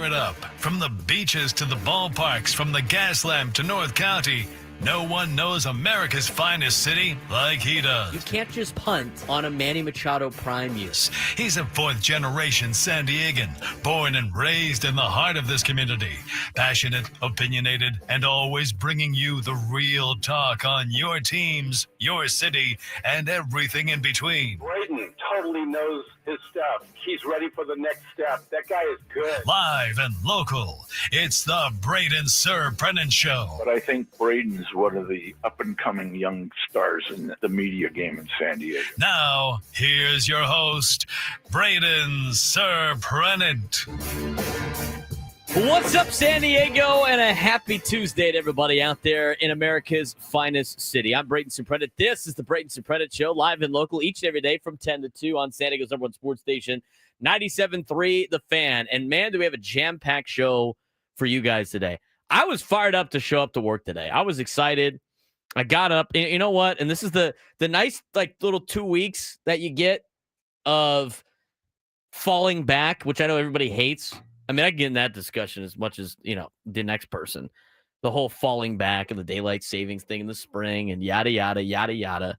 It up. From the beaches to the ballparks, from the Gaslamp to North County, no one knows America's finest city like he does. You can't just punt on a Manny Machado prime years. He's a fourth-generation San Diegan, born and raised in the heart of this community. Passionate, opinionated, and always bringing you the real talk on your teams, your city, and everything in between. Braden totally knows his stuff. He's ready for the next step. That guy is good. Live and local, it's the Braden Surprenant Show. But I think Braden's one of the up-and-coming young stars in the media game in San Diego. Now, here's your host, Braden Surprenant. What's up, San Diego, and a happy Tuesday to everybody out there in America's finest city. I'm Braden Surprenant. This is the Braden Surprenant Show, live and local each and every day from 10 to 2 on San Diego's number one sports station, 97.3 The Fan. And, man, do we have a jam-packed show for you guys today. I was fired up to show up to work today. I was excited. I got up. And you know what? And this is the nice, little 2 weeks that you get of falling back, which I know everybody hates. I mean, I get in that discussion as much as, the next person. The whole falling back and the daylight savings thing in the spring and yada, yada, yada, yada.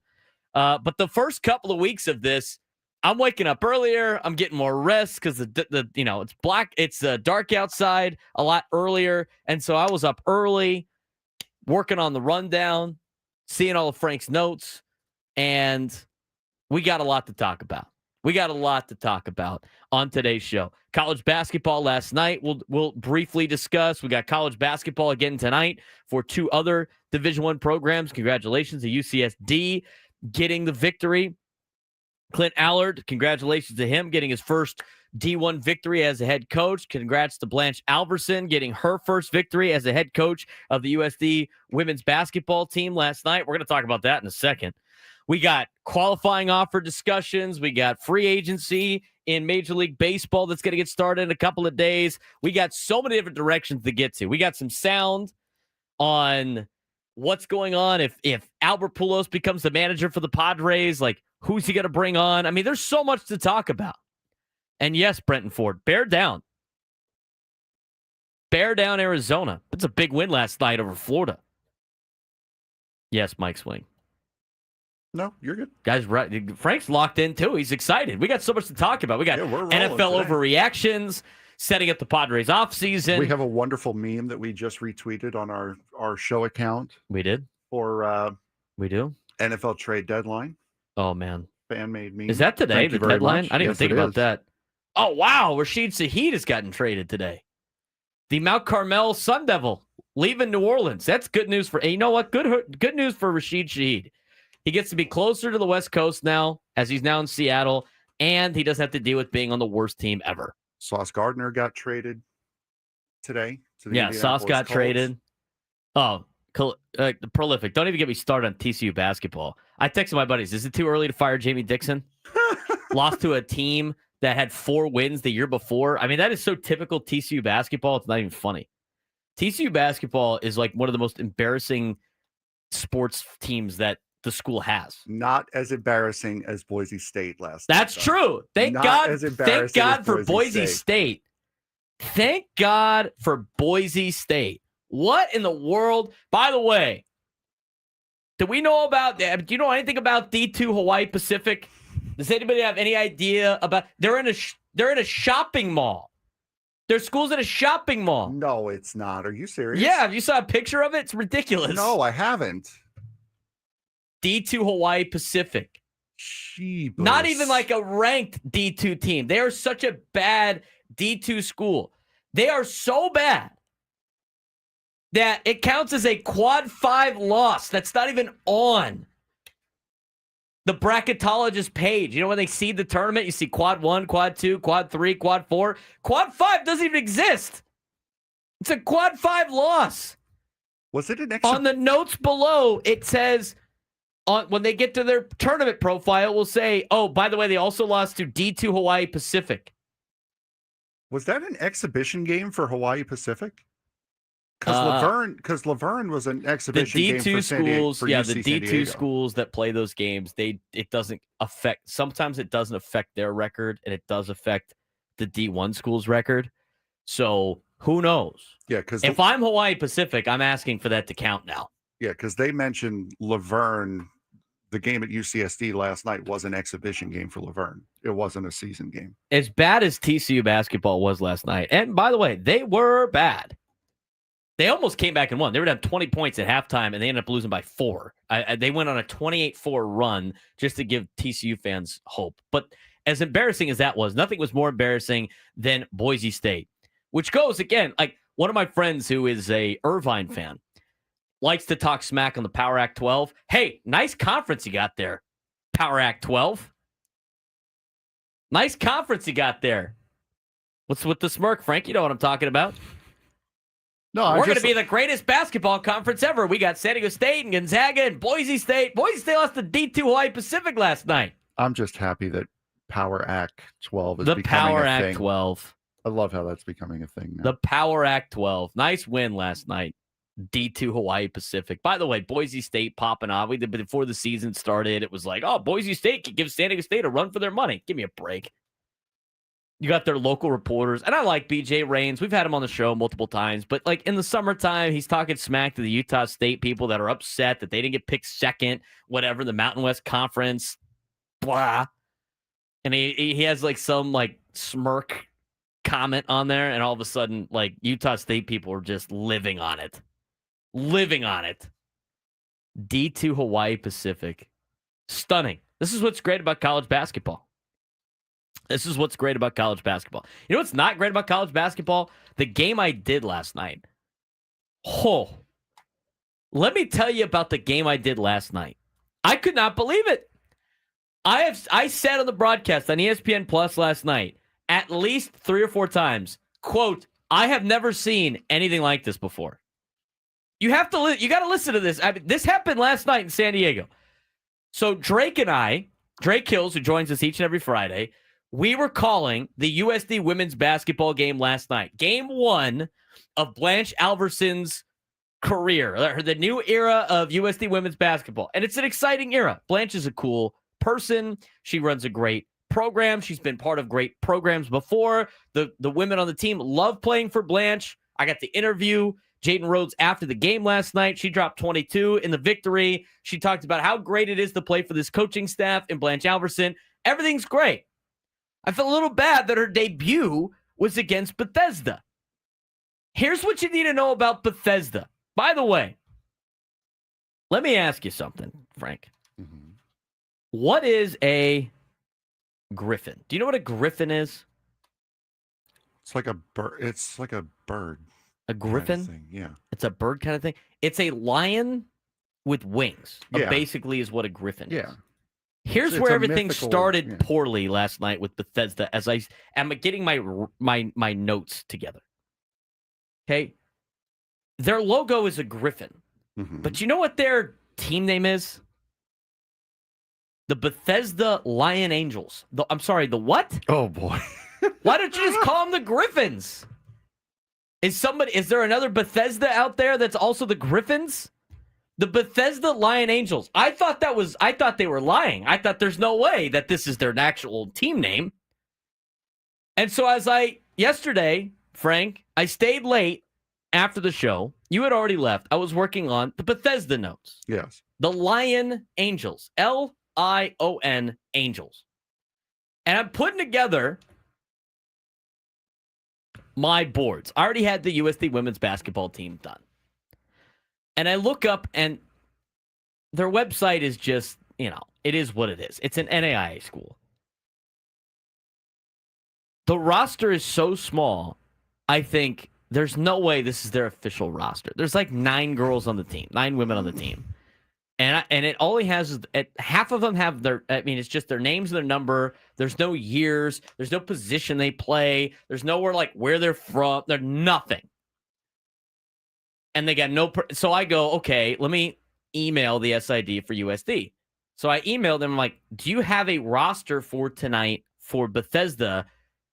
But the first couple of weeks of this, I'm waking up earlier. I'm getting more rest because it's black. It's dark outside a lot earlier. And so I was up early working on the rundown, seeing all of Frank's notes, and we got a lot to talk about. We got a lot to talk about on today's show. College basketball last night, we'll briefly discuss. We got college basketball again tonight for two other Division I programs. Congratulations to UCSD getting the victory. Clint Allard, congratulations to him getting his first D1 victory as a head coach. Congrats to Blanche Alverson getting her first victory as a head coach of the USD women's basketball team last night. We're going to talk about that in a second. We got qualifying offer discussions. We got free agency in Major League Baseball that's going to get started in a couple of days. We got so many different directions to get to. We got some sound on what's going on if Albert Pujols becomes the manager for the Padres. Like, who's he going to bring on? I mean, there's so much to talk about. And yes, Brenton Ford, bear down. Bear down, Arizona. It's a big win last night over Florida. Yes, Mike Swing. No, you're good. Guys, right. Frank's locked in, too. He's excited. We got so much to talk about. We got NFL overreactions, setting up the Padres offseason. We have a wonderful meme that we just retweeted on our show account. We did? For we do? NFL trade deadline. Oh, man. Fan-made meme. Is that today, the deadline? I didn't even think about that. Oh, wow. Rashid Shaheed has gotten traded today. The Mount Carmel Sun Devil leaving New Orleans. That's good news for, you know what? Good news for Rashid Shaheed. He gets to be closer to the West Coast now, as he's now in Seattle, and he doesn't have to deal with being on the worst team ever. Sauce Gardner got traded today. Sauce got traded. Oh, prolific. Don't even get me started on TCU basketball. I texted my buddies, is it too early to fire Jamie Dixon? Lost to a team that had 4 wins the year before. I mean, that is so typical TCU basketball. It's not even funny. TCU basketball is like one of the most embarrassing sports teams that the school has. Not as embarrassing as Boise State last night. That's true. Thank God for Boise State. Thank God for Boise State. What in the world? By the way, do we know about that? Do you know anything about D2 Hawaii Pacific? Does anybody have any idea about? They're in a shopping mall. Their school's at a shopping mall. No, it's not. Are you serious? Yeah, you saw a picture of it? It's ridiculous. No, I haven't. D2 Hawaii Pacific. Jeebus. Not even like a ranked D2 team. They are such a bad D2 school. They are so bad that it counts as a quad 5 loss. That's not even on the bracketologist page. You know, when they seed the tournament, you see quad 1, quad 2, quad 3, quad 4. Quad 5 doesn't even exist. It's a quad 5 loss. Was it an extra? On the notes below, it says, when they get to their tournament profile, we'll say, oh, by the way, they also lost to D2 Hawaii Pacific. Was that an exhibition game for Hawaii Pacific? Because Laverne was an exhibition game for San Diego. The D2 schools that play those games, it doesn't affect. Sometimes it doesn't affect their record, and it does affect the D1 schools' record. So who knows? Yeah, because if I'm Hawaii Pacific, I'm asking for that to count now. Yeah, because they mentioned Laverne. The game at UCSD last night was an exhibition game for Laverne. It wasn't a season game. As bad as TCU basketball was last night, and by the way, they were bad. They almost came back and won. They were down 20 points at halftime, and they ended up losing by 4. They went on a 28-4 run just to give TCU fans hope. But as embarrassing as that was, nothing was more embarrassing than Boise State, which goes, again, like one of my friends who is a Irvine fan likes to talk smack on the Power Act 12. Hey, nice conference you got there, Power Act 12. Nice conference you got there. What's with the smirk, Frank? You know what I'm talking about. No, we're going to be the greatest basketball conference ever. We got San Diego State and Gonzaga and Boise State. Boise State lost to D2 Hawaii Pacific last night. I'm just happy that Power Act 12 is the becoming Power a Act thing. 12. I love how that's becoming a thing now. The Power Act 12. Nice win last night. D2 Hawaii Pacific. By the way, Boise State popping off. We did before the season started. It was like, oh, Boise State could give San Diego State a run for their money. Give me a break. You got their local reporters, and I like BJ Rains. We've had him on the show multiple times, but like in the summertime, he's talking smack to the Utah State people that are upset that they didn't get picked second, whatever, the Mountain West Conference, blah. And he has like some like smirk comment on there, and all of a sudden, like Utah State people are just living on it. Living on it. D2 Hawaii Pacific. Stunning. This is what's great about college basketball. This is what's great about college basketball. You know what's not great about college basketball? The game I did last night. Oh, let me tell you about the game I did last night. I could not believe it. I said on the broadcast on ESPN Plus last night at least 3 or 4 times, quote, I have never seen anything like this before. You got to listen to this. I mean, this happened last night in San Diego. So Drake Hills, who joins us each and every Friday, we were calling the USD women's basketball game last night. Game 1 of Blanche Alverson's career, the new era of USD women's basketball. And it's an exciting era. Blanche is a cool person. She runs a great program. She's been part of great programs before. The women on the team love playing for Blanche. I got to interview Jaden Rhodes after the game last night. She dropped 22 in the victory. She talked about how great it is to play for this coaching staff and Blanche Alverson. Everything's great. I felt a little bad that her debut was against Bethesda. Here's what you need to know about Bethesda. By the way, let me ask you something, Frank. Mm-hmm. What is a griffin? Do you know what a griffin is? It's like a bird. It's like a bird. A griffin? Kind of thing. Yeah. It's a bird kind of thing. It's a lion with wings. Yeah. Basically is what a griffin is. Yeah. Here's It's where a everything mythical, started poorly last night with Bethesda as I am getting my notes together. Okay. Their logo is a griffin. Mm-hmm. But you know what their team name is? The Bethesda Lion Angels. I'm sorry, the what? Oh, boy. Why don't you just call them the Griffins? Is there another Bethesda out there that's also the Griffins? The Bethesda Lion Angels. I thought they were lying. I thought there's no way that this is their actual team name. And so yesterday, Frank, I stayed late after the show. You had already left. I was working on the Bethesda notes. Yes. The Lion Angels. Lion Angels. And I'm putting together my boards. I already had the USD women's basketball team done. And I look up and their website is just, it is what it is. It's an NAIA school. The roster is so small, I think there's no way this is their official roster. There's like 9 girls on the team, 9 women on the team. And it only has, half of them have it's just their names and their number. There's no years. There's no position they play. There's nowhere like where they're from. They're nothing. And they got so I go, okay, let me email the SID for USD. So I emailed them like, do you have a roster for tonight for Bethesda?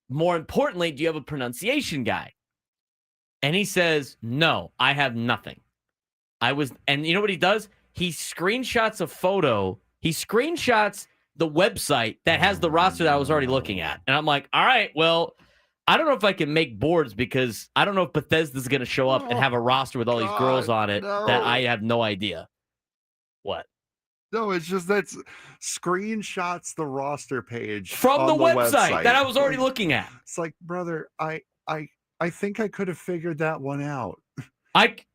More importantly, do you have a pronunciation guy? And he says, no, I have nothing. And you know what he does? He screenshots a photo. He screenshots the website that has the roster that I was already looking at. And I'm like, all right, well, I don't know if I can make boards because I don't know if Bethesda's going to show up and have a roster with all these girls on it that I have no idea. What? No, it's just that's screenshots the roster page from the website that I was already looking at. It's like, brother, I think I could have figured that one out.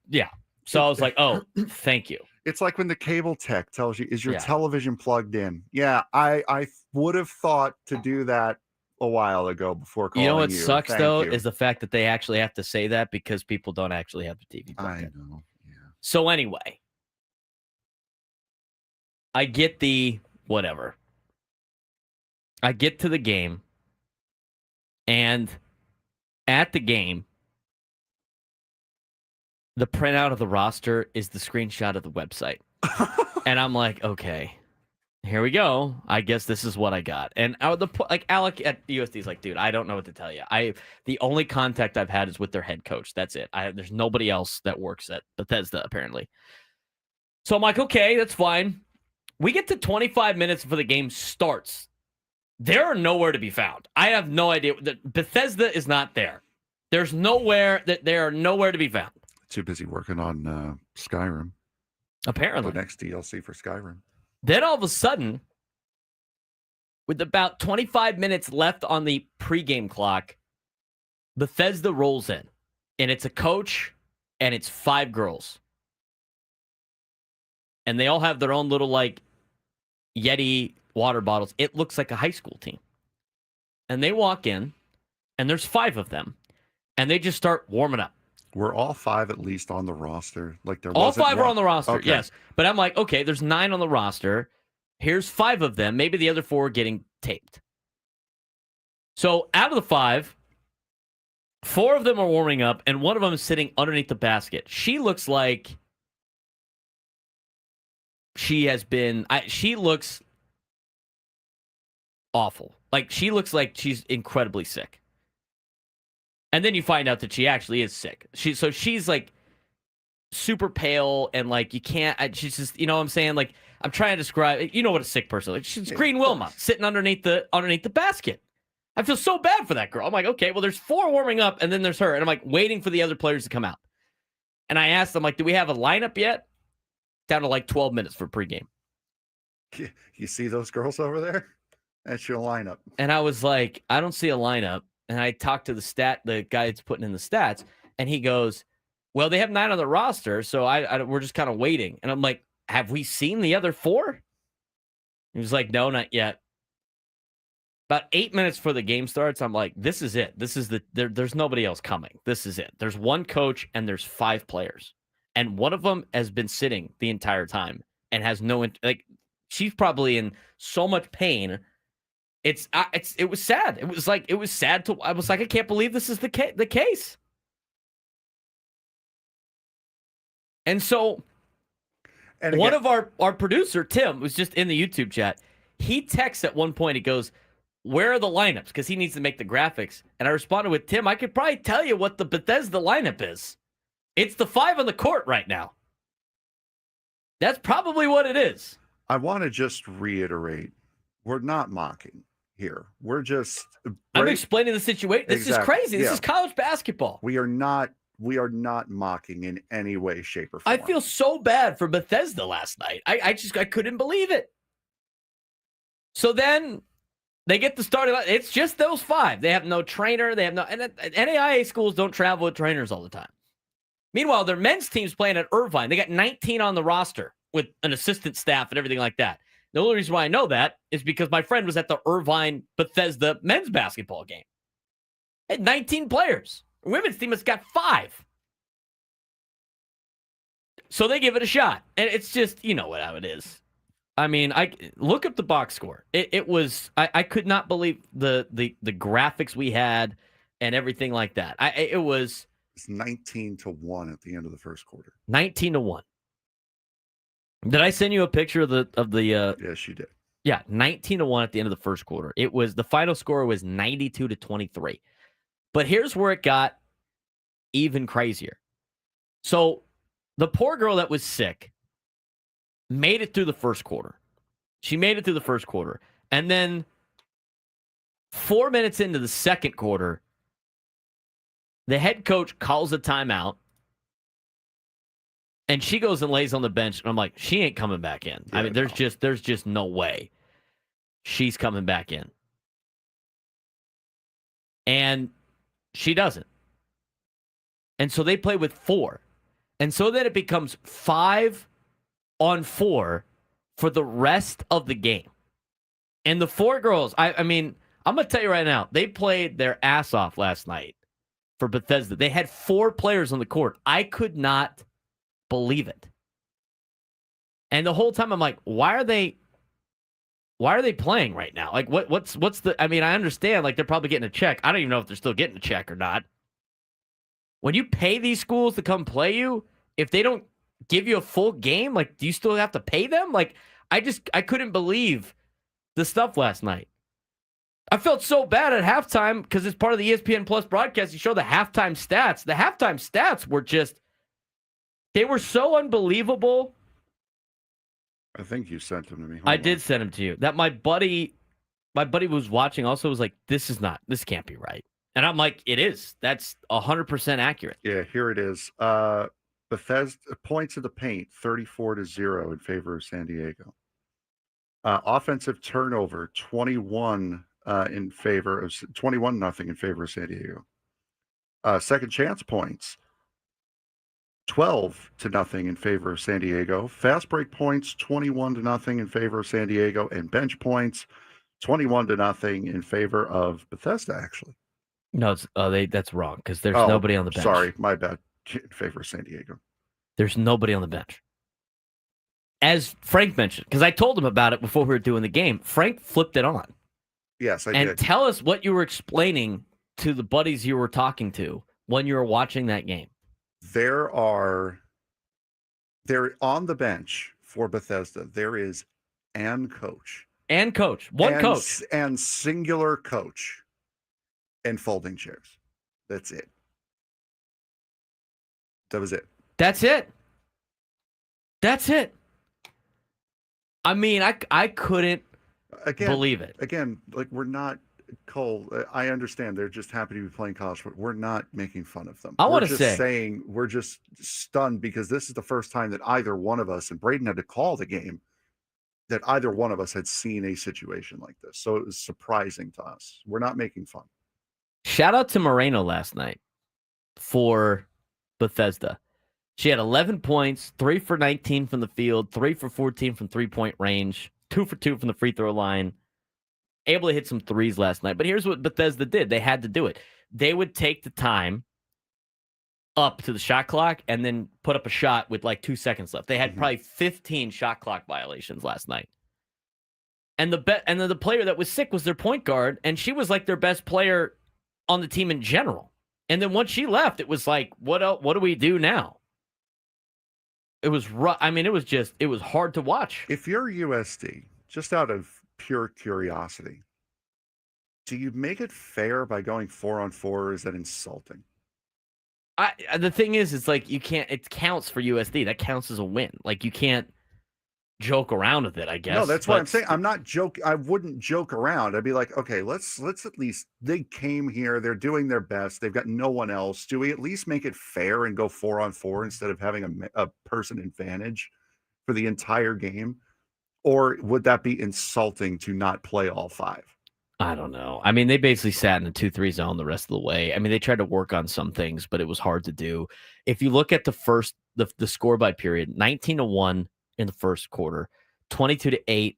Yeah. So I was like, oh, thank you. It's like when the cable tech tells you, is your television plugged in? Yeah, I would have thought to do that a while ago before calling you. You know what sucks, though, is the fact that they actually have to say that because people don't actually have the TV plugged in. I know, yeah. So anyway, I get the whatever. I get to the game, and at the game, the printout of the roster is the screenshot of the website. And I'm like, okay, here we go. I guess this is what I got. And Alec at USD is like, dude, I don't know what to tell you. The only contact I've had is with their head coach. That's it. There's nobody else that works at Bethesda, apparently. So I'm like, okay, that's fine. We get to 25 minutes before the game starts. They're nowhere to be found. I have no idea. Bethesda is not there. There's nowhere that they are nowhere to be found. Too busy working on Skyrim. Apparently. The next DLC for Skyrim. Then all of a sudden, with about 25 minutes left on the pregame clock, Bethesda rolls in. And it's a coach, and it's 5 girls. And they all have their own little, Yeti water bottles. It looks like a high school team. And they walk in, and there's 5 of them. And they just start warming up. Were all 5 at least on the roster? All 5 were on the roster, okay. Yes. But I'm like, okay, there's 9 on the roster. Here's 5 of them. Maybe the other 4 are getting taped. So out of the 5, 4 of them are warming up, and one of them is sitting underneath the basket. She looks like she has been... she looks awful. She looks like she's incredibly sick. And then you find out that she actually is sick. She's super pale and you can't. She's just, you know what I'm saying? I'm trying to describe. You know what a sick person is. She's Green Wilma sitting underneath the basket. I feel so bad for that girl. I'm like, okay, well, there's 4 warming up, and then there's her, and I'm waiting for the other players to come out. And I asked them, do we have a lineup yet? Down to 12 minutes for pregame. You see those girls over there? That's your lineup. And I was like, I don't see a lineup. And I talked to the guy that's putting in the stats, and he goes, well, they have 9 on the roster, so we're just kind of waiting. And I'm like, have we seen the other 4? He was like, no, not yet. About 8 minutes before the game starts, I'm like, this is it. This is there's nobody else coming. This is it. There's 1 coach, and there's 5 players. And one of them has been sitting the entire time and has no, she's probably in so much pain. It was sad. It was sad I was like, I can't believe this is the case. And so one of our producer, Tim, was just in the YouTube chat. He texts at one point, he goes, where are the lineups? Because he needs to make the graphics. And I responded with, Tim, I could probably tell you what the Bethesda lineup is. It's the 5 on the court right now. That's probably what it is. I want to just reiterate, we're not mocking here. We're just... I'm explaining the situation. This is crazy. This is college basketball. We are not mocking in any way, shape, or form. I feel so bad for Bethesda last night. I couldn't believe it. So then they get the starting line. It's just those 5. They have no trainer. They have no... And NAIA schools don't travel with trainers all the time. Meanwhile, their men's team's playing at Irvine. They got 19 on the roster with an assistant staff and everything like that. The only reason why I know that is because my friend was at the Irvine Bethesda men's basketball game. They had 19 players. The women's team has got 5. So they give it a shot. And it's just, you know how it is. I mean, I look up the box score. It was, I could not believe the graphics we had and everything like that. It's 19-1 at the end of the first quarter. 19-1. Did I send you a picture of the? Yes, you did. Yeah, 19-1 at the end of the first quarter. It was the final score was 92-23. But here's where it got even crazier. So the poor girl that was sick made it through the first quarter. She made it through the first quarter, and then 4 minutes into the second quarter, The head coach calls a timeout, and she goes and lays on the bench. And I'm like, she ain't coming back in. Yeah, I mean, there's just no way she's coming back in. And she doesn't. And so they play with 4. And so then it becomes 5-on-4 for the rest of the game. And the 4 girls, I mean, I'm going to tell you right now, they played their ass off last night for Bethesda. They had 4 players on the court. I could not believe it. And the whole time I'm like, why are they playing right now? Like, what's the, I mean, I understand, like, they're probably getting a check. I don't even know if they're still getting a check or not. When you pay these schools to come play you, if they don't give you a full game, like, do you still have to pay them? Like, I couldn't believe the stuff last night. I felt so bad at halftime because it's part of the ESPN Plus broadcast. You show the halftime stats. The halftime stats were just, they were so unbelievable. I think you sent them to me. I did send them to you. That my buddy was watching also was like, this can't be right. And I'm like, it is. That's 100% accurate. Yeah, here it is. Bethesda points in the paint, 34-0 in favor of San Diego. Offensive turnover, 21 in favor of 21-0 in favor of San Diego. Second chance points, 12-0 in favor of San Diego. Fast break points, 21-0 in favor of San Diego, and bench points, 21-0 in favor of Bethesda. Actually, no, it's that's wrong because there's nobody on the bench. Sorry, my bad. In favor of San Diego. There's nobody on the bench. As Frank mentioned, because I told him about it before we were doing the game, Frank flipped it on. Yes, I did. And tell us what you were explaining to the buddies you were talking to when you were watching that game. They're on the bench for Bethesda. There is one coach, and singular coach, and folding chairs. That's it. That was it. That's it. I mean, I couldn't believe it. Again, like, we're not, Cole, I understand they're just happy to be playing college, but we're not making fun of them. We're just stunned because this is the first time that either one of us, and Braden had to call the game, that either one of us had seen a situation like this. So it was surprising to us. We're not making fun. Shout out to Moreno last night for Bethesda. She had 11 points, 3 for 19 from the field, 3 for 14 from three-point range, 2 for 2 from the free throw line. Able to hit some threes last night. But here's what Bethesda did. They had to do it. They would take the time up to the shot clock and then put up a shot with like 2 seconds left. They had probably 15 shot clock violations last night. And then the player that was sick was their point guard, and she was like their best player on the team in general. And then once she left, it was like, what do we do now? It was rough. I mean, it was hard to watch. If you're USD, just out of pure curiosity, do you make it fair by going 4-on-4, or is that insulting? The thing is, it's like, you can't, it counts for USD. That counts as a win. Like, you can't joke around with it, I guess. No, that's what I'm saying. I'm not joking. I wouldn't joke around. I'd be like, okay, let's at least, they came here, they're doing their best, they've got no one else. Do we at least make it fair and go 4-on-4 instead of having a person advantage for the entire game? Or would that be insulting to not play all 5? I don't know. I mean, they basically sat in a 2-3 zone the rest of the way. I mean, they tried to work on some things, but it was hard to do. If you look at the score by period, 19-1 in the first quarter, 22-8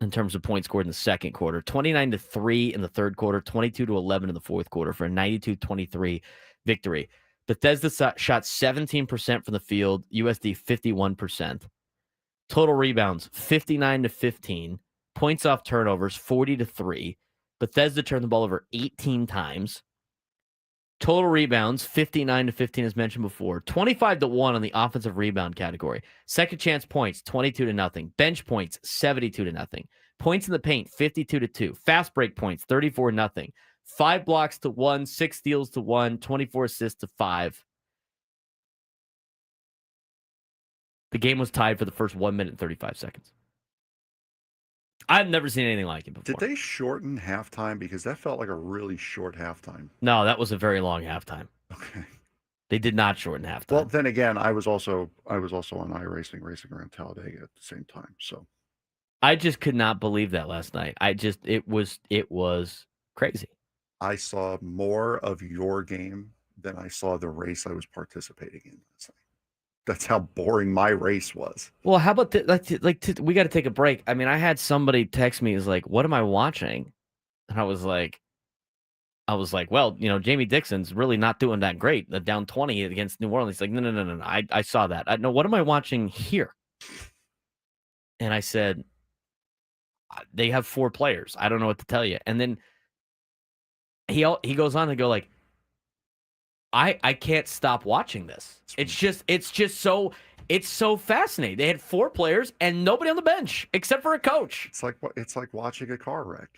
in terms of points scored in the second quarter, 29-3 in the third quarter, 22-11 in the fourth quarter for a 92-23 victory. Bethesda shot 17% from the field, USD 51%. Total rebounds 59-15, points off turnovers 40-3. Bethesda turned the ball over 18 times. Total rebounds 59-15, as mentioned before. 25-1 on the offensive rebound category. Second chance points 22-0. Bench points 72-0. Points in the paint 52-2. Fast break points 34-0. 5 blocks to 1, 6 steals to 1, 24 assists to 5. The game was tied for the first 1 minute and 35 seconds. I've never seen anything like it before. Did they shorten halftime? Because that felt like a really short halftime. No, that was a very long halftime. Okay. They did not shorten halftime. Well, then again, I was also on iRacing, racing around Talladega at the same time. So I just could not believe that last night. It was crazy. I saw more of your game than I saw the race I was participating in last night. That's how boring my race was. Well, how about we got to take a break. I mean, I had somebody text me is like, "What am I watching?" And I was like, well, Jamie Dixon's really not doing that great. The down 20 against New Orleans. He's like, no. I saw that. I know. What am I watching here? And I said, they have 4 players. I don't know what to tell you. And then he goes on to go like, I can't stop watching this. It's just so fascinating. They had 4 players and nobody on the bench except for a coach. It's like watching a car wreck.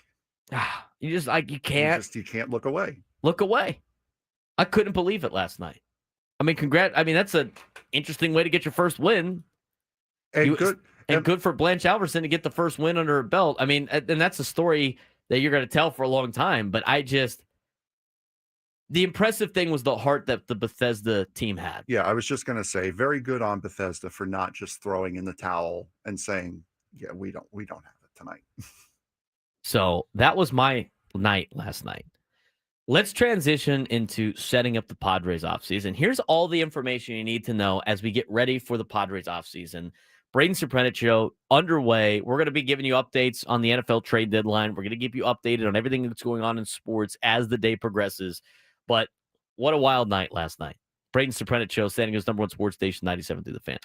You can't You can't look away. Look away. I couldn't believe it last night. I mean, that's an interesting way to get your first win. And good for Blanche Alverson to get the first win under her belt. I mean, and that's a story that you're going to tell for a long time. But the impressive thing was the heart that the Bethesda team had. Yeah, I was just going to say, very good on Bethesda for not just throwing in the towel and saying, yeah, we don't have it tonight. So that was my night last night. Let's transition into setting up the Padres offseason. Here's all the information you need to know as we get ready for the Padres offseason. Braden Surprenant Show underway. We're going to be giving you updates on the NFL trade deadline. We're going to keep you updated on everything that's going on in sports as the day progresses. But what a wild night last night. Braden Surprenant Show, San Diego's #1 sports station, 97 through the Fan.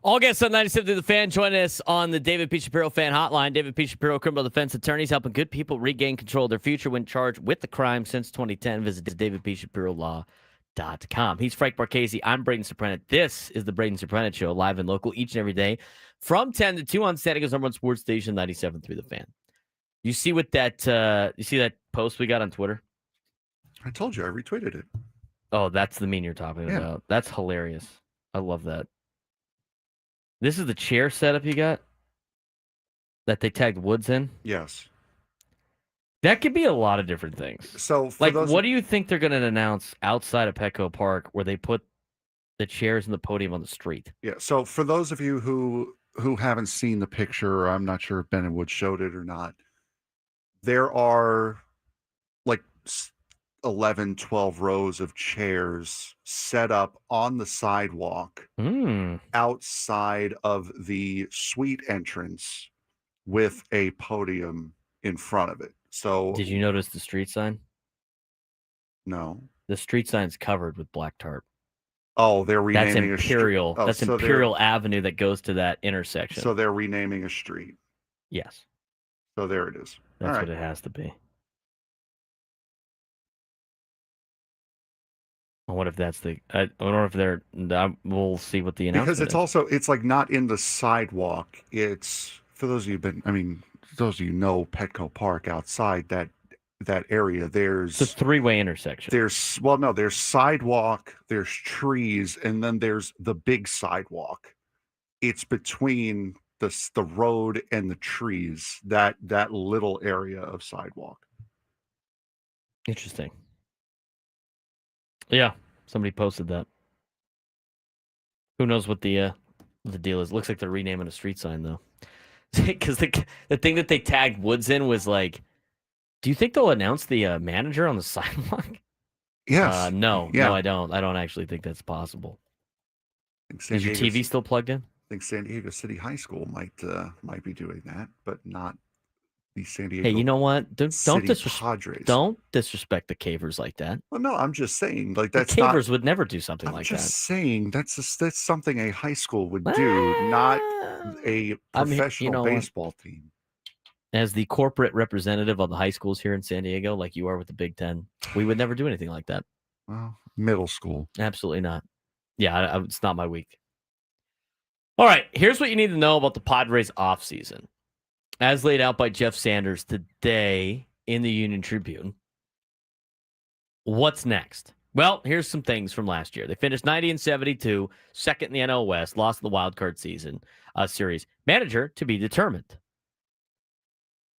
All guests on 97 through the Fan join us on the David P. Shapiro Fan Hotline. David P. Shapiro, criminal defense attorneys helping good people regain control of their future when charged with the crime since 2010. Visit davidpshapirolaw.com. He's Frank Marchese. I'm Braden Surprenant. This is the Braden Surprenant Show, live and local each and every day from 10 to 2 on San Diego's number one sports station, 97 through the Fan. You see what that? You see that post we got on Twitter? I told you I retweeted it. Oh, that's the meme you're talking about. That's hilarious. I love that. This is the chair setup you got that they tagged Woods in? Yes. That could be a lot of different things. So, like, what do you think they're going to announce outside of Petco Park where they put the chairs and the podium on the street? Yeah. So, for those of you who haven't seen the picture, or I'm not sure if Ben and Wood showed it or not, there are like 11, 12 rows of chairs set up on the sidewalk outside of the suite entrance with a podium in front of it. So did you notice the street sign? No. The street sign's covered with black tarp. Oh, they're renaming That's Imperial. That's so Imperial Avenue that goes to that intersection. So they're renaming a street. Yes. So there it is. That's what it has to be. I wonder if that's the. I wonder if they're. We'll see what the announcement because it's is. also like not in the sidewalk. It's for those of you those of you know Petco Park outside that area. There's it's a three-way intersection. There's sidewalk, there's trees, and then there's the big sidewalk. It's between the road and the trees. That little area of sidewalk. Interesting. Yeah, somebody posted that. Who knows what the deal is? Looks like they're renaming a street sign though, because the thing that they tagged Woods in was like, do you think they'll announce the manager on the sidewalk? Yes. No, I don't. I don't actually think that's possible. Is your TV still plugged in? I think San Diego City High School might be doing that, but not the San Diego. Hey, you know what? Don't disrespect the Cavers like that. Well, no, I'm just saying, like that's the Cavers would never do something like that. I'm just saying that's something a high school would do, not a professional baseball team. As the corporate representative of the high schools here in San Diego, like you are with the Big Ten, we would never do anything like that. Well, middle school. Absolutely not. Yeah, it's not my week. All right, here's what you need to know about the Padres offseason. As laid out by Jeff Sanders today in the Union Tribune. What's next? Well, here's some things from last year. They finished 90-72, second in the NL West, lost the wild card series. Manager to be determined.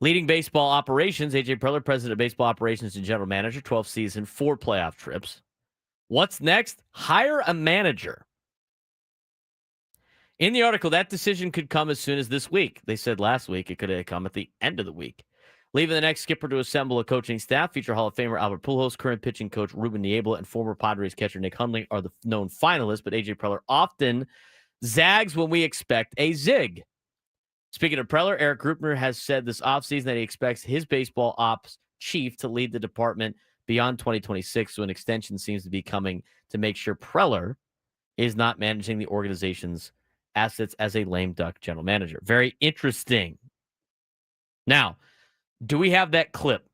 Leading baseball operations, A.J. Preller, president of baseball operations and general manager, 12th season, 4 playoff trips. What's next? Hire a manager. In the article, that decision could come as soon as this week. They said last week it could have come at the end of the week. Leaving the next skipper to assemble a coaching staff, future Hall of Famer Albert Pujols, current pitching coach Ruben Niebla, and former Padres catcher Nick Hundley are the known finalists, but A.J. Preller often zags when we expect a zig. Speaking of Preller, Eric Grupner has said this offseason that he expects his baseball ops chief to lead the department beyond 2026, so an extension seems to be coming to make sure Preller is not managing the organization's assets as a lame duck general manager. Very interesting. Now, do we have that clip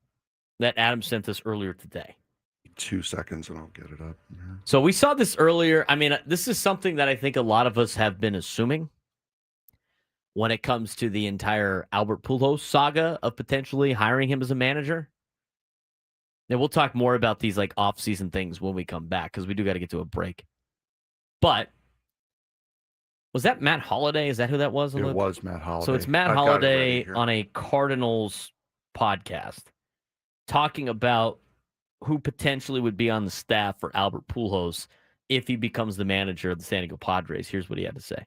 that Adam sent us earlier today? 2 seconds and I'll get it up. Yeah. So we saw this earlier. I mean, this is something that I think a lot of us have been assuming when it comes to the entire Albert Pujols saga of potentially hiring him as a manager. And we'll talk more about these like off-season things when we come back because we do got to get to a break. But was that Matt Holliday? Is that who that was? It was Matt Holliday. So it's Matt Holliday on a Cardinals podcast talking about who potentially would be on the staff for Albert Pujols if he becomes the manager of the San Diego Padres. Here's what he had to say.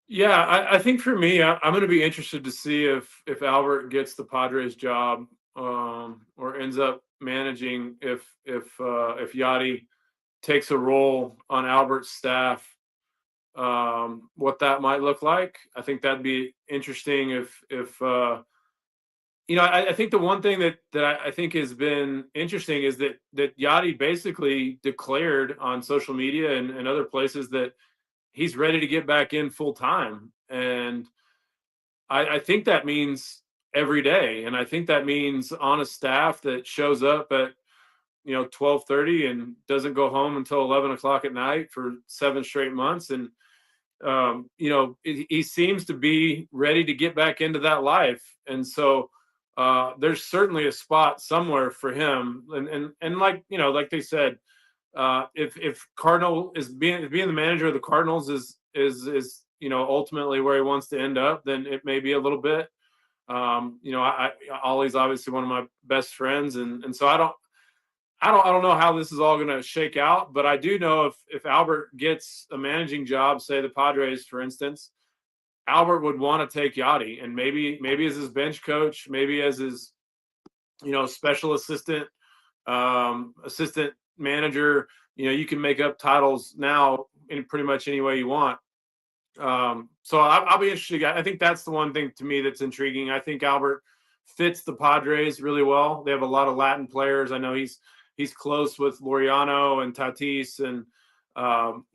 Yeah, I think for me, I'm going to be interested to see if Albert gets the Padres job or ends up managing if Yachty takes a role on Albert's staff. What that might look like. I think that'd be interesting if I think the one thing that I think has been interesting is that Yachty basically declared on social media and other places that he's ready to get back in full time. And I think that means every day. And I think that means on a staff that shows up at, 12:30 and doesn't go home until 11 o'clock at night for 7 straight months. And, he seems to be ready to get back into that life. And so there's certainly a spot somewhere for him. And like they said, if Cardinal is being the manager of the Cardinals is ultimately where he wants to end up, then it may be a little bit. Ollie's obviously one of my best friends, and so I don't know how this is all going to shake out, but I do know if Albert gets a managing job, say the Padres, for instance, Albert would want to take Yachty, and maybe as his bench coach, maybe as his special assistant, assistant manager. You can make up titles now in pretty much any way you want. So I'll be interested. I think that's the one thing to me that's intriguing. I think Albert fits the Padres really well. They have a lot of Latin players. I know he's close with Laureano and Tatis and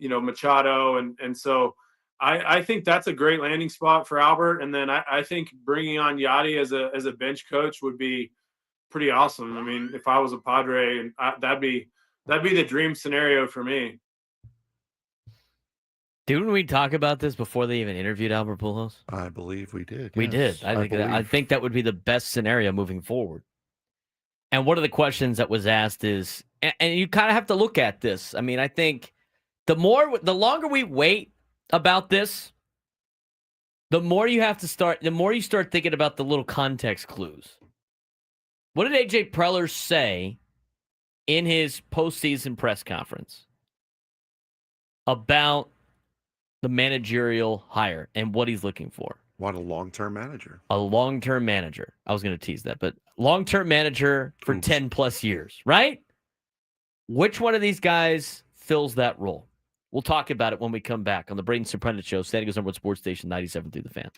Machado, and so I think that's a great landing spot for Albert. And then I think bringing on Yachty as a bench coach would be pretty awesome. I mean, if I was a Padre, and that'd be the dream scenario for me. Didn't we talk about this before they even interviewed Albert Pujols? I believe we did. We yes. did. I think that would be the best scenario moving forward. And one of the questions that was asked is, and you kind of have to look at this. I mean, I think the longer we wait about this, the more you start thinking about the little context clues. What did AJ Preller say in his postseason press conference about the managerial hire and what he's looking for? Want a long-term manager. A long-term manager. I was going to tease that, but long-term manager for 10 plus years, right? Which one of these guys fills that role? We'll talk about it when we come back on the Braden Surprenant Show, San Diego's #1 sports station, 97 through the Fan.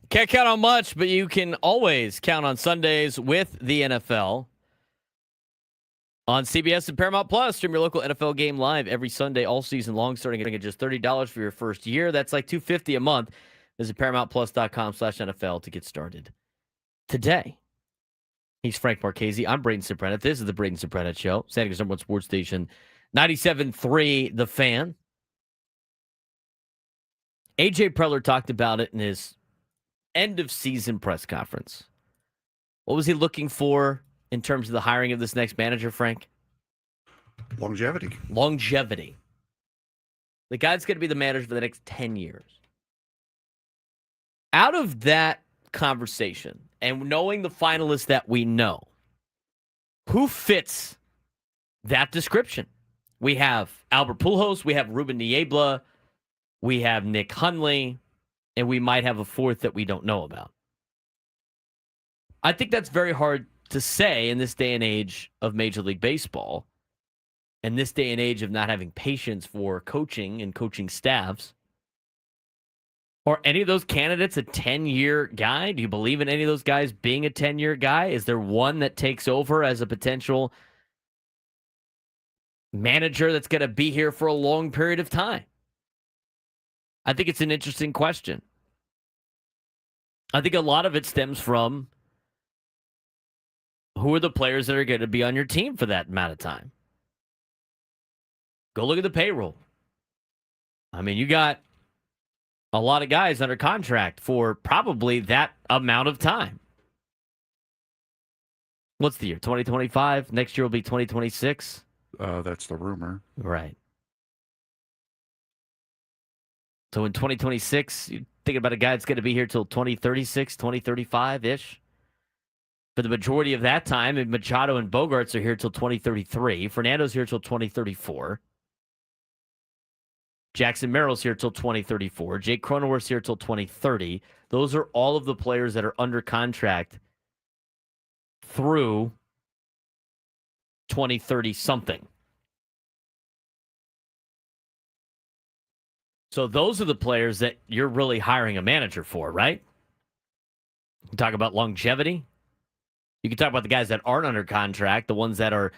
Can't count on much, but you can always count on Sundays with the NFL on CBS and Paramount Plus. Stream your local NFL game live every Sunday all season long, starting at just $30 for your first year. That's like $250 a month. Visit ParamountPlus.com/NFL to get started today. He's Frank Marchese. I'm Braden Surprenant. This is the Braden Surprenant Show. San Diego's #1 sports station, 97.3 The Fan. AJ Preller talked about it in his end-of-season press conference. What was he looking for in terms of the hiring of this next manager, Frank? Longevity. Longevity. The guy's going to be the manager for the next 10 years. Out of that conversation, and knowing the finalists that we know, who fits that description? We have Albert Pujols, we have Ruben Niebla, we have Nick Hundley, and we might have a fourth that we don't know about. I think that's very hard to say in this day and age of Major League Baseball, and this day and age of not having patience for coaching and coaching staffs. Are any of those candidates a 10-year guy? Do you believe in any of those guys being a 10-year guy? Is there one that takes over as a potential manager that's going to be here for a long period of time? I think it's an interesting question. I think a lot of it stems from who are the players that are going to be on your team for that amount of time. Go look at the payroll. I mean, you got a lot of guys under contract for probably that amount of time. What's the year? 2025? Next year will be 2026? That's the rumor. Right. So in 2026, you're thinking about a guy that's going to be here till 2036, 2035-ish. For the majority of that time, and Machado and Bogarts are here till 2033. Fernando's here till 2034. Jackson Merrill's here till 2034. Jake Cronenworth's here till 2030. Those are all of the players that are under contract through 2030 something. So those are the players that you're really hiring a manager for, right? You talk about longevity. You can talk about the guys that aren't under contract, the ones that are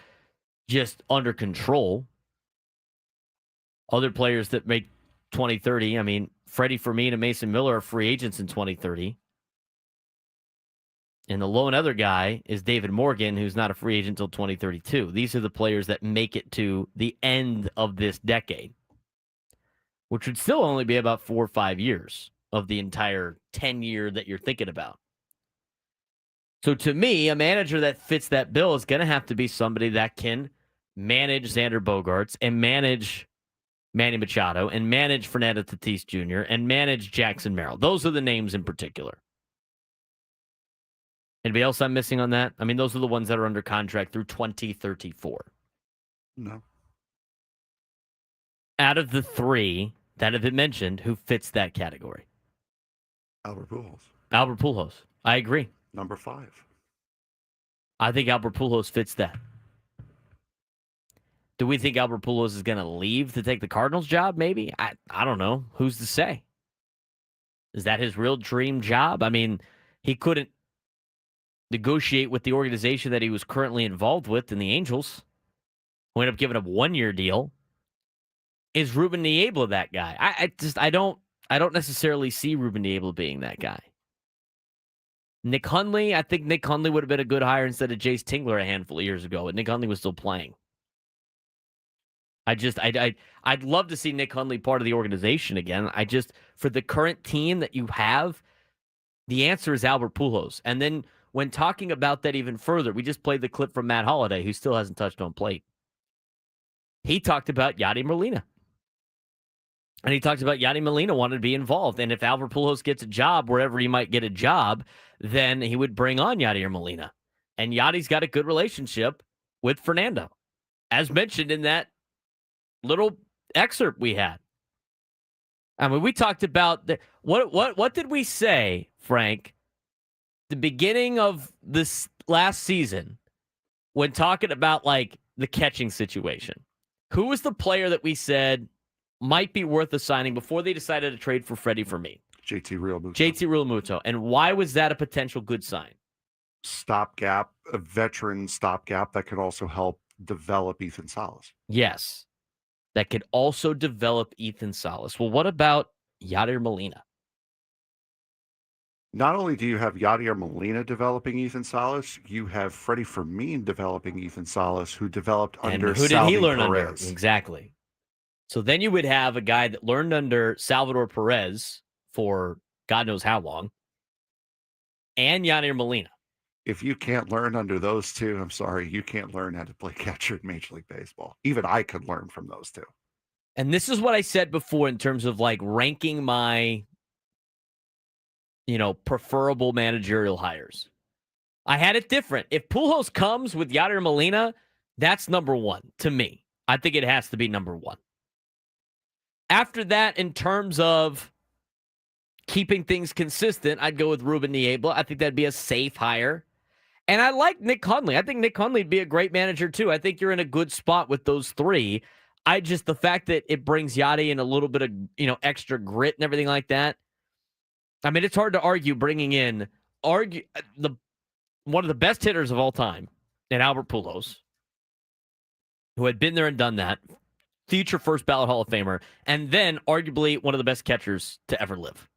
just under control. Other players that make 2030. I mean, Freddie Fermin and Mason Miller are free agents in 2030. And the lone other guy is David Morgan, who's not a free agent until 2032. These are the players that make it to the end of this decade, which would still only be about 4 or 5 years of the entire 10-year that you're thinking about. So to me, a manager that fits that bill is going to have to be somebody that can manage Xander Bogaerts and manage Manny Machado and manage Fernando Tatis Jr. and manage Jackson Merrill. Those are the names in particular. Anybody else I'm missing on that? I mean, those are the ones that are under contract through 2034. No. Out of the three that have been mentioned, who fits that category? Albert Pujols. Albert Pujols. I agree. Number 5. I think Albert Pujols fits that. Do we think Albert Pujols is going to leave to take the Cardinals job? Maybe. I don't know. Who's to say? Is that his real dream job? I mean, he couldn't negotiate with the organization that he was currently involved with in the Angels, who ended up giving him a 1-year deal. Is Ruben Niebla that guy? I don't necessarily see Ruben Niebla being that guy. Nick Hundley, I think Nick Hundley would have been a good hire instead of Jace Tingler a handful of years ago, but Nick Hundley was still playing. I'd love to see Nick Hundley part of the organization again. For the current team that you have, the answer is Albert Pujols. And then when talking about that even further, we just played the clip from Matt Holliday, who still hasn't touched on plate. He talked about Yadier Molina. And he talked about Yadier Molina wanted to be involved. And if Albert Pujols gets a job wherever he might get a job, then he would bring on Yadier Molina. And Yadi's got a good relationship with Fernando, as mentioned in that little excerpt we had. I mean, we talked about what did we say, Frank, the beginning of this last season when talking about like the catching situation? Who was the player that we said might be worth a signing before they decided to trade for Freddie Fermin? JT Realmuto. JT Realmuto. And why was that a potential good sign? Stopgap, a veteran stopgap that could also help develop Ethan Salas. Yes. That could also develop Ethan Salas. Well, what about Yadier Molina? Not only do you have Yadier Molina developing Ethan Salas, you have Freddie Fermin developing Ethan Salas, who developed under who did he learn Perez. under? Exactly. So then you would have a guy that learned under Salvador Perez for God knows how long, and Yadier Molina. If you can't learn under those two, I'm sorry, you can't learn how to play catcher in Major League Baseball. Even I could learn from those two. And this is what I said before in terms of like ranking my, preferable managerial hires. I had it different. If Pujols comes with Yadier Molina, that's number one to me. I think it has to be number one. After that, in terms of keeping things consistent, I'd go with Ruben Niebla. I think that'd be a safe hire. And I like Nick Hundley. I think Nick Hundley would be a great manager, too. I think you're in a good spot with those three. The fact that it brings Yadi in a little bit of, extra grit and everything like that. I mean, it's hard to argue bringing in one of the best hitters of all time, and Albert Pujols, who had been there and done that, future first ballot Hall of Famer, and then arguably one of the best catchers to ever live,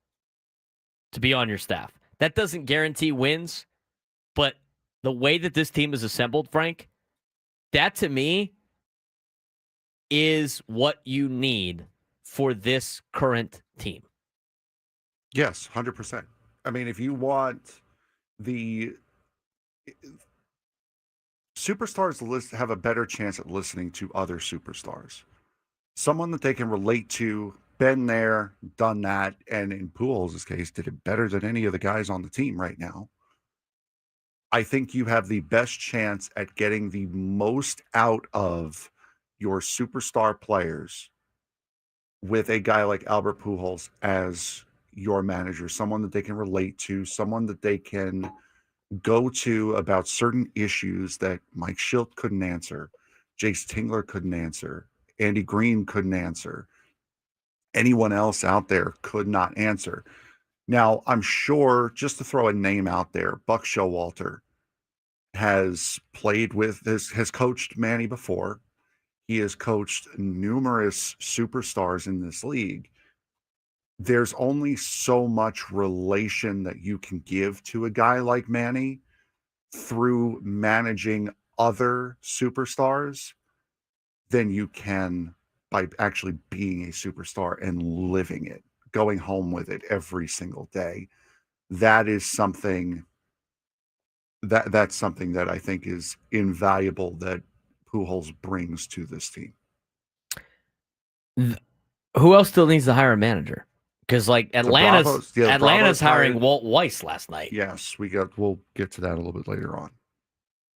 to be on your staff. That doesn't guarantee wins, but the way that this team is assembled, Frank, that to me is what you need for this current team. Yes, 100%. I mean, if you want the superstars have a better chance at listening to other superstars, someone that they can relate to, been there, done that, and in Pujols' case, did it better than any of the guys on the team right now. I think you have the best chance at getting the most out of your superstar players with a guy like Albert Pujols as your manager, someone that they can relate to, someone that they can go to about certain issues that Mike Schilt couldn't answer, Jace Tingler couldn't answer, Andy Green couldn't answer. anyone else out there could not answer. Now, I'm sure, just to throw a name out there, Buck Showalter has coached Manny before. He has coached numerous superstars in this league. There's only so much relation that you can give to a guy like Manny through managing other superstars than you can by actually being a superstar and living it, going home with it every single day. That is something that's something that I think is invaluable that Pujols brings to this team. Who else still needs to hire a manager? Because like Atlanta's Bravos hiring hired- Walt Weiss last night. Yes, we'll get to that a little bit later on.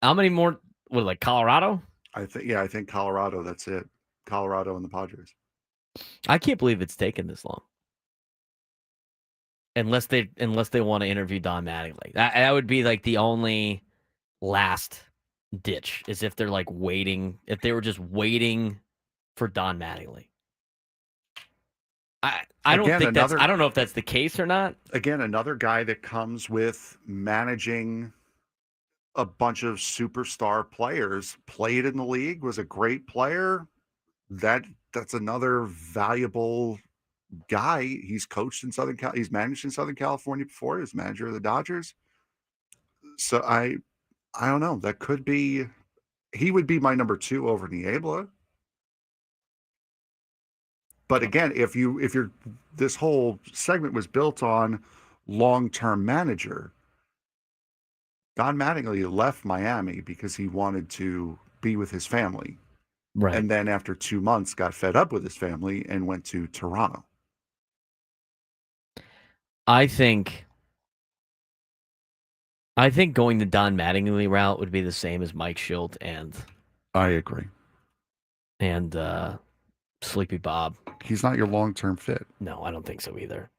How many more? What, like Colorado? I think Colorado. That's it. Colorado and the Padres. I can't believe it's taken this long. Unless they want to interview Don Mattingly. That would be like the only last ditch, is if they're like waiting, if they were just waiting for Don Mattingly. I don't think I don't know if that's the case or not. Again, another guy that comes with managing a bunch of superstar players, played in the league, was a great player. That's another valuable guy. He's coached in he's managed in Southern California before. He was manager of the Dodgers. So I don't know. That could be, he would be my number 2 over Niebla. But again, if you're this whole segment was built on long-term manager, Don Mattingly left Miami because he wanted to be with his family. Right. And then after 2 months got fed up with his family and went to Toronto. I think going the Don Mattingly route would be the same as Mike Schilt and I agree. And Sleepy Bob. He's not your long-term fit. No, I don't think so either.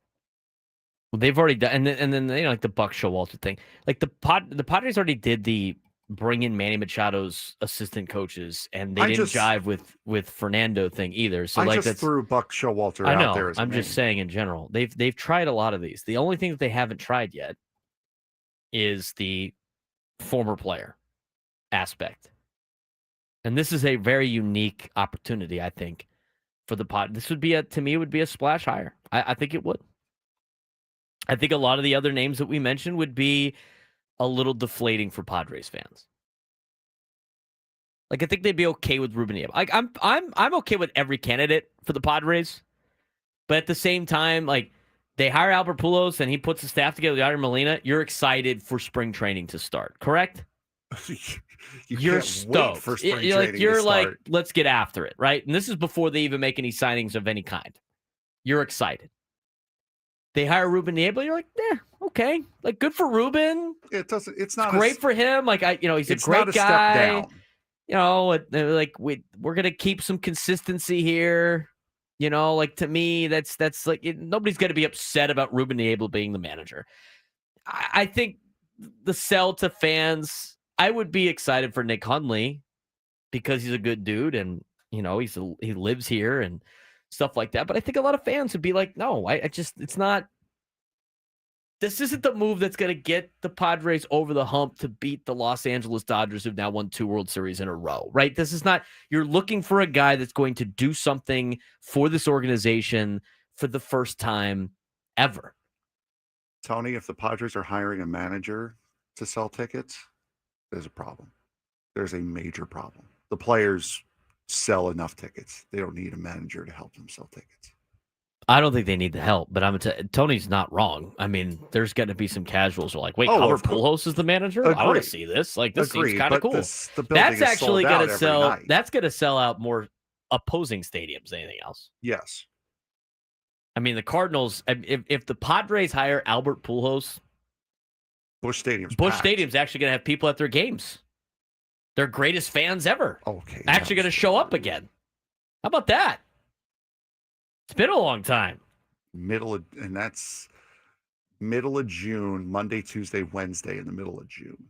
Well, they've already done, and then like the Buck Showalter thing, like the Padres already did the bring in Manny Machado's assistant coaches, and they didn't jive with Fernando thing either. So I just threw Buck Showalter out there. I'm just saying in general, they've tried a lot of these. The only thing that they haven't tried yet is the former player aspect, and this is a very unique opportunity, I think, for the Pod. This would be to me it would be a splash hire. I think it would. I think a lot of the other names that we mentioned would be a little deflating for Padres fans. Like I think they'd be okay with Ruben Niebla. Like I'm okay with every candidate for the Padres, but at the same time, like they hire Albert Pujols and he puts the staff together with Yadier Molina. You're excited for spring training to start, correct? You're stoked. For spring training you're to start. like, let's get after it, right? And this is before they even make any signings of any kind. You're excited. They hire Ruben Niebla. You're like, okay, like good for Ruben. It's not great for him. Like he's a great guy. Step down. You know, like we're gonna keep some consistency here. You know, like to me, that's like nobody's gonna be upset about Ruben Niebla being the manager. I think the sell to fans, I would be excited for Nick Hundley because he's a good dude and he lives here and stuff like that. But I think a lot of fans would be like, no, it's not. This isn't the move that's going to get the Padres over the hump to beat the Los Angeles Dodgers, who've now won 2 World Series in a row, right? This is not, you're looking for a guy that's going to do something for this organization for the first time ever. Tony, if the Padres are hiring a manager to sell tickets, there's a problem. There's a major problem. The players sell enough tickets. They don't need a manager to help them sell tickets. I don't think they need the help, but Tony's not wrong. I mean, there's going to be some casuals who are like, wait, Albert Pujols is the manager? Agreed. I want to see this. Like, this seems kind of cool. That's actually going to sell. That's going to sell out more opposing stadiums than anything else. Yes. I mean, the Cardinals, if the Padres hire Albert Pujols, Busch Stadium's actually going to have people at their games. Their greatest fans ever. Okay. Actually going to show up again. How about that? It's been a long time. That's middle of June, Monday, Tuesday, Wednesday in the middle of June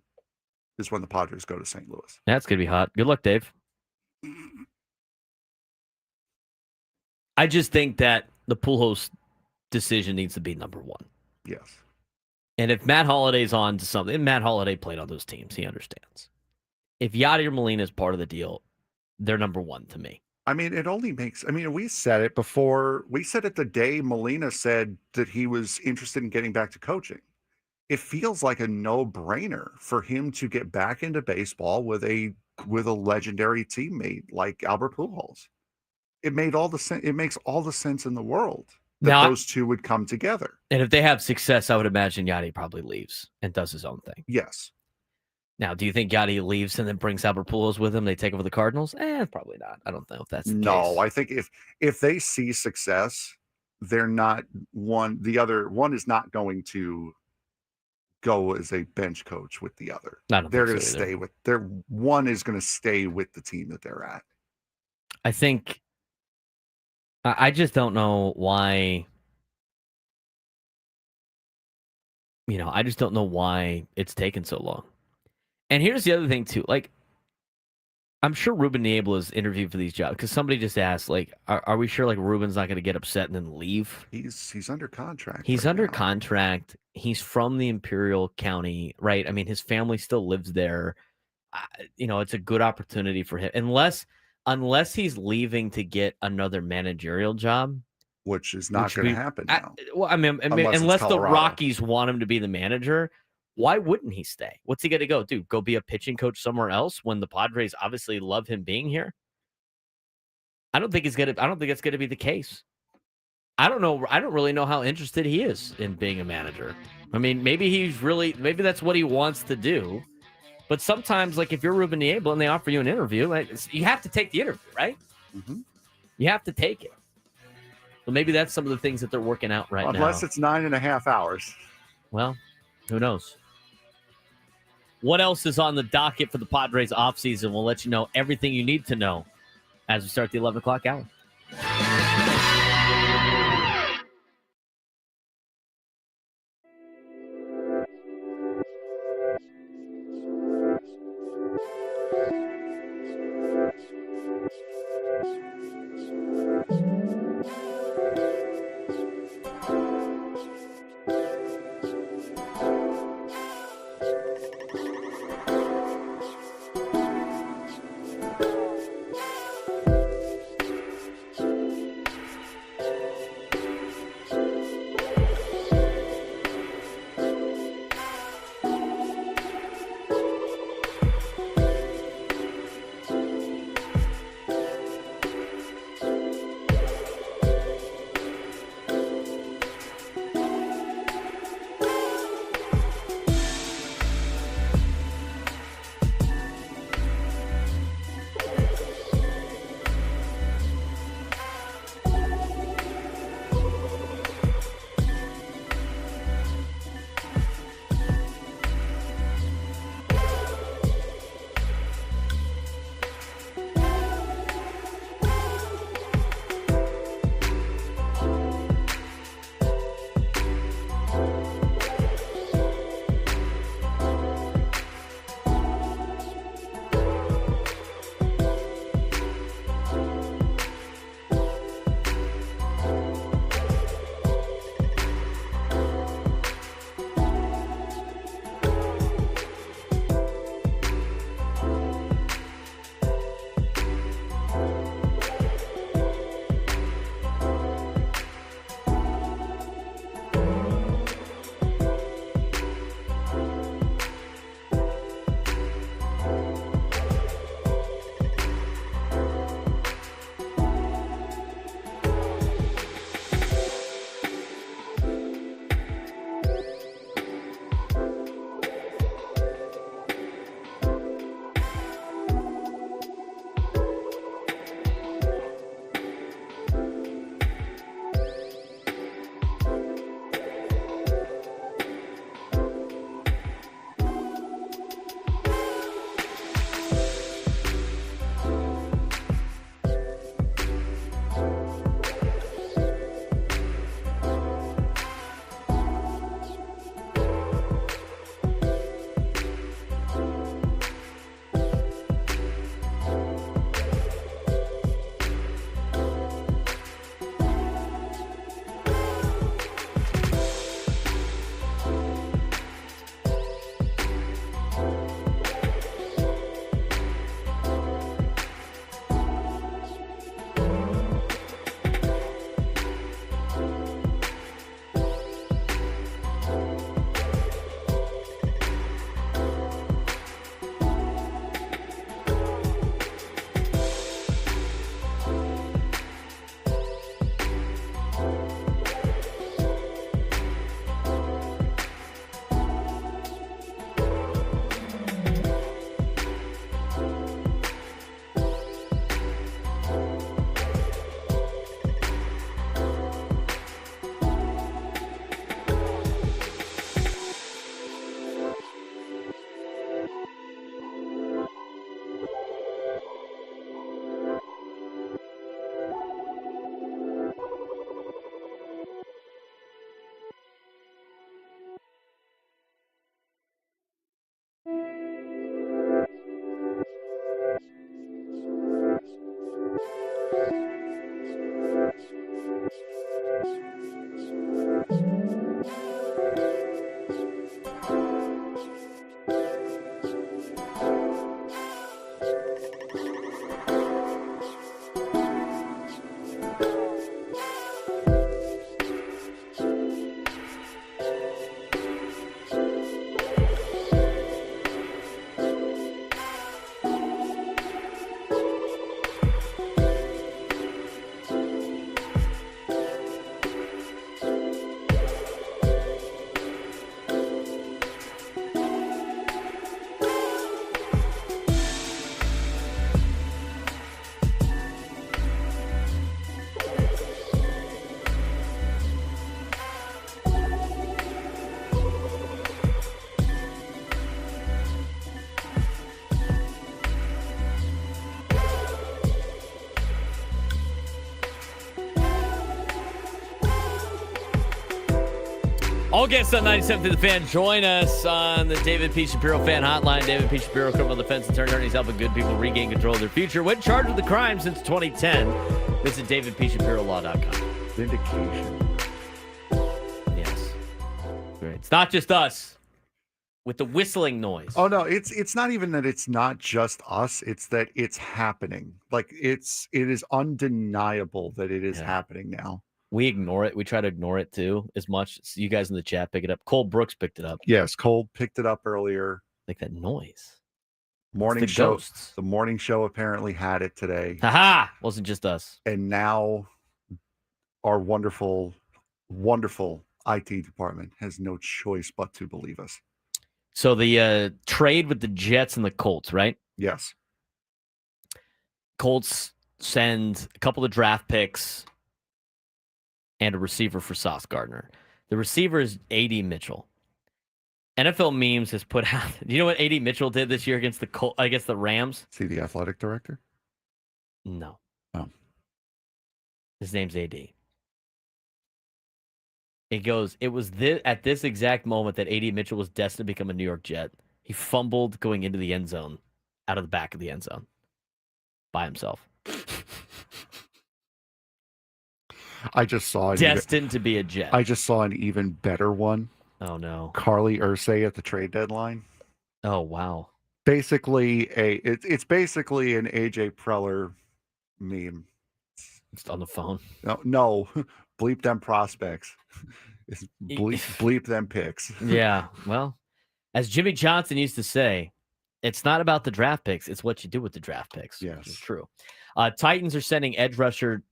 is when the Padres go to St. Louis. That's going to be hot. Good luck, Dave. I just think that the Pujols decision needs to be number one. Yes. And if Matt Holliday's on to something, and Matt Holliday played on those teams, he understands. If Yadi or Molina is part of the deal, they're number one to me. I mean, it only makes, I mean, we said it before. We said it the day Molina said that he was interested in getting back to coaching. It feels like a no-brainer for him to get back into baseball with a legendary teammate like Albert Pujols. It makes all the sense in the world that Now, those two would come together. And if they have success, I would imagine Yadi probably leaves and does his own thing. Yes. Now, do you think Yadi leaves and then brings Albert Pujols with him? They take over the Cardinals? Probably not. I don't know if that's the case. I think if they see success, they're not one. The other one is not going to go as a bench coach with the other. They're going to stay with one is going to stay with the team that they're at. I think I just don't know why. I just don't know why it's taken so long. And here's the other thing too. Like, I'm sure Ruben Niebla is interviewed for these jobs because somebody just asked, like, are we sure like Ruben's not going to get upset and then leave? He's under contract. He's under contract. He's from the Imperial County, right? I mean, his family still lives there. It's a good opportunity for him, unless he's leaving to get another managerial job, which is not going to happen now. Unless the Rockies want him to be the manager. Why wouldn't he stay? What's he going to go do? Go be a pitching coach somewhere else when the Padres obviously love him being here? I don't think it's going to be the case. I don't know. I don't really know how interested he is in being a manager. I mean, maybe that's what he wants to do. But sometimes, like if you're Ruben Niebla and they offer you an interview, you have to take the interview, right? Mm-hmm. You have to take it. So maybe that's some of the things that they're working out now. Unless it's 9.5 hours. Well, who knows? What else is on the docket for the Padres offseason? We'll let you know everything you need to know as we start the 11 o'clock hour. All guests on 97 to the Fan, join us on the David P. Shapiro Fan Hotline. David P. Shapiro, criminal defense attorney. He's helping good people regain control of their future. When charged with the crime since 2010, visit davidpshapirolaw.com. Vindication. Yes. Great. It's not just us with the whistling noise. Oh no, it's not even that it's not just us, it's that it's happening. Like it is undeniable that it is happening now. We ignore it. We try to ignore it too as much. So you guys in the chat pick it up. Cole Brooks picked it up. Yes, Cole picked it up earlier. Like that noise. Morning show. Ghosts. The morning show apparently had it today. Haha! Wasn't just us. And now our wonderful, wonderful IT department has no choice but to believe us. So the trade with the Jets and the Colts, right? Yes. Colts send a couple of draft picks and a receiver for Sauce Gardner. The receiver is A.D. Mitchell. NFL Memes has put out. Do you know what A.D. Mitchell did this year against the Rams? Is he the athletic director? No. Oh. His name's A.D. It goes, it was at this exact moment that A.D. Mitchell was destined to become a New York Jet. He fumbled going into the end zone, out of the back of the end zone, by himself. I just saw it. Destined to be a Jet. I just saw an even better one. Oh, no. Carly Ursay at the trade deadline. Oh, wow. Basically, it's basically an AJ Preller meme. It's on the phone. No, bleep them prospects. bleep them picks. Yeah, well, as Jimmy Johnson used to say, it's not about the draft picks. It's what you do with the draft picks. Yes. Which is true. Titans are sending edge rusher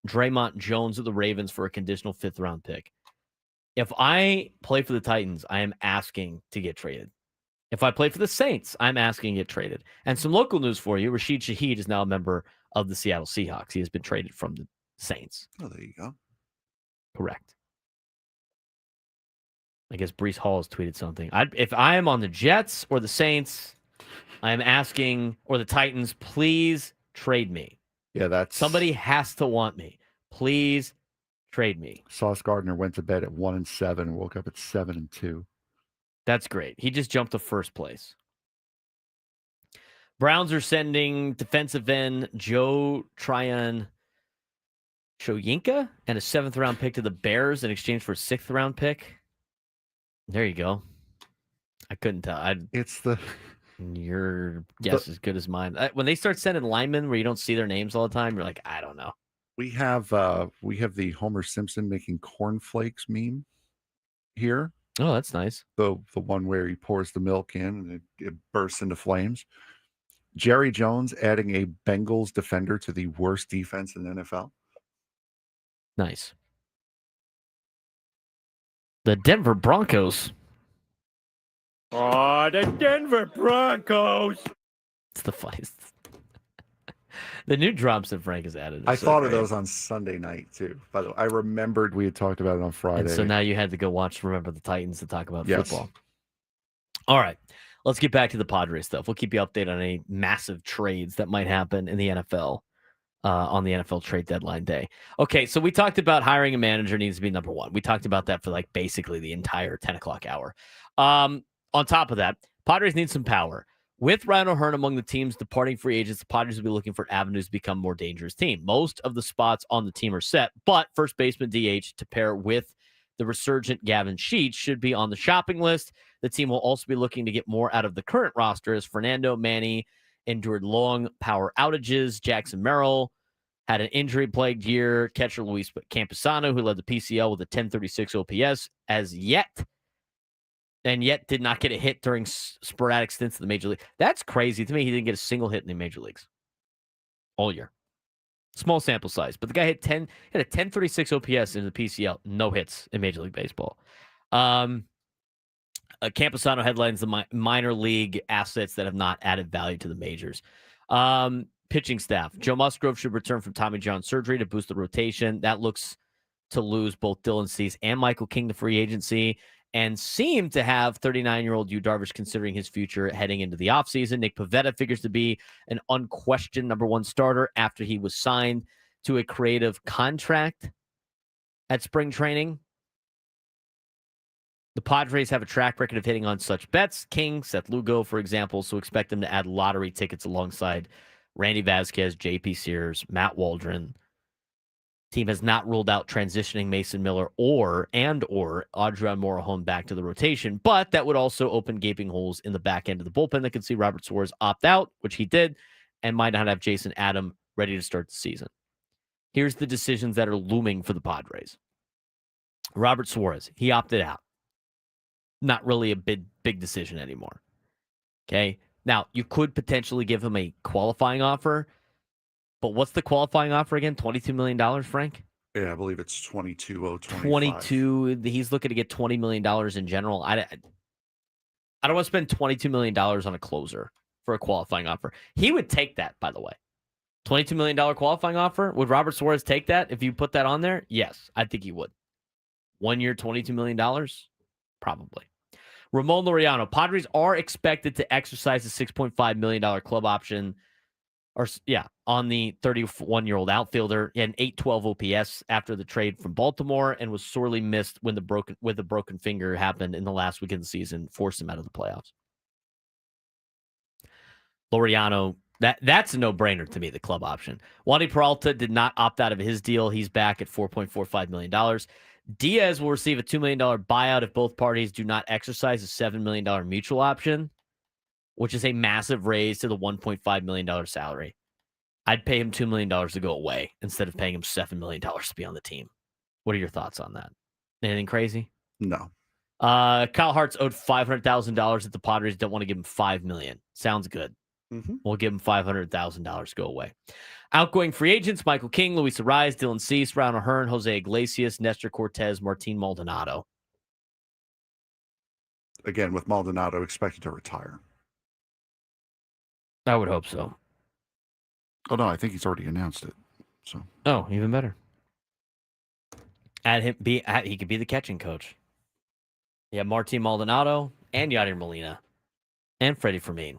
Draymond Jones of the Ravens for a conditional 5th-round pick. If I play for the Titans, I am asking to get traded. If I play for the Saints, I'm asking to get traded. And some local news for you, Rashid Shaheed is now a member of the Seattle Seahawks. He has been traded from the Saints. Oh, there you go. Correct. I guess Breece Hall has tweeted something. If I am on the Jets or the Saints, I am asking, or the Titans, please trade me. Yeah, somebody has to want me. Please trade me. Sauce Gardner went to bed at 1-7, woke up at 7-2. That's great. He just jumped to first place. Browns are sending defensive end Joe Tryon Shoyinka and a 7th-round pick to the Bears in exchange for a 6th-round pick. There you go. I couldn't tell. Your guess is good as mine. When they start sending linemen where you don't see their names all the time, you're like, I don't know. We have the Homer Simpson making cornflakes meme here. Oh, that's nice. The one where he pours the milk in and it bursts into flames. Jerry Jones adding a Bengals defender to the worst defense in the NFL. Nice. The Denver Broncos. Oh, the Denver Broncos. It's the funniest. The new drops that Frank has added. I thought of those on Sunday night, too. By the way, I remembered we had talked about it on Friday. And so now you had to go watch Remember the Titans to talk about football. All right. Let's get back to the Padres stuff. We'll keep you updated on any massive trades that might happen in the NFL on the NFL trade deadline day. Okay, so we talked about hiring a manager needs to be number one. We talked about that for like basically the entire 10 o'clock hour. On top of that, Padres need some power. With Ryan O'Hearn among the team's departing free agents, the Padres will be looking for avenues to become a more dangerous team. Most of the spots on the team are set, but first baseman DH to pair with the resurgent Gavin Sheets should be on the shopping list. The team will also be looking to get more out of the current roster as Fernando Manny endured long power outages. Jackson Merrill had an injury-plagued year. Catcher Luis Campusano, who led the PCL with a 1036 OPS, yet did not get a hit during sporadic stints in the major league. That's crazy to me. He didn't get a single hit in the major leagues all year. Small sample size, but the guy hit a 1036 OPS in the PCL. No hits in Major League Baseball. Camposano headlines the minor league assets that have not added value to the majors. Pitching staff. Joe Musgrove should return from Tommy John surgery to boost the rotation. That looks to lose both Dylan Cease and Michael King to free agency, and seem to have 39-year-old Yu Darvish considering his future heading into the offseason. Nick Pivetta figures to be an unquestioned number one starter after he was signed to a creative contract at spring training. The Padres have a track record of hitting on such bets. King, Seth Lugo, for example, so expect them to add lottery tickets alongside Randy Vasquez, J.P. Sears, Matt Waldron. Team has not ruled out transitioning Mason Miller or Adrian Morejon back to the rotation, but that would also open gaping holes in the back end of the bullpen that could see Robert Suarez opt out, which he did, and might not have Jason Adam ready to start the season. Here's the decisions that are looming for the Padres. Robert Suarez, he opted out. Not really a big decision anymore. Okay? Now, you could potentially give him a qualifying offer, but what's the qualifying offer again? $22 million, Frank? Yeah, I believe it's 22,025. 22. He's looking to get $20 million in general. I don't want to spend $22 million on a closer for a qualifying offer. He would take that, by the way. $22 million qualifying offer. Would Robert Suarez take that if you put that on there? Yes, I think he would. 1 year, $22 million? Probably. Ramon Laureano. Padres are expected to exercise the $6.5 million club option on the 31-year-old outfielder. He had an 812 OPS after the trade from Baltimore and was sorely missed when the broken finger happened in the last week of the season, forced him out of the playoffs. Laureano, that's a no-brainer to me, the club option. Wandy Peralta did not opt out of his deal. He's back at $4.45 million. Diaz will receive a $2 million buyout if both parties do not exercise a $7 million mutual option, which is a massive raise to the $1.5 million salary. I'd pay him $2 million to go away instead of paying him $7 million to be on the team. What are your thoughts on that? Anything crazy? No. Kyle Hart's owed $500,000 if the Padres don't want to give him $5 million. Sounds good. Mm-hmm. We'll give him $500,000 to go away. Outgoing free agents, Michael King, Luis Arraez, Dylan Cease, Brown O'Hearn, Jose Iglesias, Nestor Cortez, Martin Maldonado. Again, with Maldonado expected to retire. I would hope so. Oh, no, I think he's already announced it. So. Oh, even better. He could be the catching coach. Yeah, Martin Maldonado and Yadier Molina and Freddie Fermin.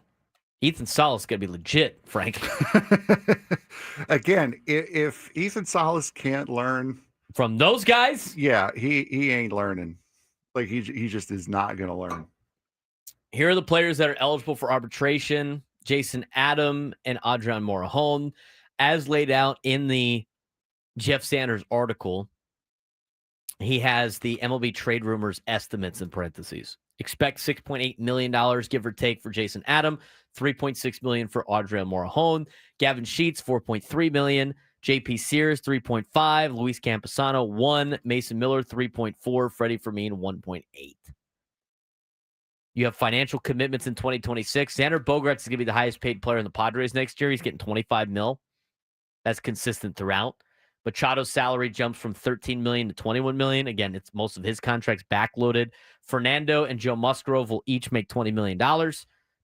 Ethan Salas is going to be legit, Frank. Again, if Ethan Salas can't learn from those guys, yeah, he ain't learning. Like he just is not going to learn. Here are the players that are eligible for arbitration: Jason Adam and Adrian Morejon, as laid out in the Jeff Sanders article. He has the MLB trade rumors estimates in parentheses. Expect $6.8 million, give or take, for Jason Adam, $3.6 million for Adrian Morejon, Gavin Sheets, $4.3 million, J.P. Sears, $3.5, Luis Camposano, $1 million, Mason Miller, $3.4, Freddie Fermin, $1.8. You have financial commitments in 2026. Xander Bogaerts is going to be the highest paid player in the Padres next year. He's getting $25 million. That's consistent throughout. Machado's salary jumps from $13 million to $21 million. Again, it's most of his contracts backloaded. Fernando and Joe Musgrove will each make $20 million.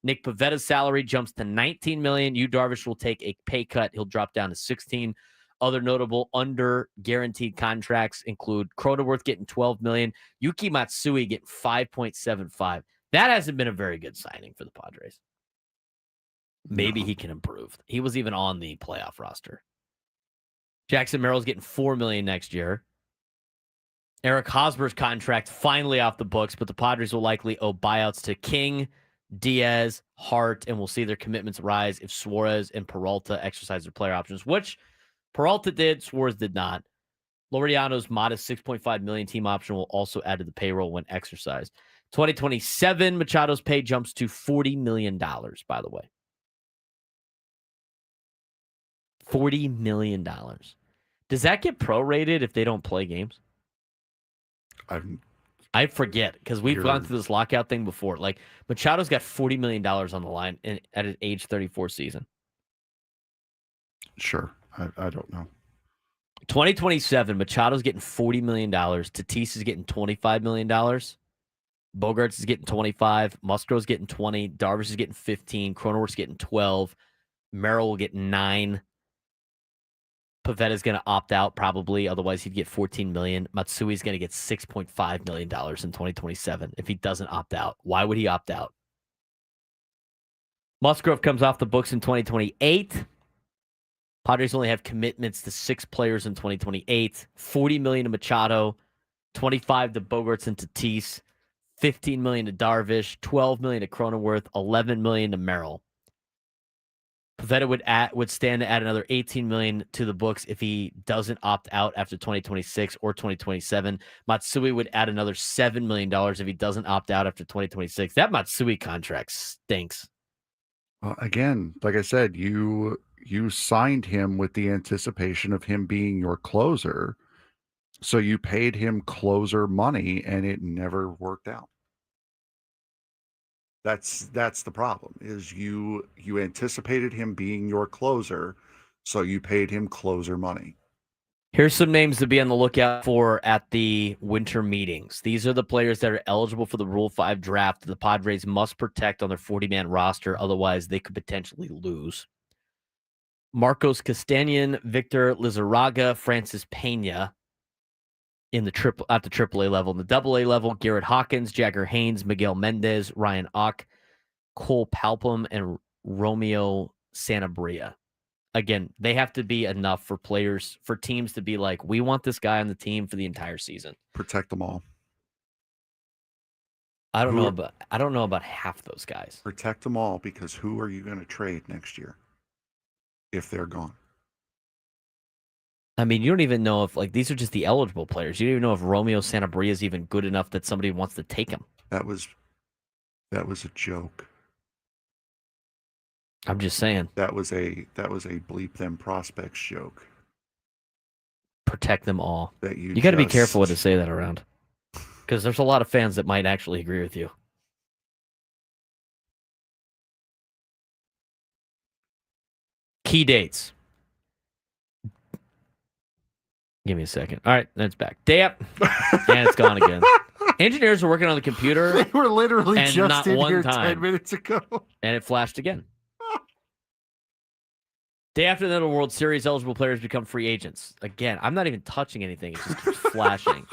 Nick Pavetta's salary jumps to $19 million. Yu Darvish will take a pay cut. He'll drop down to $16 million. Other notable under guaranteed contracts include Cronenworth getting $12 million. Yuki Matsui getting $5.75 million. That hasn't been a very good signing for the Padres. Maybe he can improve. He was even on the playoff roster. Jackson Merrill's getting $4 million next year. Eric Hosmer's contract finally off the books, but the Padres will likely owe buyouts to King, Diaz, Hart, and we'll see their commitments rise if Suarez and Peralta exercise their player options, which Peralta did, Suarez did not. Laureano's modest $6.5 million team option will also add to the payroll when exercised. 2027, Machado's pay jumps to $40 million, by the way. $40 million. Does that get prorated if they don't play games? I forget because we've gone through this lockout thing before. Like Machado's got $40 million on the line at his age 34 season. Sure. I don't know. 2027, Machado's getting $40 million. Tatis is getting $25 million. Bogaerts is getting 25. Musgrove's getting 20. Darvish is getting 15. Cronenworth's getting 12. Merrill will get 9. Pavetta's going to opt out probably. Otherwise, he'd get $14 million. Matsui's going to get $6.5 million in 2027 if he doesn't opt out. Why would he opt out? Musgrove comes off the books in 2028. Padres only have commitments to 6 players in 2028. $40 million to Machado, $25 to Bogaerts and Tatis, $15 million to Darvish, $12 million to Cronenworth, $11 million to Merrill. Pivetta would stand to add another $18 million to the books if he doesn't opt out after 2026 or 2027. Matsui would add another $7 million if he doesn't opt out after 2026. That Matsui contract stinks. Well, again, like I said, you signed him with the anticipation of him being your closer, so you paid him closer money, and it never worked out. That's the problem, is you anticipated him being your closer, so you paid him closer money. Here's some names to be on the lookout for at the winter meetings. These are the players that are eligible for the Rule 5 draft that the Padres must protect on their 40-man roster, otherwise they could potentially lose. Marcos Castañon, Victor Lizarraga, Francis Pena at the AAA level. In the AA level, Garrett Hawkins, Jagger Haynes, Miguel Mendez, Ryan Ock, Cole Palpum, and Romeo Sanabria. Again, they have to be enough for teams to be like, we want this guy on the team for the entire season. Protect them all. I don't know about half those guys. Protect them all, because who are you going to trade next year if they're gone? I mean, you don't even know if, like, these are just the eligible players. You don't even know if Romeo Sanabria is even good enough that somebody wants to take him. That was a joke. I'm just saying. That was a bleep them prospects joke. Protect them all. That you got to be careful what to say that around, because there's a lot of fans that might actually agree with you. Key dates. Give me a second. All right, that's back. Day up, and it's gone again. Engineers are working on the computer. They were literally and just not in one here time. 10 minutes ago. And it flashed again. Day after the World Series, eligible players become free agents. Again, I'm not even touching anything. It just keeps flashing.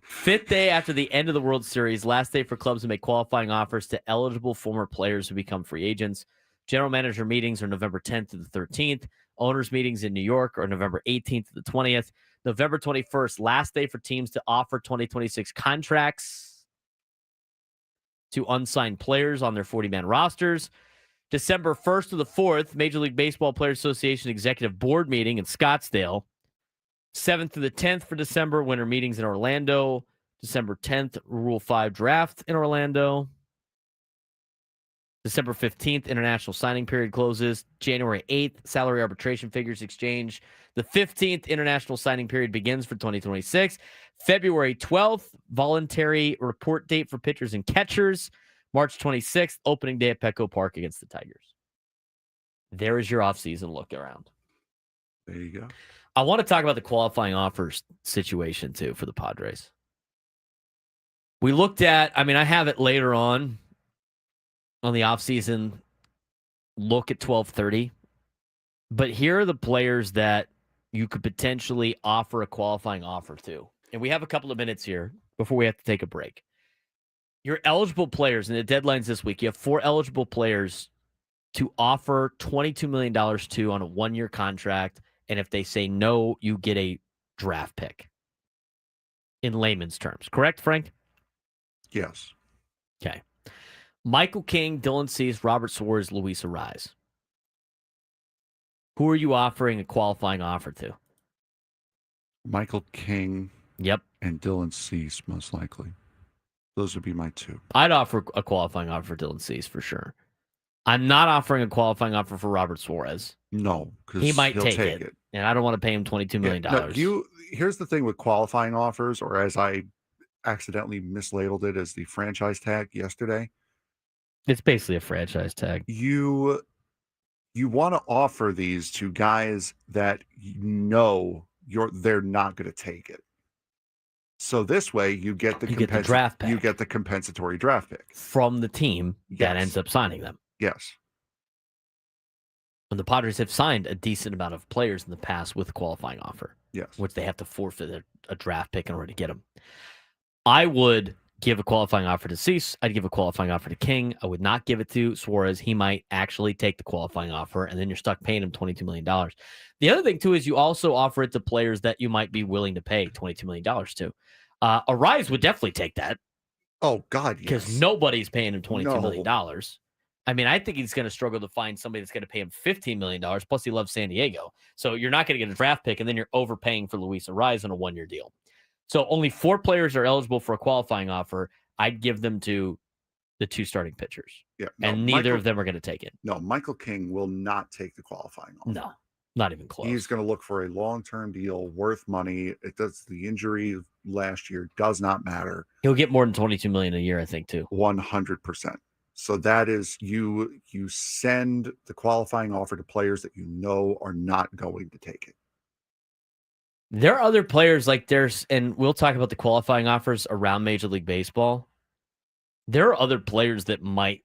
Fifth day after the end of the World Series, last day for clubs to make qualifying offers to eligible former players who become free agents. General manager meetings are November 10th to the 13th. Owners meetings in New York are November 18th to the 20th. November 21st, last day for teams to offer 2026 contracts to unsigned players on their 40-man rosters. December 1st to the 4th, Major League Baseball Players Association Executive Board meeting in Scottsdale. 7th to the 10th for December, winter meetings in Orlando. December 10th, Rule 5 draft in Orlando. December 15th, international signing period closes. January 8th, salary arbitration figures exchange. The 15th, international signing period begins for 2026. February 12th, voluntary report date for pitchers and catchers. March 26th, opening day at Petco Park against the Tigers. There is your offseason look around. There you go. I want to talk about the qualifying offers situation, too, for the Padres. We looked at, I have it later on the offseason look at 12:30. But here are the players that you could potentially offer a qualifying offer to. And we have a couple of minutes here before we have to take a break. Your eligible players, and the deadline's this week, you have 4 eligible players to offer $22 million to on a 1-year contract. And if they say no, you get a draft pick. In layman's terms. Correct, Frank? Yes. Okay. Michael King, Dylan Cease, Robert Suarez, Luis Arraez. Who are you offering a qualifying offer to? Michael King. Yep. And Dylan Cease, most likely. Those would be my 2. I'd offer a qualifying offer for Dylan Cease for sure. I'm not offering a qualifying offer for Robert Suarez. No, because he might take it. And I don't want to pay him $22 million. No, here's the thing with qualifying offers, or as I accidentally mislabeled it as the franchise tag yesterday. It's basically a franchise tag. You want to offer these to guys that they're not going to take it. So this way you get the draft pick. You get the compensatory draft pick from the team that ends up signing them. Yes. And the Padres have signed a decent amount of players in the past with a qualifying offer. Yes. Which they have to forfeit a draft pick in order to get them. I would give a qualifying offer to Cease. I'd give a qualifying offer to King. I would not give it to Suarez. He might actually take the qualifying offer, and then you're stuck paying him $22 million. The other thing, too, is you also offer it to players that you might be willing to pay $22 million to. Arraez would definitely take that. Oh, God, Because yes. nobody's paying him $22 No. million. I mean, I think he's going to struggle to find somebody that's going to pay him $15 million. Plus, he loves San Diego. So you're not going to get a draft pick, and then you're overpaying for Luis Ariz on a one-year deal. So only 4 players are eligible for a qualifying offer. I'd give them to the 2 starting pitchers. Yeah, And neither of them are going to take it. No, Michael King will not take the qualifying offer. No, not even close. He's going to look for a long-term deal worth money. It does. The injury last year does not matter. He'll get more than $22 million a year, I think, too. 100%. So that is you send the qualifying offer to players that you know are not going to take it. There are other players and we'll talk about the qualifying offers around Major League Baseball. There are other players that might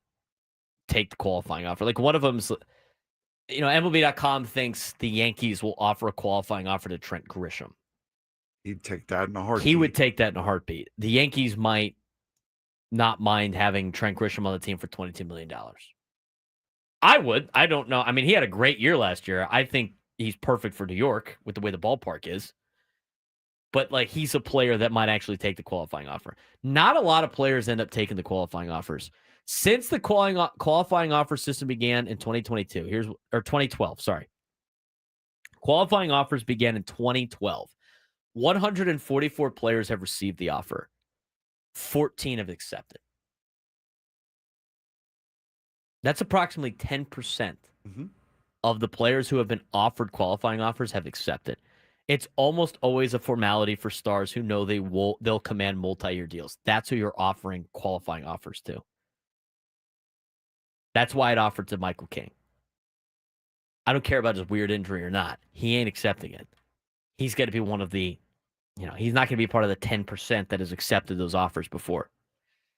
take the qualifying offer. Like one of them's, MLB.com thinks the Yankees will offer a qualifying offer to Trent Grisham. He'd take that in a heartbeat. He would take that in a heartbeat. The Yankees might not mind having Trent Grisham on the team for $22 million. I would. I don't know. I mean, he had a great year last year. I think he's perfect for New York with the way the ballpark is. But, he's a player that might actually take the qualifying offer. Not a lot of players end up taking the qualifying offers. Since the qualifying offer system began in 2012, sorry. Qualifying offers began in 2012. 144 players have received the offer. 14 have accepted. That's approximately 10% of the players who have been offered qualifying offers have accepted. It's almost always a formality for stars who know they'll command multi-year deals. That's who you're offering qualifying offers to. That's why it offered to Michael King. I don't care about his weird injury or not. He ain't accepting it. He's going to be one of the, he's not going to be part of the 10% that has accepted those offers before.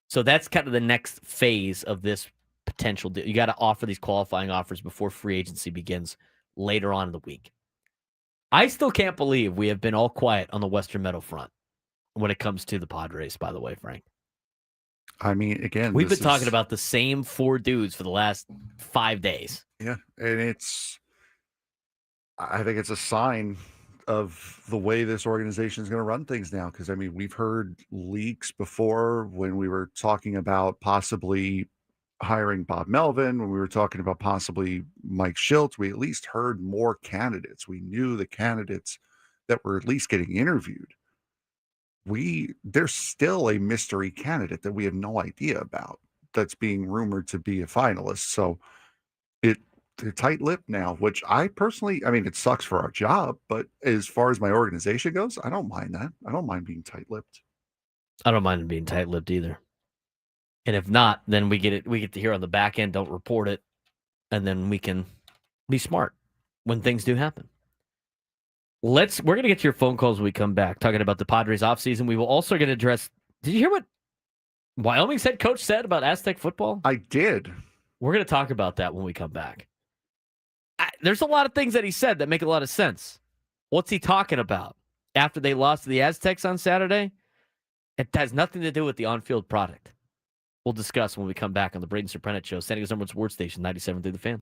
So that's kind of the next phase of this potential deal. You got to offer these qualifying offers before free agency begins later on in the week. I still can't believe we have been all quiet on the Western Meadow front when it comes to the Padres, by the way, Frank. I mean, again, we've been talking about the same 4 dudes for the last 5 days. Yeah, and I think it's a sign of the way this organization is going to run things now. Because, I mean, we've heard leaks before when we were talking about possibly hiring Bob Melvin, when we were talking about possibly Mike Shildt. We at least heard more candidates. We knew the candidates that were at least getting interviewed. There's still a mystery candidate that we have no idea about that's being rumored to be a finalist. So they're tight-lipped now, which I personally, I mean, it sucks for our job, but as far as my organization goes, I don't mind that. I don't mind being tight-lipped. I don't mind being tight-lipped either. And if not, then we get to hear on the back end, don't report it, and then we can be smart when things do happen. We're going to get to your phone calls when we come back, talking about the Padres offseason. We will also get to address, did you hear what Wyoming's head coach said about Aztec football? I did. We're going to talk about that when we come back. There's a lot of things that he said that make a lot of sense. What's he talking about? After they lost to the Aztecs on Saturday? It has nothing to do with the on-field product. We'll discuss when we come back on the Braden Surprenant Show, San Diego's #1 sports station, 97 through the Fan.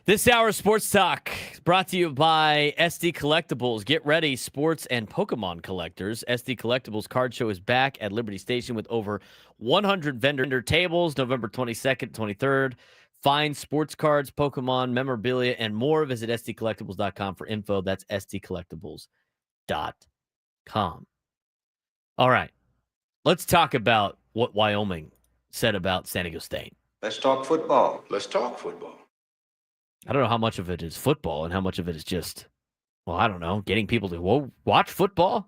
This hour of Sports Talk is brought to you by SD Collectibles. Get ready, sports and Pokemon collectors. SD Collectibles Card Show is back at Liberty Station with over 100 vendor tables, November 22nd, 23rd. Find sports cards, Pokemon, memorabilia, and more. Visit SDCollectibles.com for info. That's SDCollectibles.com. All right. Let's talk about what Wyoming said about San Diego State. Let's talk football. Let's talk football. I don't know how much of it is football and how much of it is just, well, I don't know, getting people to watch football.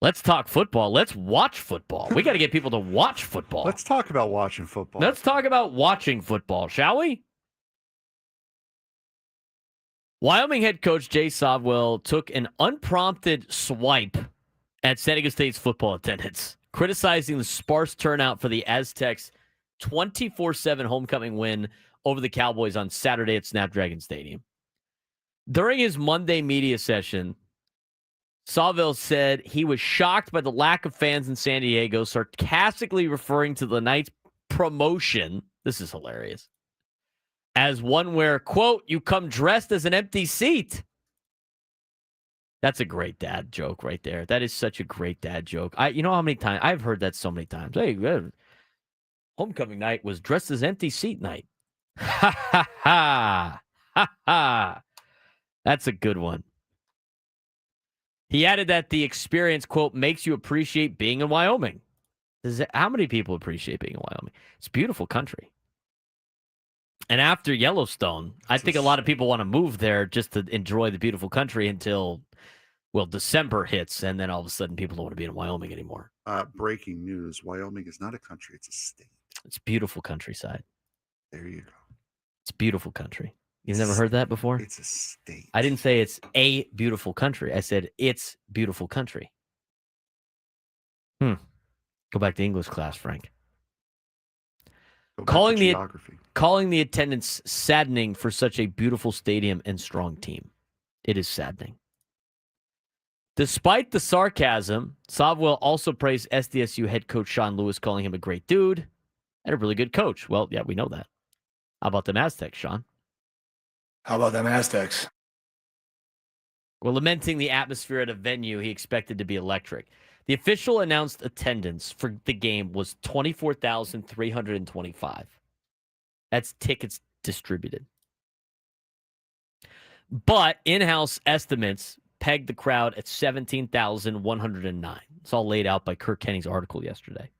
Let's talk football. Let's watch football. We got to get people to watch football. Let's talk about watching football. Let's talk about watching football, shall we? Wyoming head coach Jay Sovwell took an unprompted swipe at San Diego State's football attendance, criticizing the sparse turnout for the Aztecs' 24-7 homecoming win over the Cowboys on Saturday at Snapdragon Stadium. During his Monday media session, Sovwell said he was shocked by the lack of fans in San Diego, sarcastically referring to the night's promotion, this is hilarious, as one where, quote, you come dressed as an empty seat. That's a great dad joke right there. That is such a great dad joke. You know how many times I've heard that so many times. Hey, homecoming night was dressed as empty seat night. Ha ha ha. Ha ha. That's a good one. He added that the experience, quote, makes you appreciate being in Wyoming. How many people appreciate being in Wyoming? It's a beautiful country. And after Yellowstone, I think a lot of people want to move there just to enjoy the beautiful country until, well, December hits, and then all of a sudden people don't want to be in Wyoming anymore. Breaking news. Wyoming is not a country. It's a state. It's beautiful countryside. There you go. It's beautiful country. You've never heard that before? It's a state. I didn't say it's a beautiful country. I said it's beautiful country. Go back to English class, Frank. Calling the attendance saddening for such a beautiful stadium and strong team. It is saddening. Despite the sarcasm, Sovwell also praised SDSU head coach Sean Lewis, calling him a great dude and a really good coach. Well, yeah, we know that. How about them Aztecs, Sean? How about them Aztecs? Well, lamenting the atmosphere at a venue he expected to be electric. The official announced attendance for the game was 24,325. That's tickets distributed. But in-house estimates pegged the crowd at 17,109. It's all laid out by Kirk Kenny's article yesterday.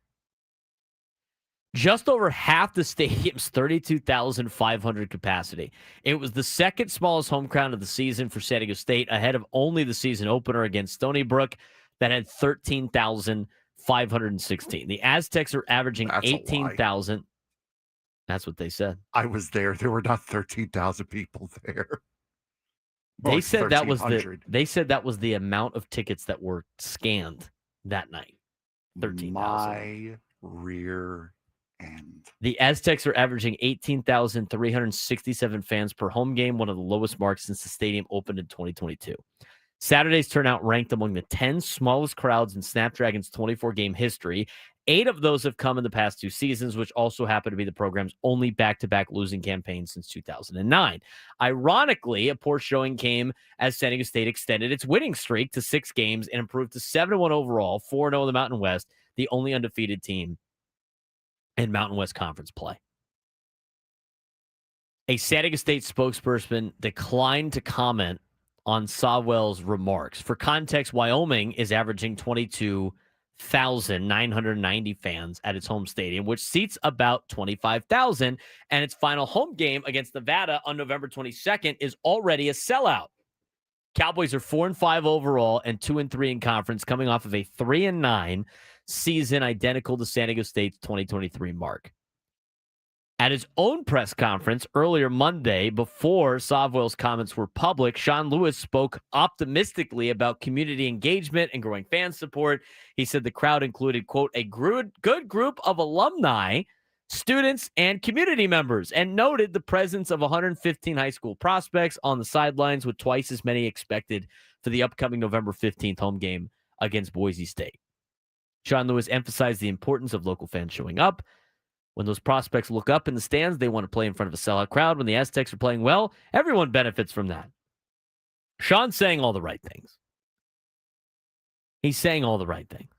Just over half the stadium's 32,500 capacity. It was the second smallest home crowd of the season for San Diego State, ahead of only the season opener against Stony Brook that had 13,516. The Aztecs are averaging 18,000. That's what they said. I was there. There were not 13,000 people there. They said that was the amount of tickets that were scanned that night. 13,000. My rear end. The Aztecs are averaging 18,367 fans per home game, one of the lowest marks since the stadium opened in 2022. Saturday's turnout ranked among the 10 smallest crowds in Snapdragon's 24-game history. 8 of those have come in the past 2 seasons, which also happen to be the program's only back-to-back losing campaign since 2009. Ironically, a poor showing came as San Diego State extended its winning streak to 6 games and improved to 7-1 overall, 4-0 in the Mountain West, the only undefeated team in Mountain West Conference play. A San Diego State spokesperson declined to comment on Sovwell's remarks. For context, Wyoming is averaging 22,990 fans at its home stadium, which seats about 25,000, and its final home game against Nevada on November 22nd is already a sellout. Cowboys are 4-5 overall and 2-3 in conference, coming off of a 3-9 season identical to San Diego State's 2023 mark. At his own press conference earlier Monday, before Sovwell's comments were public, Sean Lewis spoke optimistically about community engagement and growing fan support. He said the crowd included, quote, a good group of alumni, students, and community members, and noted the presence of 115 high school prospects on the sidelines, with twice as many expected for the upcoming November 15th home game against Boise State. Sean Lewis emphasized the importance of local fans showing up. When those prospects look up in the stands, they want to play in front of a sellout crowd. When the Aztecs are playing well, everyone benefits from that. Sean's saying all the right things. He's saying all the right things.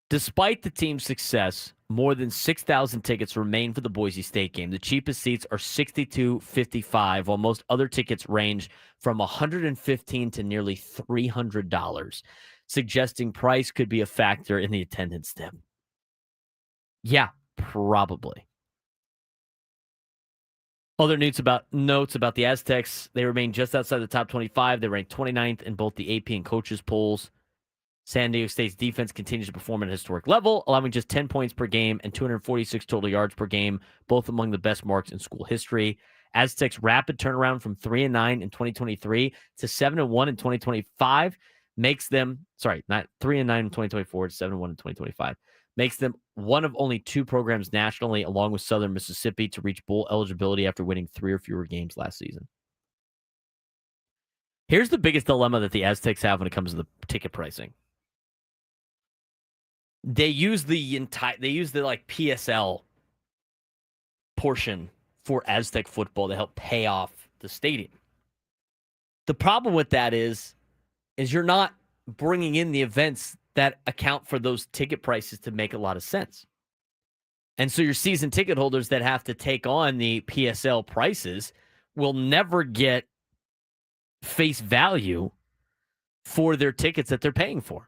Despite the team's success, more than 6,000 tickets remain for the Boise State game. The cheapest seats are $62.55, while most other tickets range from $115 to nearly $300, suggesting price could be a factor in the attendance dip. Yeah, probably. Other notes about the Aztecs, they remain just outside the top 25. They ranked 29th in both the AP and coaches polls. San Diego State's defense continues to perform at a historic level, allowing just 10 points per game and 246 total yards per game, both among the best marks in school history. Aztecs' rapid turnaround from 3-9 in 2023 to 7-1 in 2025 makes them, not 3-9 in 2024 to 7-1 in 2025, makes them one of only two programs nationally, along with Southern Mississippi, to reach bowl eligibility after winning 3 or fewer games last season. Here's the biggest dilemma that the Aztecs have when it comes to the ticket pricing. They use the PSL portion for Aztec football to help pay off the stadium. The problem with that is you're not bringing in the events that account for those ticket prices to make a lot of sense. And so your season ticket holders that have to take on the PSL prices will never get face value for their tickets that they're paying for.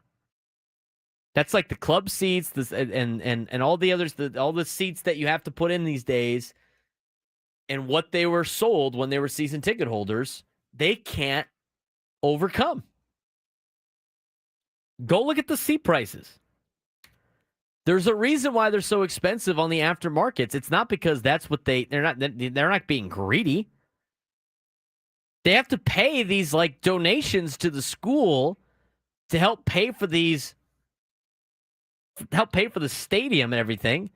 That's like the club seats and all the others, all the seats that you have to put in these days and what they were sold when they were season ticket holders, they can't overcome. Go look at the seat prices. There's a reason why they're so expensive on the aftermarkets. It's not because that's what they're not being greedy. They have to pay these like donations to the school to help pay for the stadium and everything.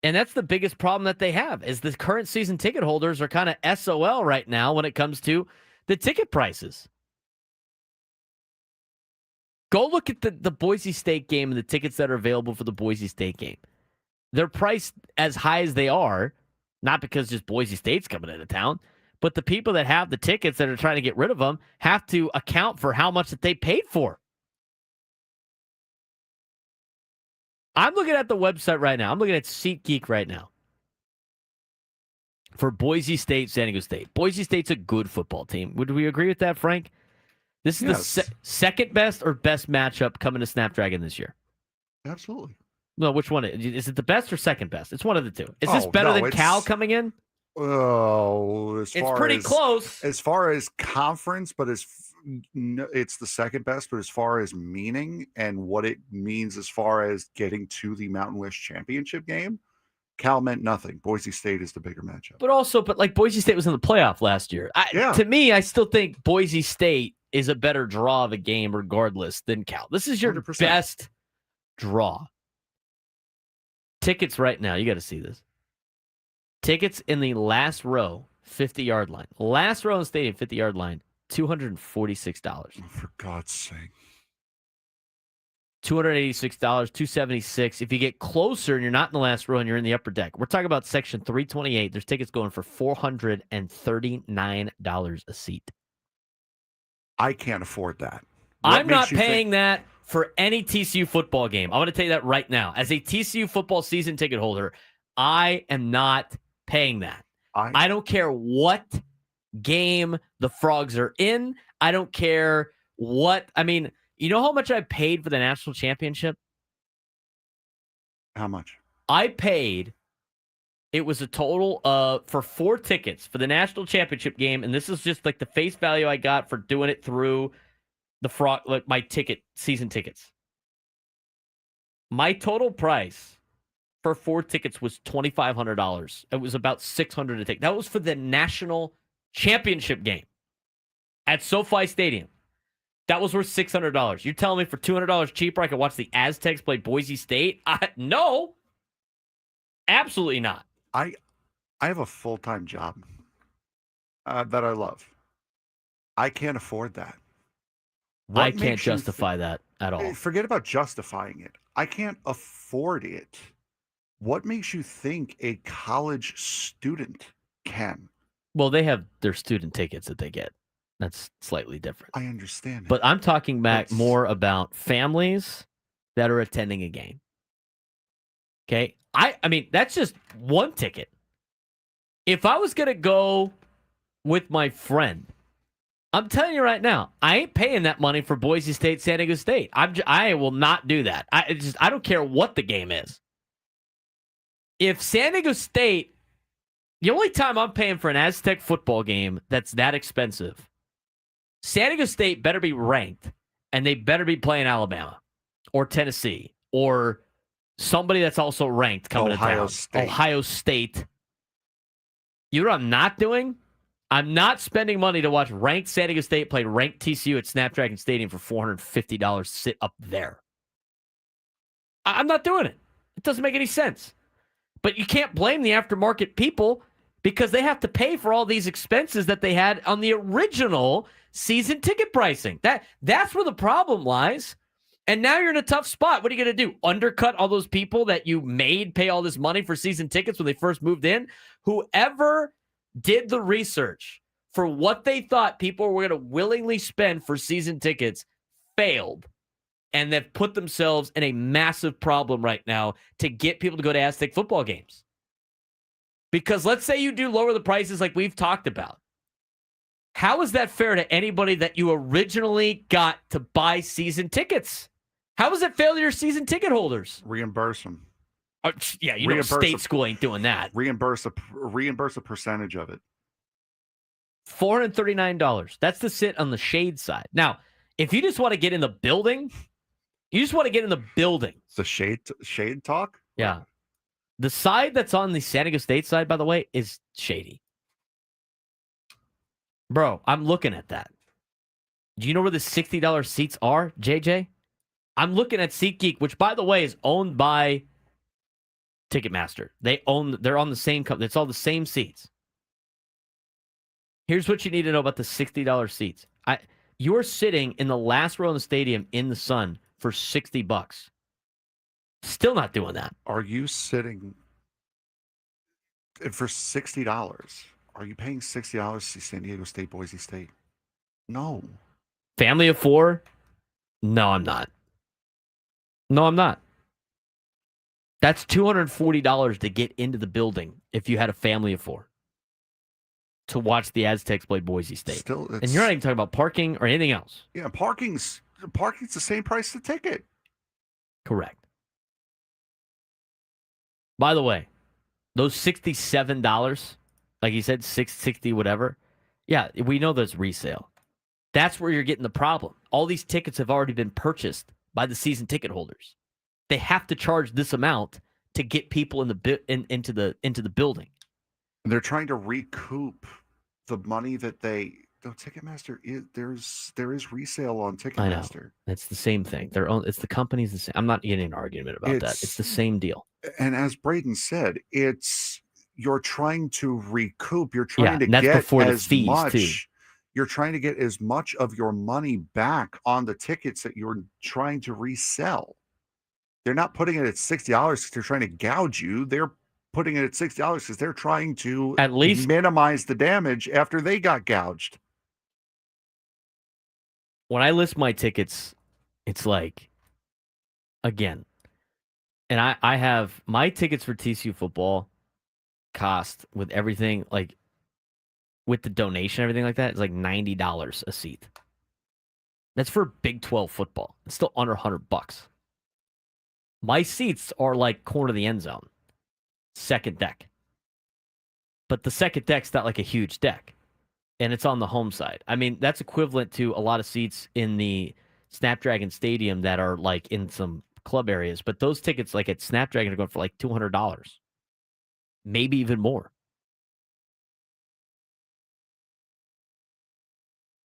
And that's the biggest problem that they have is the current season ticket holders are kind of SOL right now when it comes to the ticket prices. Go look at the Boise State game and the tickets that are available for the Boise State game. They're priced as high as they are, not because just Boise State's coming into town, but the people that have the tickets that are trying to get rid of them have to account for how much that they paid for. I'm looking at the website right now. I'm looking at SeatGeek right now for Boise State, San Diego State. Boise State's a good football team. Would we agree with that, Frank? This is the second best or best matchup coming to Snapdragon this year. Absolutely. No, which one? Is it the best or second best? It's one of the two. Is this better than Cal coming in? Oh, it's pretty close. As far as conference, but it's the second best, but as far as meaning and what it means as far as getting to the Mountain West Championship game, Cal meant nothing. Boise State is the bigger matchup. But like Boise State was in the playoff last year. To me, I still think Boise State is a better draw of a game regardless than Cal. This is your 100%. Best draw. Tickets right now, you got to see this. Tickets in the last row, 50-yard line. Last row in the stadium, 50-yard line, $246. Oh, for God's sake. $286, $276. If you get closer and you're not in the last row and you're in the upper deck, we're talking about section 328. There's tickets going for $439 a seat. I can't afford that. I'm not paying that for any TCU football game. I'm going to tell you that right now. As a TCU football season ticket holder, I am not paying that. I don't care what game the Frogs are in. I don't care what. I mean, you know how much I paid for the national championship? How much? I paid. It was a total for 4 tickets for the national championship game, and this is just like the face value I got for doing it through the Frog, like my season tickets. My total price for 4 tickets was $2,500. It was about $600 a ticket. That was for the national championship game at SoFi Stadium. That was worth $600. You're telling me for $200 cheaper I could watch the Aztecs play Boise State? No, absolutely not. I have a full-time job that I love. I can't afford that. I can't justify that at all. Forget about justifying it. I can't afford it. What makes you think a college student can? Well, they have their student tickets that they get. That's slightly different. I understand. But I'm talking back That's- more about families that are attending a game. Okay? I mean, that's just one ticket. If I was going to go with my friend, I'm telling you right now, I ain't paying that money for Boise State, San Diego State. I will not do that. I don't care what the game is. If San Diego State, the only time I'm paying for an Aztec football game that's that expensive, San Diego State better be ranked, and they better be playing Alabama or Tennessee or somebody that's also ranked coming to town. Ohio State. You know what I'm not doing? I'm not spending money to watch ranked San Diego State play ranked TCU at Snapdragon Stadium for $450 sit up there. I'm not doing it. It doesn't make any sense. But you can't blame the aftermarket people because they have to pay for all these expenses that they had on the original season ticket pricing. That's where the problem lies. And now you're in a tough spot. What are you going to do? Undercut all those people that you made pay all this money for season tickets when they first moved in? Whoever did the research for what they thought people were going to willingly spend for season tickets failed. And they've put themselves in a massive problem right now to get people to go to Aztec football games. Because let's say you do lower the prices like we've talked about. How is that fair to anybody that you originally got to buy season tickets? How is it fair to your season ticket holders? Reimburse them. Yeah, you know, state school ain't doing that. Reimburse a percentage of it. $439. That's to sit on the shade side. Now, if you just want to get in the building, The shade talk? Yeah. The side that's on the San Diego State side, by the way, is shady. Bro, I'm looking at that. Do you know where the $60 seats are, JJ? I'm looking at SeatGeek, which, by the way, is owned by Ticketmaster. They're on the same company. It's all the same seats. Here's what you need to know about the $60 seats. You're sitting in the last row in the stadium in the sun for $60. Still not doing that. Are you sitting for $60? Are you paying $60 to see San Diego State, Boise State? No. Family of four? No, I'm not. No, I'm not. That's $240 to get into the building if you had a family of four to watch the Aztecs play Boise State. And you're not even talking about parking or anything else. Yeah, parking's the same price as the ticket. Correct. By the way, those $67, like you said, $660 whatever. Yeah, we know that's resale. That's where you're getting the problem. All these tickets have already been purchased by the season ticket holders. They have to charge this amount to get people into the building. And they're trying to recoup the money that Ticketmaster there is resale on Ticketmaster. I know. It's the same thing. It's the company's the same. I'm not getting an argument about that. It's the same deal. And as Braden said, you're trying to recoup. You're trying to that's get before as the fees much. too. You're trying to get as much of your money back on the tickets that you're trying to resell. They're not putting it at $60 because they're trying to gouge you. They're putting it at $60 because they're trying to at least minimize the damage after they got gouged. When I list my tickets, it's like, again, and I have my tickets for TCU football cost with everything, like with the donation, everything like that, it's like $90 a seat. That's for Big 12 football. It's still under $100. My seats are like corner of the end zone, second deck. But the second deck's not like a huge deck, and it's on the home side. I mean, that's equivalent to a lot of seats in the Snapdragon Stadium that are like in some club areas. But those tickets, like at Snapdragon, are going for like $200, maybe even more.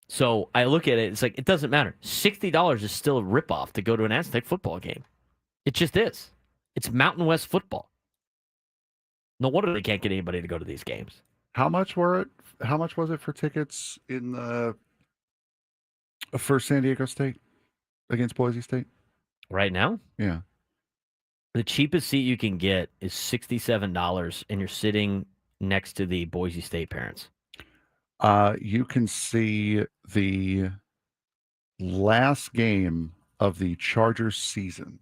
So I look at it, it's like, it doesn't matter. $60 is still a ripoff to go to an Aztec football game. It just is. It's Mountain West football. No wonder they can't get anybody to go to these games. How much was it for tickets for San Diego State against Boise State? Right now? Yeah. The cheapest seat you can get is $67, and you're sitting next to the Boise State Parents. You can see the last game of the Chargers season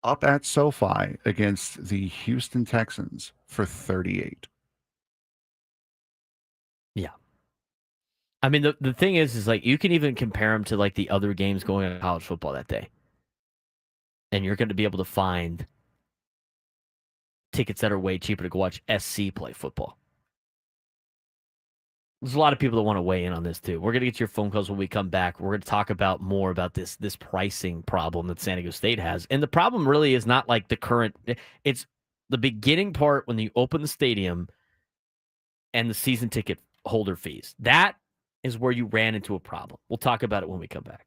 up at SoFi against the Houston Texans for 38. Yeah. I mean, the thing is like you can even compare them to like the other games going on in college football that day. And you're going to be able to find tickets that are way cheaper to go watch SC play football. There's a lot of people that want to weigh in on this too. We're going to get your phone calls when we come back. We're going to talk about more about this pricing problem that San Diego State has. And the problem really is not like the current, it's the beginning part when you open the stadium and the season ticket holder fees. That is where you ran into a problem. We'll talk about it when we come back.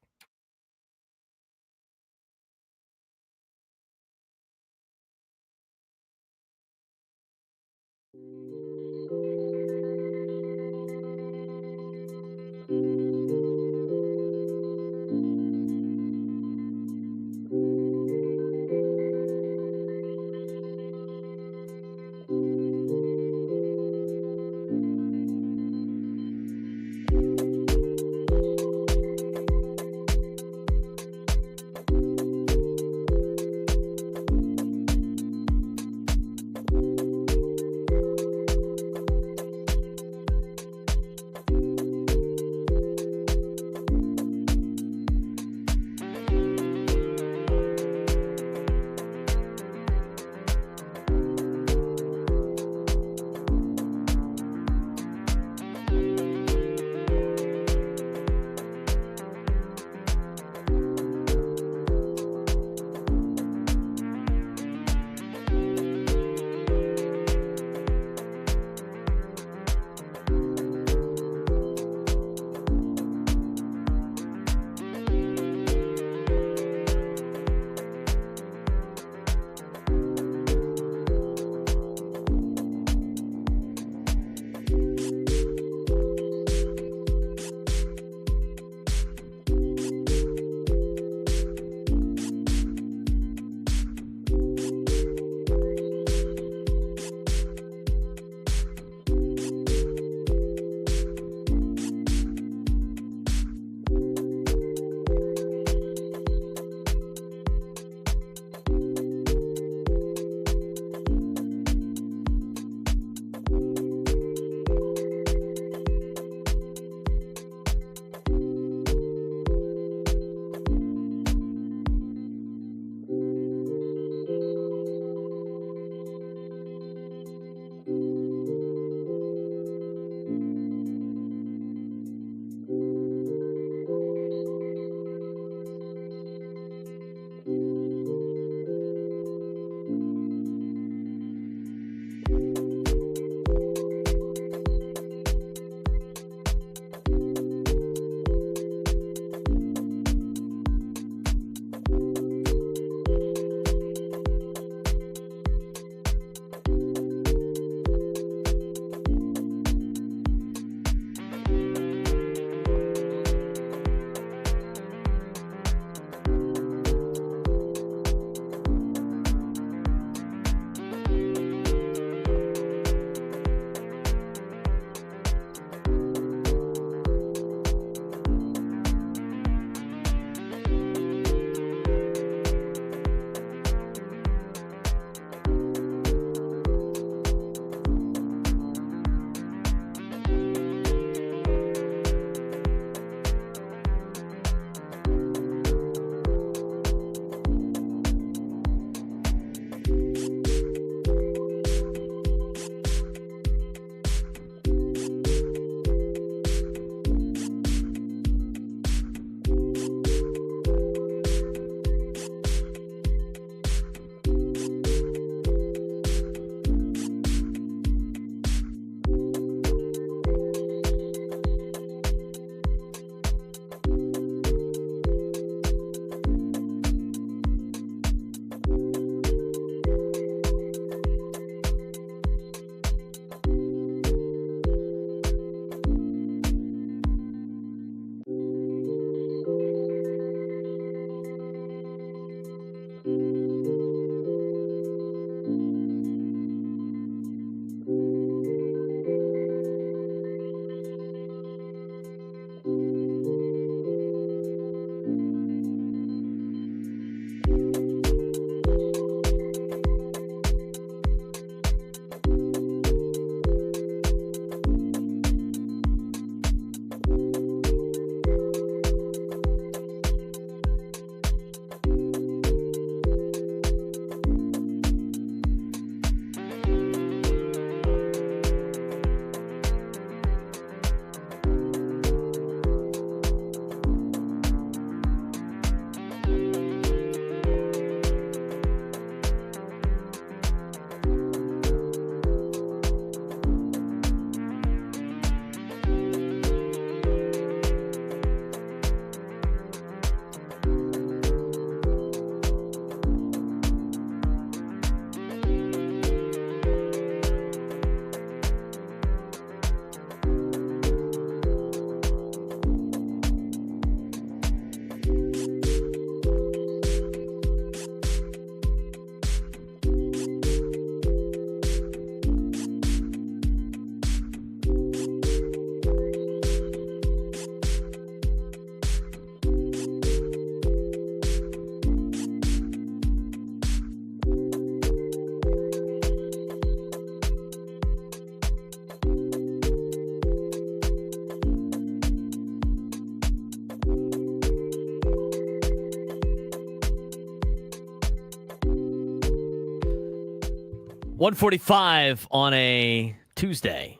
1:45 on a Tuesday.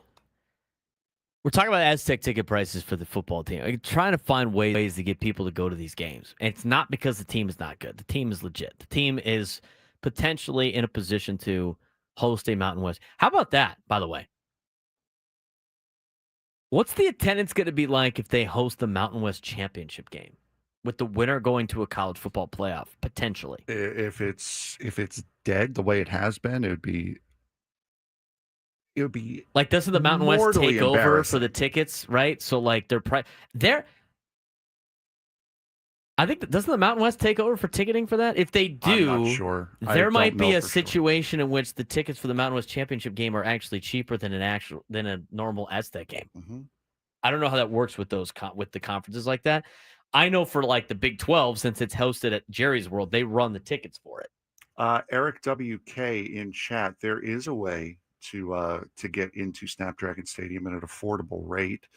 We're talking about Aztec ticket prices for the football team. I'm trying to find ways to get people to go to these games. And it's not because the team is not good. The team is legit. The team is potentially in a position to host a Mountain West. How about that, by the way? What's the attendance going to be like if they host the Mountain West Championship game with the winner going to a college football playoff, potentially? If it's dead the way it has been, it would be like, doesn't the Mountain West mortally take over for embarrassing. the tickets, right? So like they're I think doesn't the Mountain West take over for ticketing for that? If they do, I'm not sure. There might be a for sure. situation in which the tickets for the Mountain West Championship game are actually cheaper than a normal Aztec game. Mhm. I don't know how that works with with the conferences like that. I know for like the Big 12, since it's hosted at Jerry's World, they run the tickets for it. Eric WK in chat, there is a way to get into Snapdragon Stadium at an affordable rate.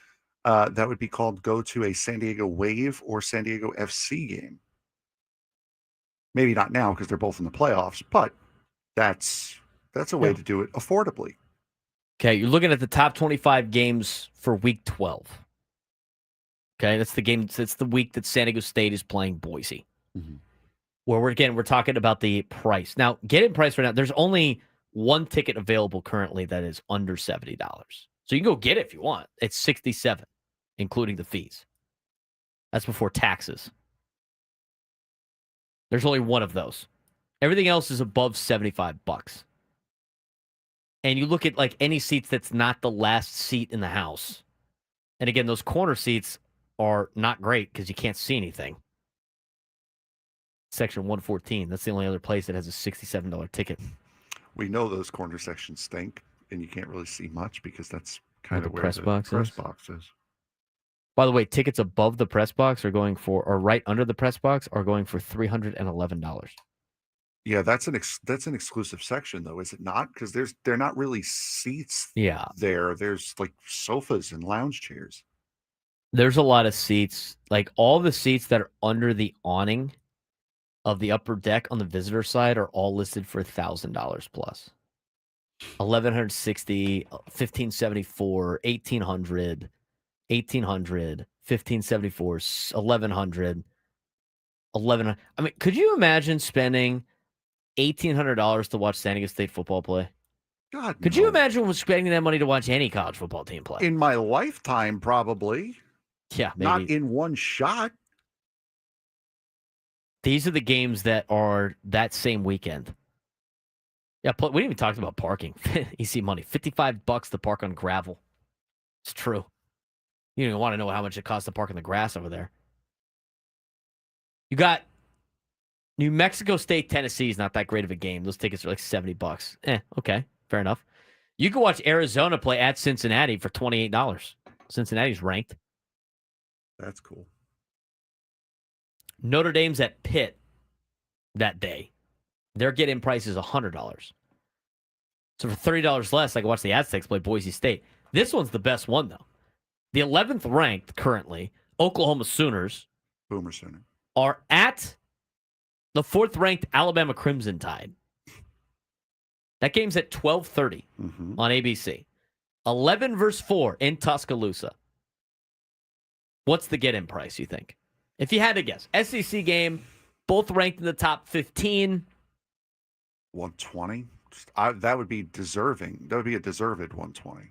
That would be called go to a San Diego Wave or San Diego FC game. Maybe not now because they're both in the playoffs, but that's a way to do it affordably. Okay, you're looking at the top 25 games for Week 12. Okay, that's the game. It's the week that San Diego State is playing Boise. Mm-hmm. Where we're talking about the price. Now, get-in price right now, there's only one ticket available currently that is under $70. So you can go get it if you want. It's $67, including the fees. That's before taxes. There's only one of those. Everything else is above $75. And you look at like any seats that's not the last seat in the house. And again, those corner seats are not great because you can't see anything. Section 114. That's the only other place that has a $67 ticket. We know those corner sections stink, and you can't really see much because that's kind of Where where the the press press box is. By the way, tickets above the press box are going for, or right under the press box, are going for $311. Yeah, that's an exclusive section though, is it not? Because they're not really seats. Yeah, there. There's like sofas and lounge chairs. there's a lot of seats. Like all the seats that are under the awning of the upper deck on the visitor side are all listed for $1,000 plus. 1,160, 1,574, 1,800, 1,800, 1,574, 1,100, 1,100. I mean, could you imagine spending $1,800 to watch San Diego State football play? God, Could you imagine spending that money to watch any college football team play? in my lifetime, probably Yeah, maybe. not in one shot. These are the games that are that same weekend. Yeah, we didn't even talk about parking. Easy money. $55 to park on gravel. It's true. You don't even want to know how much it costs to park in the grass over there. You got New Mexico State, Tennessee is not that great of a game. Those tickets are like $70. Okay, fair enough. You can watch Arizona play at Cincinnati for $28. Cincinnati's ranked. That's cool. Notre Dame's at Pitt that day. Their get-in price is $100. So for $30 less, I can watch the Aztecs play Boise State. This one's the best one, though. The 11th ranked currently, Oklahoma Sooners, Boomer Sooner, are at the 4th ranked Alabama Crimson Tide. That game's at 12:30 on ABC. 11 versus 4 in Tuscaloosa. What's the get-in price, you think? If you had to guess. SEC game, both ranked in the top 15. 120. That would be deserving. That would be a deserved 120.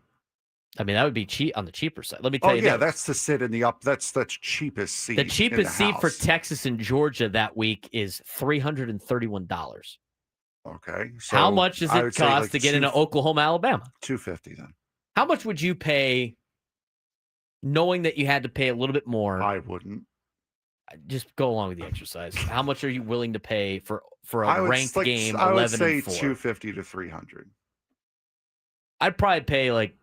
I mean, that would be cheap on the cheaper side. Let me tell you yeah, this. that's to sit in the up. That's cheapest seat. The cheapest seat for house. Texas and Georgia that week is $331. Okay. So how much does I it would say cost like to get into Oklahoma, Alabama? $250 then. How much would you pay knowing that you had to pay a little bit more? I wouldn't. Just go along with the exercise. How much are you willing to pay for I a would ranked like, game? I would 11 say and 4? $250 to $300. I'd probably pay like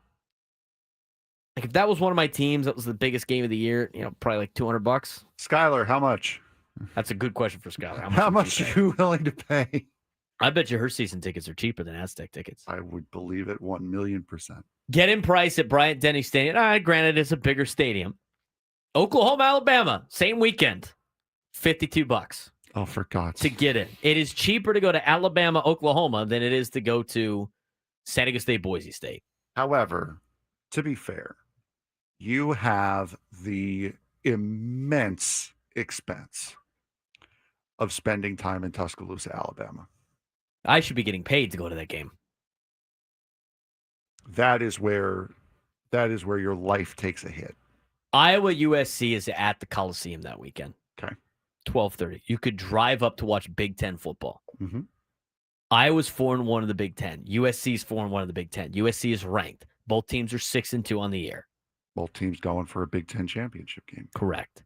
if that was one of my teams, that was the biggest game of the year. Probably like $200. Skylar, how much? That's a good question for Skylar. How much are you willing to pay? I bet you her season tickets are cheaper than Aztec tickets. I would believe it 1,000,000%. Get in price at Bryant Denny Stadium. Granted, it's a bigger stadium. Oklahoma, Alabama, same weekend, $52 Oh, for God's to get in. It is cheaper to go to Alabama, Oklahoma than it is to go to San Diego State, Boise State. However, to be fair, you have the immense expense of spending time in Tuscaloosa, Alabama. I should be getting paid to go to that game. That is where your life takes a hit. Iowa USC is at the Coliseum that weekend. Okay. 12:30. You could drive up to watch Big Ten football. Mm-hmm. Iowa's 4-1 in the Big Ten. USC's 4-1 in the Big Ten. USC is ranked. Both teams are 6-2 on the year. Both teams going for a Big Ten championship game. Correct.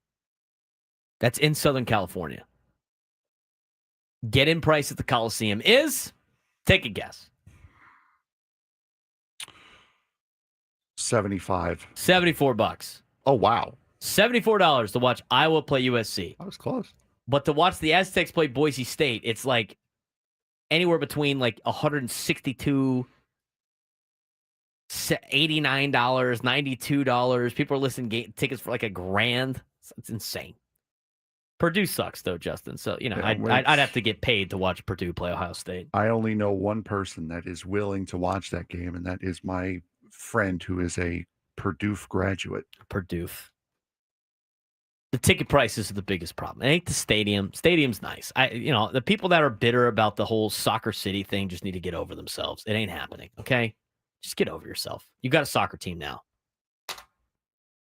That's in Southern California. Get-in price at the Coliseum is, take a guess. $74. Oh, wow. $74 to watch Iowa play USC. That was close. But to watch the Aztecs play Boise State, it's like anywhere between like $162, $89, $92. People are listing tickets for like $1,000. It's insane. Purdue sucks though, Justin. So, I'd have to get paid to watch Purdue play Ohio State. I only know one person that is willing to watch that game, and that is my friend who is a Purdue graduate. Purdue. The ticket prices are the biggest problem. It ain't the stadium. Stadium's nice. The people that are bitter about the whole soccer city thing just need to get over themselves. It ain't happening, okay? Just get over yourself. You got a soccer team now.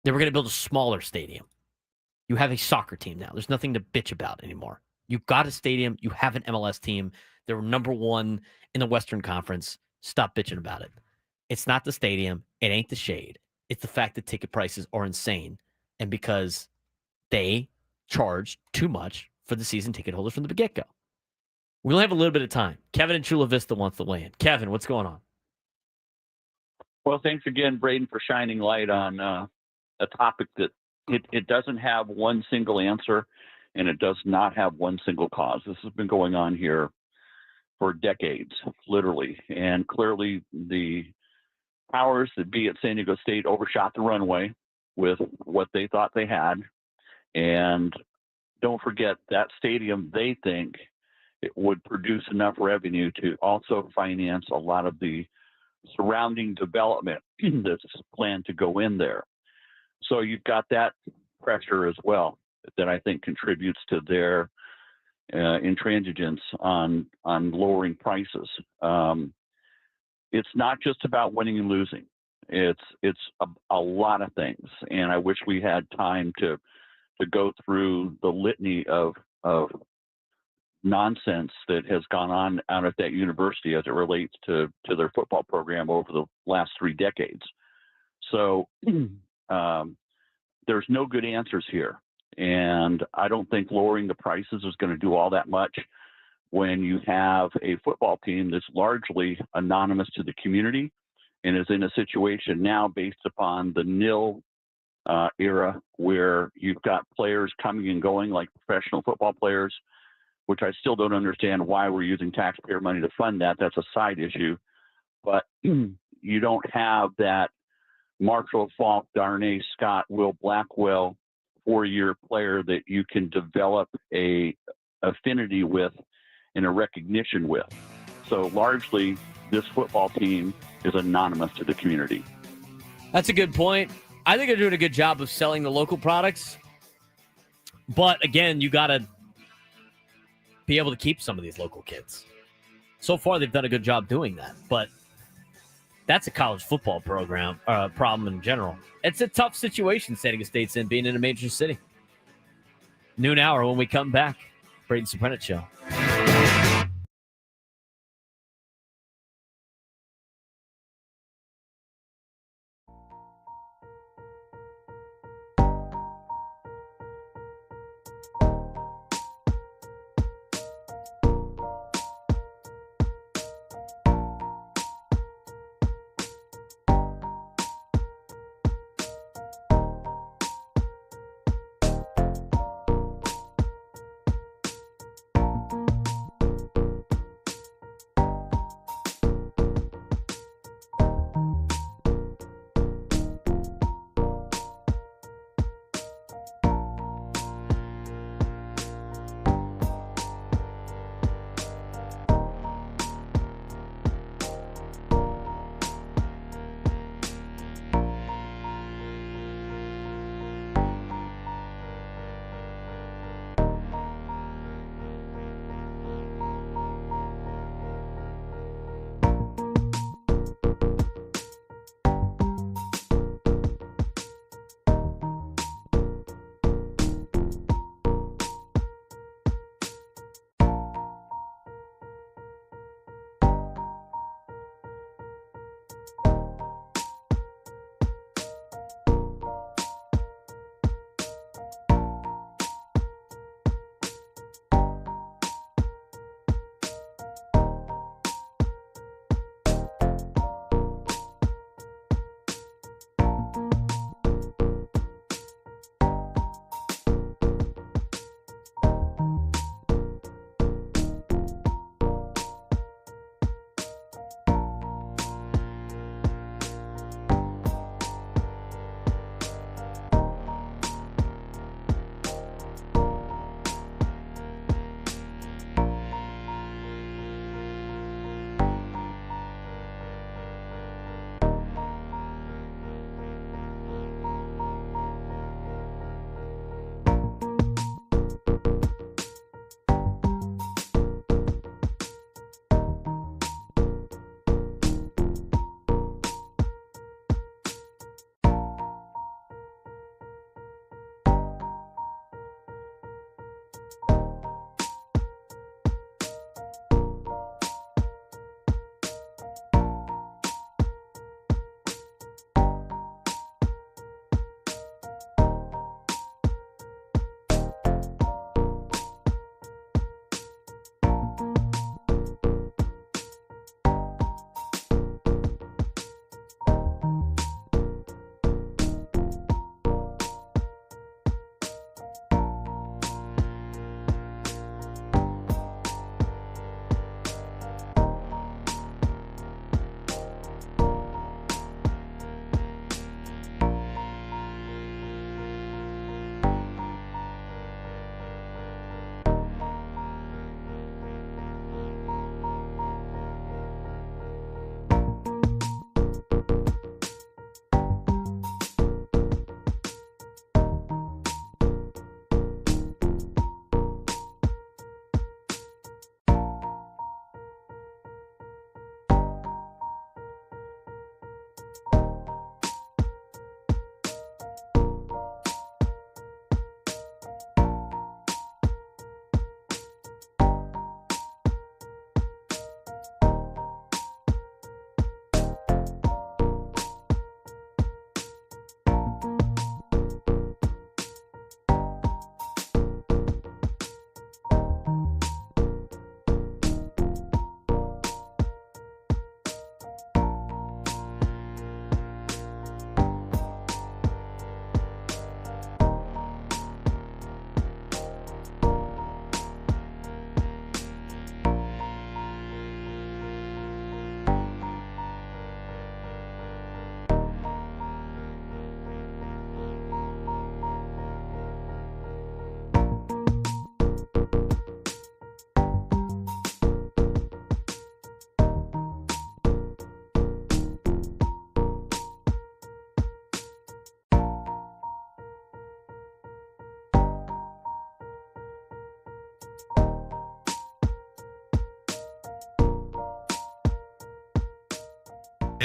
They were going to build a smaller stadium. You have a soccer team now. There's nothing to bitch about anymore. You've got a stadium. You have an MLS team. They're number 1 in the Western Conference. Stop bitching about it. It's not the stadium. It ain't the shade. It's the fact that ticket prices are insane. And because they charge too much for the season ticket holders from the get-go. We only have a little bit of time. Kevin in Chula Vista wants to weigh in. Kevin, what's going on? Well, thanks again, Braden, for shining light on a topic that it doesn't have one single answer, and it does not have one single cause. This has been going on here for decades, literally. And clearly the powers that be at San Diego State overshot the runway with what they thought they had. And don't forget that stadium, they think it would produce enough revenue to also finance a lot of the surrounding development that's planned to go in there. So you've got that pressure as well that I think contributes to their intransigence on lowering prices. It's not just about winning and losing. It's a lot of things. And I wish we had time to go through the litany of nonsense that has gone on out at that university as it relates to their football program over the last 3 decades. So there's no good answers here. And I don't think lowering the prices is going to do all that much when you have a football team that's largely anonymous to the community and is in a situation now based upon the nil era where you've got players coming and going like professional football players, which I still don't understand why we're using taxpayer money to fund that. That's a side issue. But you don't have that Marshall Faulk, Darnay Scott, Will Blackwell 4-year player that you can develop a affinity with and a recognition with. So largely, this football team is anonymous to the community. That's a good point. I think they're doing a good job of selling the local products. But again, you got to be able to keep some of these local kids. So far, they've done a good job doing that. But that's a college football program problem in general. It's a tough situation San Diego State's in, being in a major city. Noon hour when we come back. Braden Surprenant Show.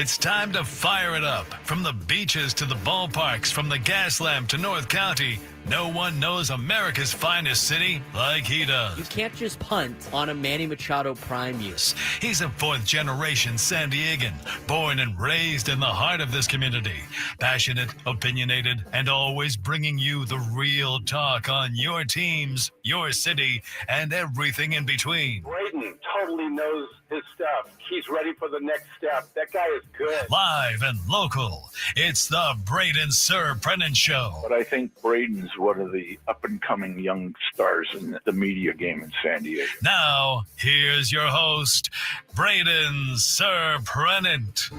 It's time to fire it up. From the beaches to the ballparks, from the Gaslamp to North County, no one knows America's finest city like he does. You can't just punt on a Manny Machado prime use. He's a fourth-generation San Diegan, born and raised in the heart of this community. Passionate, opinionated, and always bringing you the real talk on your teams, your city, and everything in between. Braden totally knows his stuff. He's ready for the next step. That guy is good. Live and local, it's the Braden Surprenant Show. But I think Braden's one of the up-and-coming young stars in the media game in San Diego. Now, here's your host, Braden Surprenant.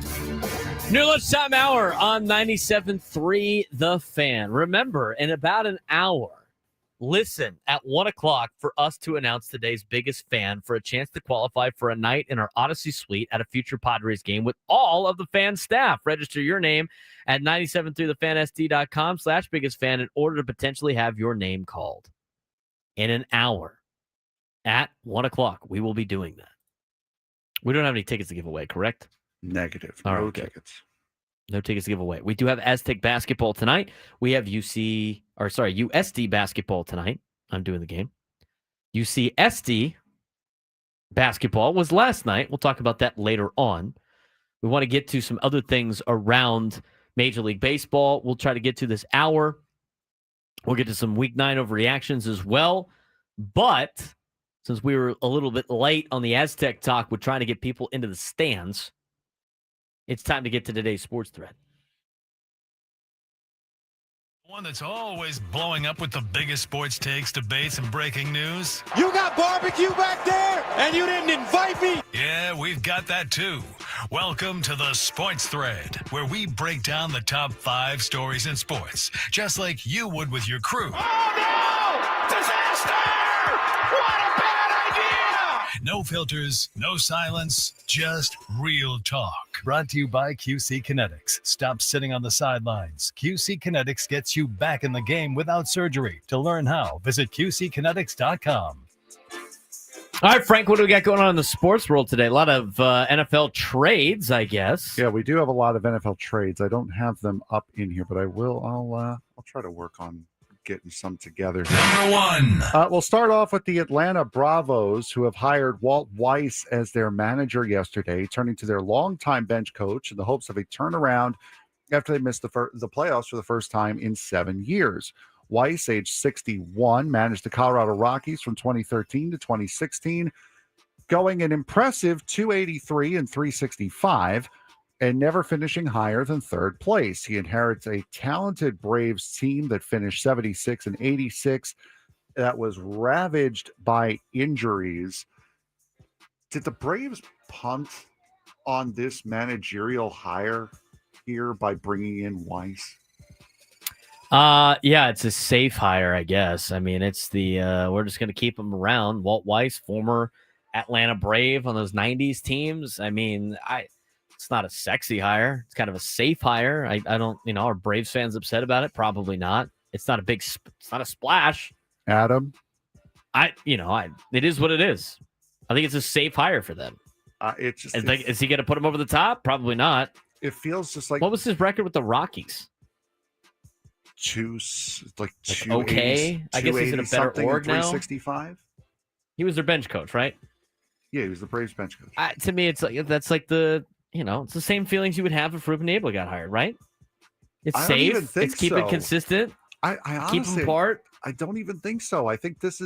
New lunchtime hour on 97.3 The Fan. Remember, in about an hour, listen at 1 o'clock for us to announce today's biggest fan for a chance to qualify for a night in our Odyssey Suite at a future Padres game with all of the fan staff. Register your name at 973thefansd.com/biggest-fan in order to potentially have your name called. In an hour at 1 o'clock, we will be doing that. We don't have any tickets to give away, correct? Negative. All right, No good. tickets. No tickets to give away. We do have Aztec basketball tonight. We have USD basketball tonight. I'm doing the game. UCSD basketball was last night. We'll talk about that later on. We want to get to some other things around Major League Baseball. We'll try to get to this hour. We'll get to some Week 9 overreactions as well. But since we were a little bit late on the Aztec talk with trying to get people into the stands, it's time to get to today's sports thread. One that's always blowing up with the biggest sports takes, debates, and breaking news. You got barbecue back there, and you didn't invite me. Yeah, we've got that too. Welcome to the Sports Thread, where we break down the top 5 stories in sports, just like you would with your crew. Oh no! Disaster! What a bad idea! No filters, no silence, just real talk. Brought to you by QC Kinetics. Stop sitting on the sidelines. QC Kinetics gets you back in the game without surgery. To learn how, visit QCkinetics.com. All right, Frank, what do we got going on in the sports world today? A lot of NFL trades, I guess. Yeah, we do have a lot of NFL trades. I don't have them up in here, but I will. I'll try to work on getting some together. Number 1. We'll start off with the Atlanta Bravos, who have hired Walt Weiss as their manager yesterday, turning to their longtime bench coach in the hopes of a turnaround after they missed the playoffs for the first time in 7 years. Weiss, age 61, managed the Colorado Rockies from 2013 to 2016, going an impressive 283 and 365, and never finishing higher than third place. He inherits a talented Braves team that finished 76 and 86 that was ravaged by injuries. Did the Braves punt on this managerial hire here by bringing in Weiss? Yeah, it's a safe hire, I guess. I mean, it's the we're just going to keep him around. Walt Weiss, former Atlanta Brave on those 90s teams. I mean, it's not a sexy hire. It's kind of a safe hire. I don't, are Braves fans upset about it? Probably not. It's not a big, it's not a splash. Adam? It is what it is. I think it's a safe hire for them. It's just, is he going to put him over the top? Probably not. It feels just like. What was his record with the Rockies? Okay. I guess he's in a better org now. 365. He was their bench coach, right? Yeah, he was the Braves bench coach. To me, it's like it's the same feelings you would have if Ruben Abel got hired, right? It's safe. It's keep it consistent. I honestly, keep them apart. I don't even think so. I think this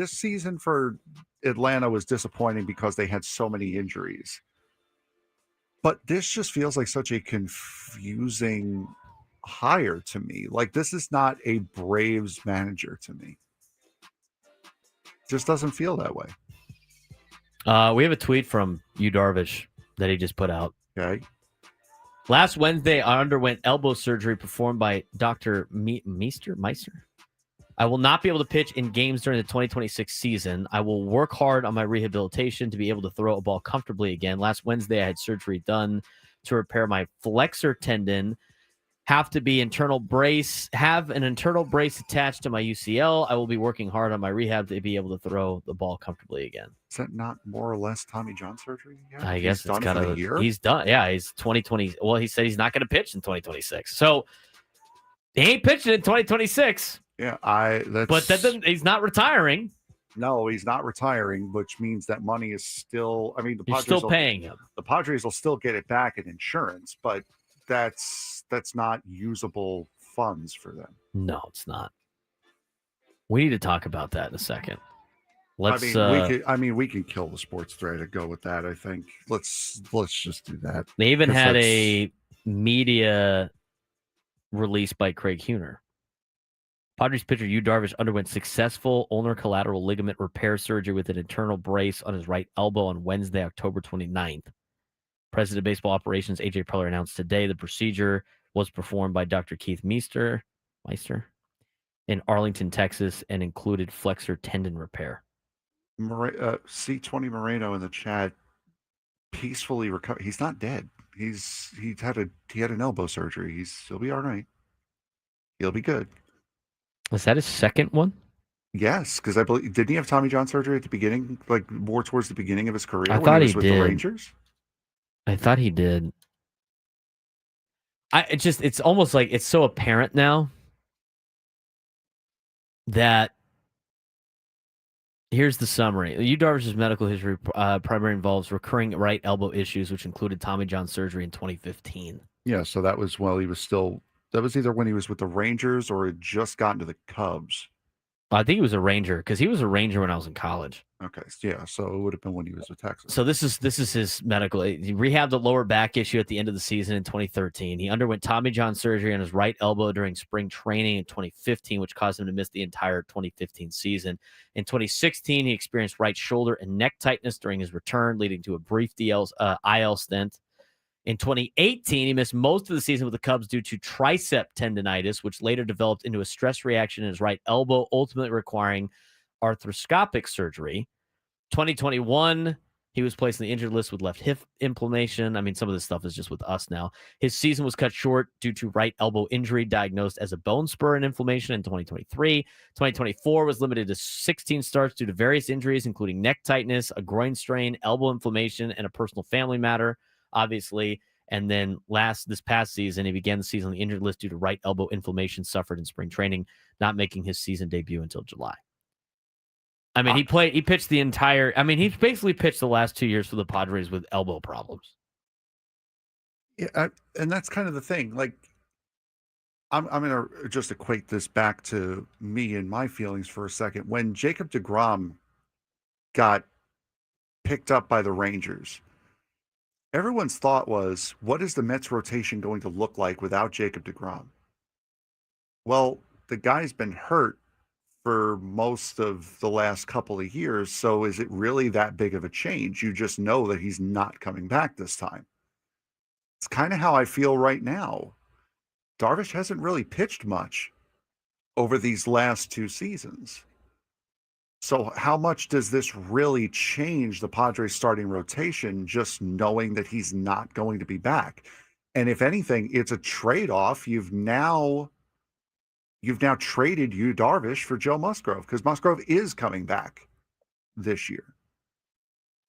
season for Atlanta was disappointing because they had so many injuries. But this just feels like such a confusing hire to me. Like, this is not a Braves manager to me. Just doesn't feel that way. We have a tweet from Yu Darvish that he just put out. Okay. Last Wednesday, I underwent elbow surgery performed by Dr. Meister. I will not be able to pitch in games during the 2026 season. I will work hard on my rehabilitation to be able to throw a ball comfortably again. Last Wednesday, I had surgery done to repair my flexor tendon. have an internal brace attached to my UCL. I will be working hard on my rehab to be able to throw the ball comfortably again. Is that not more or less Tommy John surgery? Yeah, I guess it's done for the year. He's done. Yeah, he's 2020. Well, he said he's not going to pitch in 2026. So he ain't pitching in 2026. Yeah, but that doesn't. He's not retiring. No, he's not retiring, which means that money is still. I mean, the You're Padres still paying him. The Padres will still get it back in insurance, but that's not usable funds for them. No, it's not. We need to talk about that in a second. Let's. We can kill the sports thread and go with that. I think let's just do that. They even had a media release by Craig Huner. Padres pitcher Yu Darvish underwent successful ulnar collateral ligament repair surgery with an internal brace on his right elbow on Wednesday, October 29th. President of Baseball Operations A.J. Preller announced today the procedure was performed by Dr. Keith Meister in Arlington, Texas, and included flexor tendon repair. C20 Moreno in the chat peacefully recovered. He's not dead. He had an elbow surgery. He'll be all right. He'll be good. Was that his second one? Yes, because I believe didn't he have Tommy John surgery at the beginning, like more towards the beginning of his career? I thought he was with did. The Rangers. I thought he did. It's almost like it's so apparent now that here's the summary. Yu Darvish's medical history primarily involves recurring right elbow issues, which included Tommy John surgery in 2015. Yeah, so that was while he was still. That was either when he was with the Rangers or had just gotten to the Cubs. I think he was a Ranger because he was a Ranger when I was in college. Okay, yeah, so it would have been when he was with Texas. So this is his medical. He rehabbed a lower back issue at the end of the season in 2013. He underwent Tommy John surgery on his right elbow during spring training in 2015, which caused him to miss the entire 2015 season. In 2016, he experienced right shoulder and neck tightness during his return, leading to a brief IL stint. In 2018, he missed most of the season with the Cubs due to tricep tendonitis, which later developed into a stress reaction in his right elbow, ultimately requiring arthroscopic surgery. 2021, he was placed on the injured list with left hip inflammation. I mean, some of this stuff is just with us now. His season was cut short due to right elbow injury diagnosed as a bone spur and inflammation in 2023. 2024 was limited to 16 starts due to various injuries, including neck tightness, a groin strain, elbow inflammation, and a personal family matter. Obviously, and then this past season, he began the season on the injured list due to right elbow inflammation suffered in spring training, not making his season debut until July. I mean, he pitched the entire. I mean, he's basically pitched the last 2 years for the Padres with elbow problems. Yeah, and that's kind of the thing. Like, I'm going to just equate this back to me and my feelings for a second. When Jacob deGrom got picked up by the Rangers, everyone's thought was, what is the Mets rotation going to look like without Jacob deGrom? Well, the guy's been hurt for most of the last couple of years, so is it really that big of a change? You just know that he's not coming back this time. It's kind of how I feel right now. Darvish hasn't really pitched much over these last two seasons. So how much does this really change the Padres starting rotation, just knowing that he's not going to be back? And if anything, it's a trade-off. You've now traded Yu Darvish for Joe Musgrove because Musgrove is coming back this year.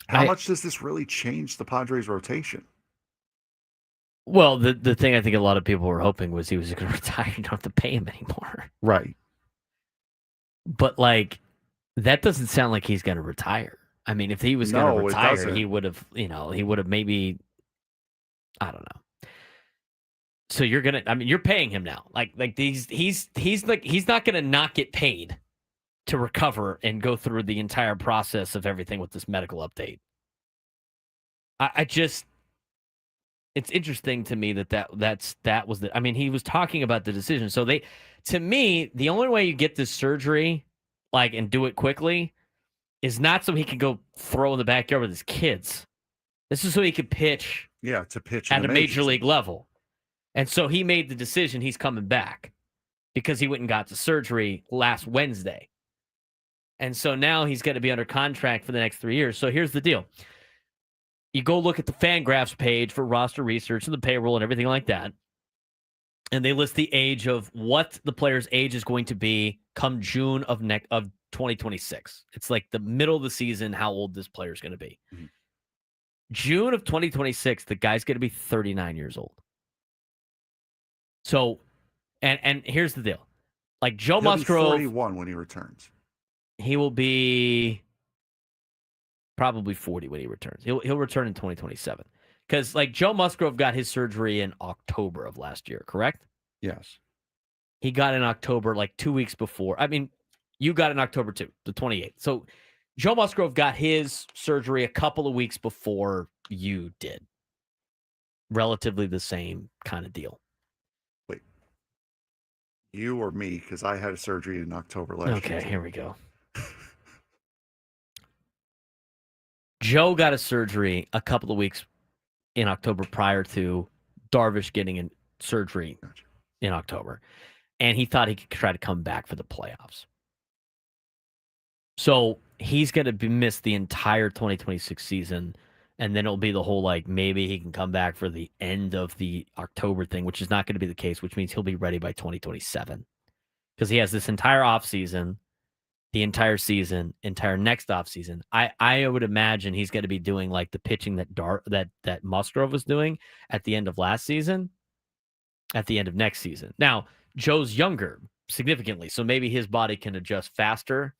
How much does this really change the Padres rotation? Well, the thing I think a lot of people were hoping was he was going to retire. You don't have to pay him anymore. Right. But like, that doesn't sound like he's going to retire. I mean, if he was going to retire, he would have, maybe, I don't know. So you're paying him now. Like he's not going to not get paid to recover and go through the entire process of everything with this medical update. It's interesting to me that was the. I mean, he was talking about the decision. So to me, the only way you get this surgery, and do it quickly, is not so he can go throw in the backyard with his kids. This is so he could pitch. Yeah, to pitch at a major league level. And so he made the decision he's coming back because he went and got the surgery last Wednesday. And so now he's going to be under contract for the next 3 years. So here's the deal. You go look at the Fangraphs page for roster research and the payroll and everything like that. and they list the age of what the player's age is going to be come June of 2026. It's like the middle of the season, how old this player is going to be. Mhm. June of 2026, the guy's going to be 39 years old. So, and here's the deal. Like Joe He'll be Musgrove, 41 when he returns. he will be probably 40 when he returns. He'll return in 2027. Because like Joe Musgrove got his surgery in October of last year, correct? Yes. He got in October, like 2 weeks before. I mean, you got in October too, the 28th. So Joe Musgrove got his surgery a couple of weeks before you did. Relatively the same kind of deal. Wait. You or me? Because I had a surgery in October last year. Okay, here we go. Joe got a surgery a couple of weeks in October prior to Darvish getting in surgery in October. And he thought he could try to come back for the playoffs. So he's going to miss the entire 2026 season. And then it'll be the whole, like, maybe he can come back for the end of the October thing, which is not going to be the case, which means he'll be ready by 2027. Because he has this entire offseason, the entire season, entire next offseason. I would imagine he's going to be doing like the pitching that Musgrove was doing at the end of last season, at the end of next season. Now, Joe's younger significantly, so maybe his body can adjust faster.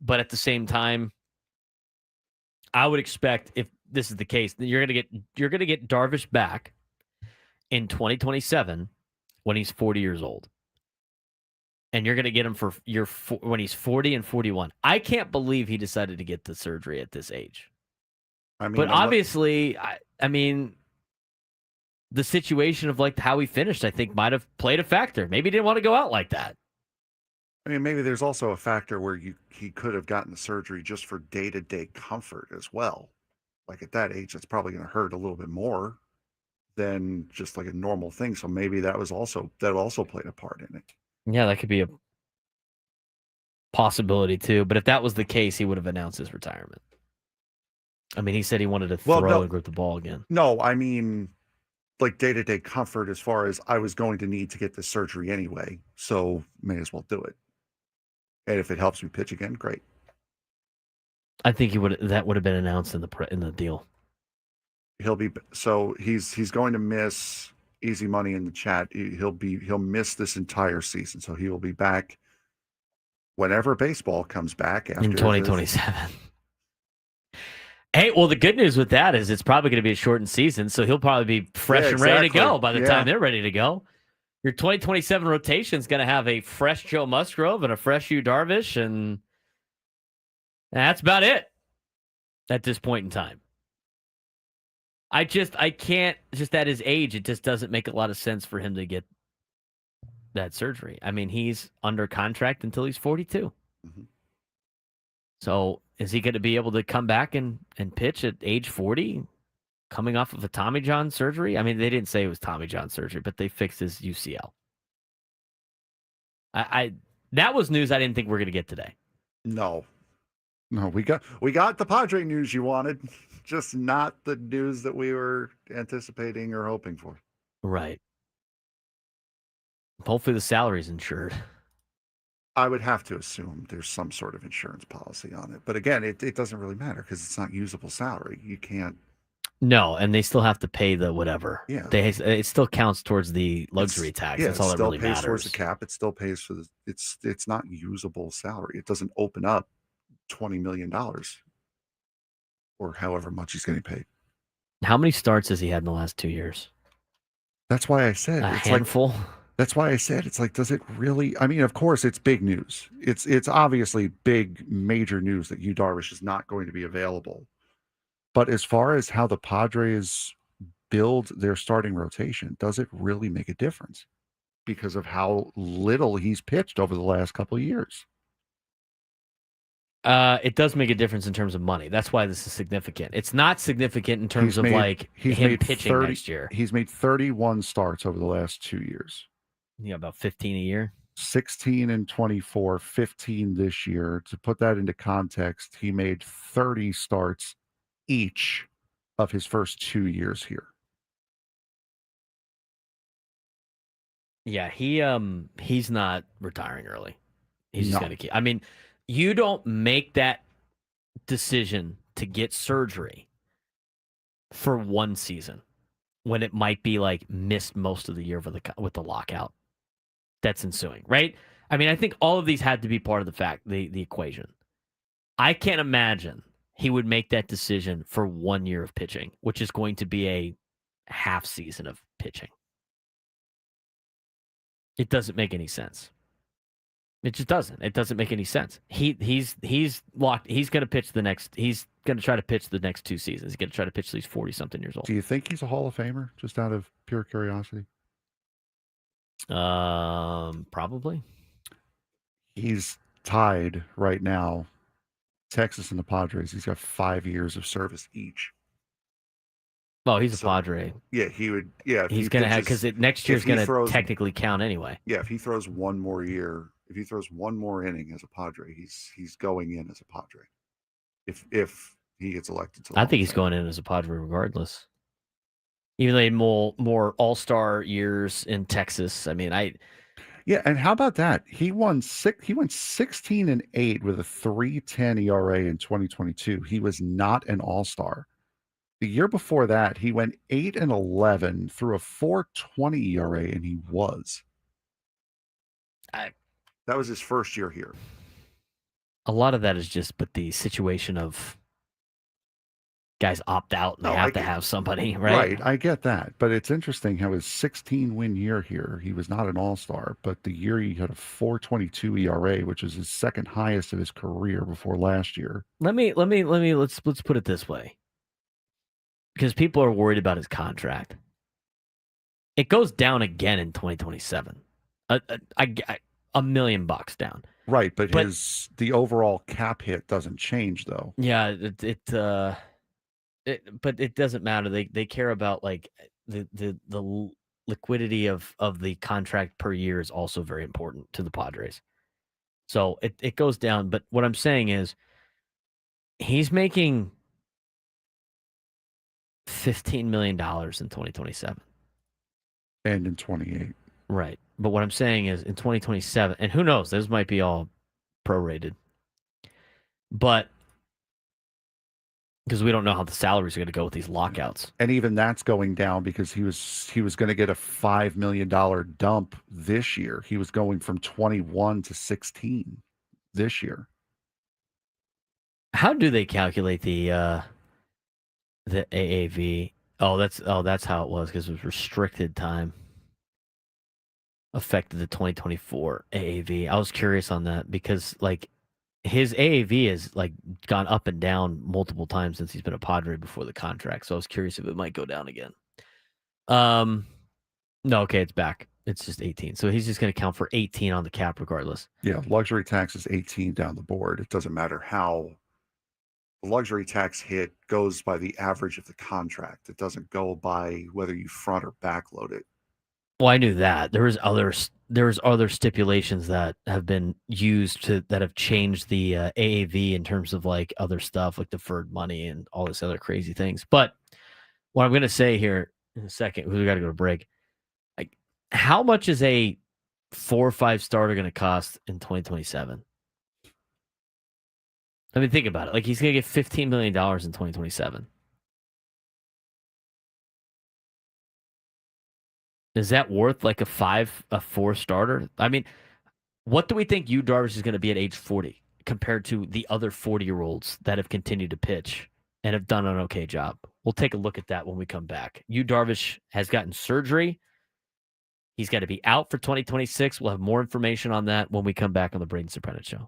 But at the same time, I would expect if this is the case, that you're gonna get Darvish back in 2027 when he's 40 years old. And you're going to get him when he's 40 and 41. I can't believe he decided to get the surgery at this age. I mean, but obviously, I mean, the situation of like how he finished, I think, might have played a factor. Maybe he didn't want to go out like that. I mean, maybe there's also a factor where he could have gotten the surgery just for day-to-day comfort as well. Like at that age, that's probably going to hurt a little bit more than just like a normal thing. So maybe that also played a part in it. Yeah, that could be a possibility too. But if that was the case, he would have announced his retirement. I mean, he said he wanted to throw and grip the ball again. No, I mean, like day-to-day comfort as far as I was going to need to get this surgery anyway, so may as well do it. And if it helps me pitch again, great. I think that would have been announced in the deal. He's going to miss. Easy money in the chat. He'll miss this entire season, so he will be back whenever baseball comes back after in 2027. Hey, well, the good news with that is it's probably going to be a shortened season, so he'll probably be fresh and ready to go by the time they're ready to go. Your 2027 rotation is going to have a fresh Joe Musgrove and a fresh Yu Darvish, and that's about it at this point in time. I can't, just at his age, it just doesn't make a lot of sense for him to get that surgery. I mean, he's under contract until he's 42. Mm-hmm. So is he going to be able to come back and pitch at age 40, coming off of a Tommy John surgery? I mean, they didn't say it was Tommy John surgery, but they fixed his UCL. That was news I didn't think we were going to get today. No, we got the Padre news you wanted. Just not the news that we were anticipating or hoping for. Right. Hopefully the salary's insured. I would have to assume there's some sort of insurance policy on it. But again, it doesn't really matter because it's not usable salary. You can't. No, and they still have to pay the whatever. Yeah. It still counts towards the luxury tax. That's all that really matters. It still pays towards the cap. It still pays for it's not usable salary. It doesn't open up $20 million. Or however much he's getting paid. How many starts has he had in the last 2 years? That's why I said a handful. That's why I said it's like, does it really? I mean, of course, it's big news. It's obviously big, major news that Yu Darvish is not going to be available. But as far as how the Padres build their starting rotation, does it really make a difference? Because of how little he's pitched over the last couple of years. It does make a difference in terms of money. That's why this is significant. It's not significant in terms of him pitching next year. He's made 31 starts over the last 2 years. Yeah, about 15 a year. 16 and 24, 15 this year. To put that into context, he made 30 starts each of his first 2 years here. Yeah, he's not retiring early. He's just No. going to keep. I mean, you don't make that decision to get surgery for one season when it might be like missed most of the year with the lockout that's ensuing, right? I mean, I think all of these had to be part of the equation. I can't imagine he would make that decision for 1 year of pitching, which is going to be a half season of pitching. It doesn't make any sense. It just doesn't. It doesn't make any sense. He's locked. He's going to pitch the next. He's going to try to pitch the next 2 seasons. He's going to try to pitch till he's 40-something years old. Do you think he's a Hall of Famer? Just out of pure curiosity. Probably. He's tied right now. Texas and the Padres. He's got 5 years of service each. Well, he's a Padre. Yeah, he would. Yeah, he's going to have because next year's going to technically count anyway. Yeah, if he throws one more year, if he throws one more inning as a Padre, he's going in as a Padre. If he gets elected to, I think he's going in as a Padre regardless. Even though he had more All-Star years in Texas. I mean, Yeah, and how about that? He went 16-8 with a 3.10 ERA in 2022. He was not an All-Star. The year before that, he went 8-11 through a 4.20 ERA, and he was. That was his first year here. A lot of that is just, but the situation of guys opt out and they have to have somebody, right? Right, I get that. But it's interesting how his 16-win year here, he was not an all-star, but the year he had a 4.22 ERA, which is his second highest of his career before last year. Let's put it this way. Because people are worried about his contract. It goes down again in 2027. $1 million down. Right, but the overall cap hit doesn't change though. Yeah, but it doesn't matter. They care about like the liquidity of the contract per year is also very important to the Padres. So it goes down. But what I'm saying is he's making $15 million in 2027. And in 28. Right. But what I'm saying is in 2027, and who knows, those might be all prorated. But because we don't know how the salaries are going to go with these lockouts. And even that's going down because he was going to get a $5 million dump this year. He was going from 21 to 16 this year. How do they calculate the AAV? Oh, that's how it was because it was restricted time. Affected the 2024 AAV. I was curious on that because like his AAV has like gone up and down multiple times since he's been a Padre before the contract. So I was curious if it might go down again. No, okay, it's back. It's just 18. So he's just going to count for 18 on the cap regardless. Yeah, luxury tax is 18 down the board. It doesn't matter how the luxury tax hit goes by the average of the contract. It doesn't go by whether you front or backload it. Well, I knew that. There was other stipulations that have been used that have changed the AAV in terms of like other stuff like deferred money and all this other crazy things. But what I'm going to say here in a second, we got to go to break. Like, how much is a 4 or 5 starter going to cost in 2027? I mean, think about it. Like, he's going to get $15 million in 2027. Is that worth like a 4 starter? I mean, what do we think Yu Darvish is going to be at age 40 compared to the other 40-year-olds that have continued to pitch and have done an okay job? We'll take a look at that when we come back. Yu Darvish has gotten surgery. He's got to be out for 2026. We'll have more information on that when we come back on the Braden Surprenant Show.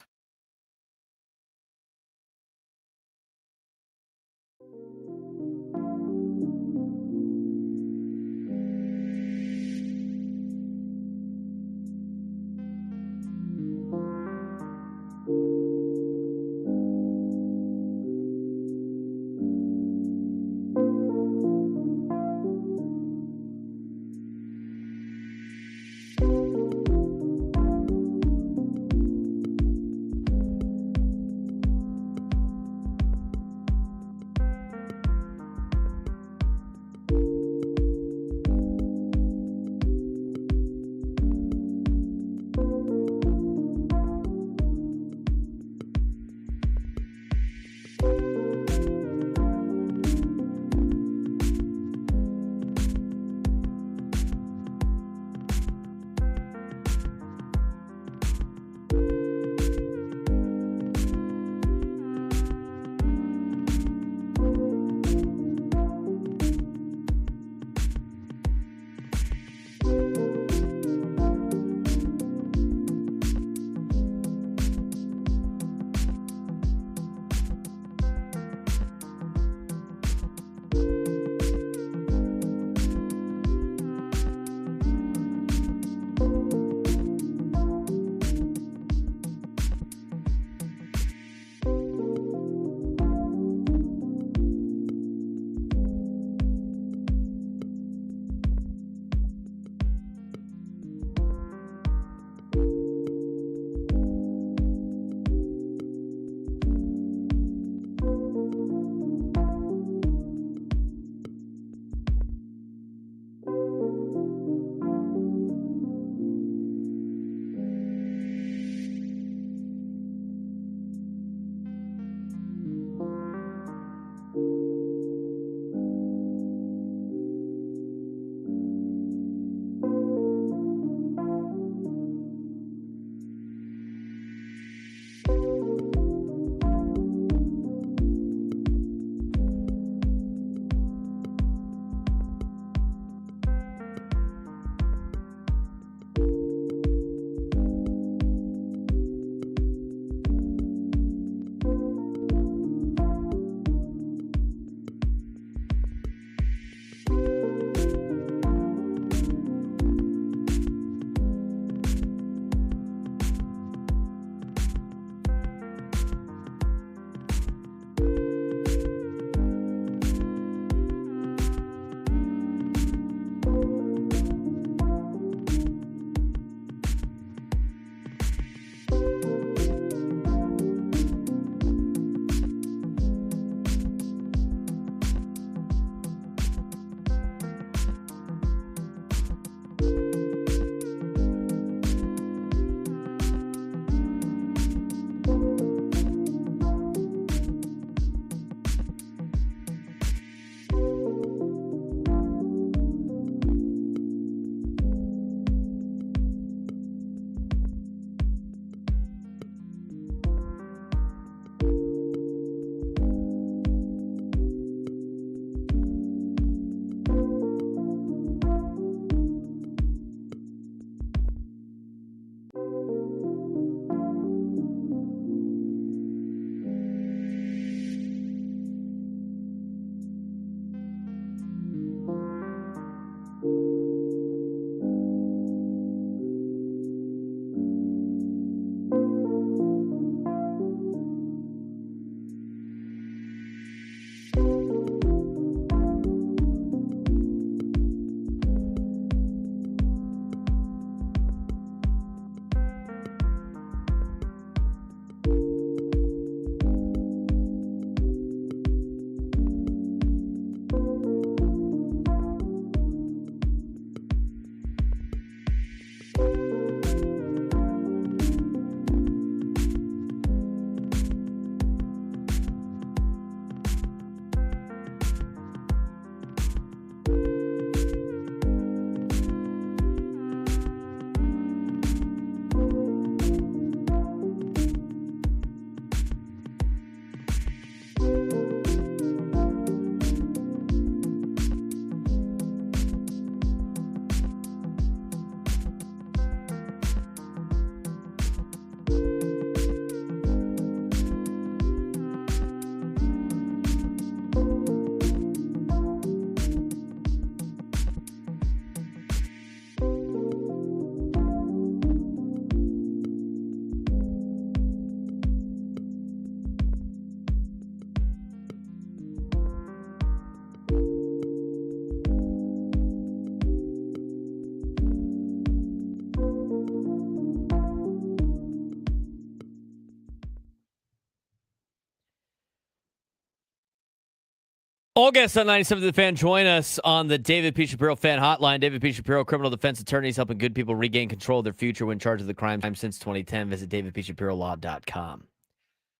All guests on 97 The Fan join us on the David P. Shapiro Fan Hotline. David P. Shapiro, criminal defense attorneys helping good people regain control of their future when charged with the crime since 2010. Visit davidpshapirolaw.com.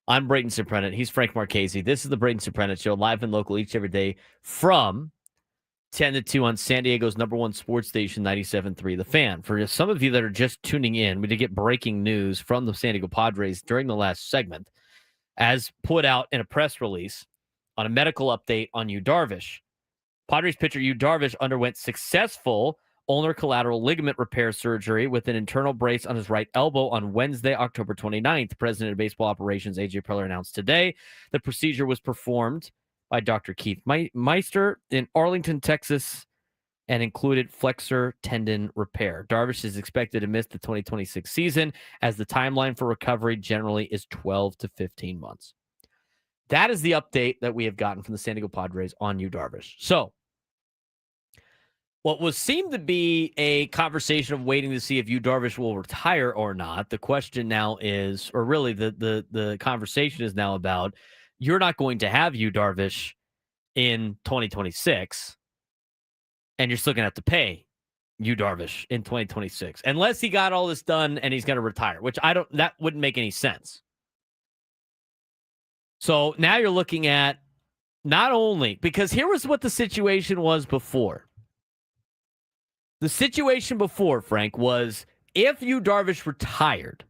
I'm Braden Surprenant. He's Frank Marchese. This is the Braden Surprenant Show, live and local each and every day from 10 to 2 on San Diego's #1 sports station, 97.3 The Fan. For some of you that are just tuning in, we did get breaking news from the San Diego Padres during the last segment, as put out in a press release on a medical update on Yu Darvish. Padres pitcher Yu Darvish underwent successful ulnar collateral ligament repair surgery with an internal brace on his right elbow on Wednesday, October 29th. President of Baseball Operations, A.J. Preller, announced today the procedure was performed by Dr. Keith Meister in Arlington, Texas, and included flexor tendon repair. Darvish is expected to miss the 2026 season, as the timeline for recovery generally is 12 to 15 months. That is the update that we have gotten from the San Diego Padres on Yu Darvish. So, what was seemed to be a conversation of waiting to see if Yu Darvish will retire or not, the question now is, or really the conversation is now about, you're not going to have Yu Darvish in 2026, and you're still going to have to pay Yu Darvish in 2026, unless he got all this done and he's going to retire, which that wouldn't make any sense. So now you're looking at not only, because here was what the situation was before. The situation before, Frank, was if Yu Darvish retired,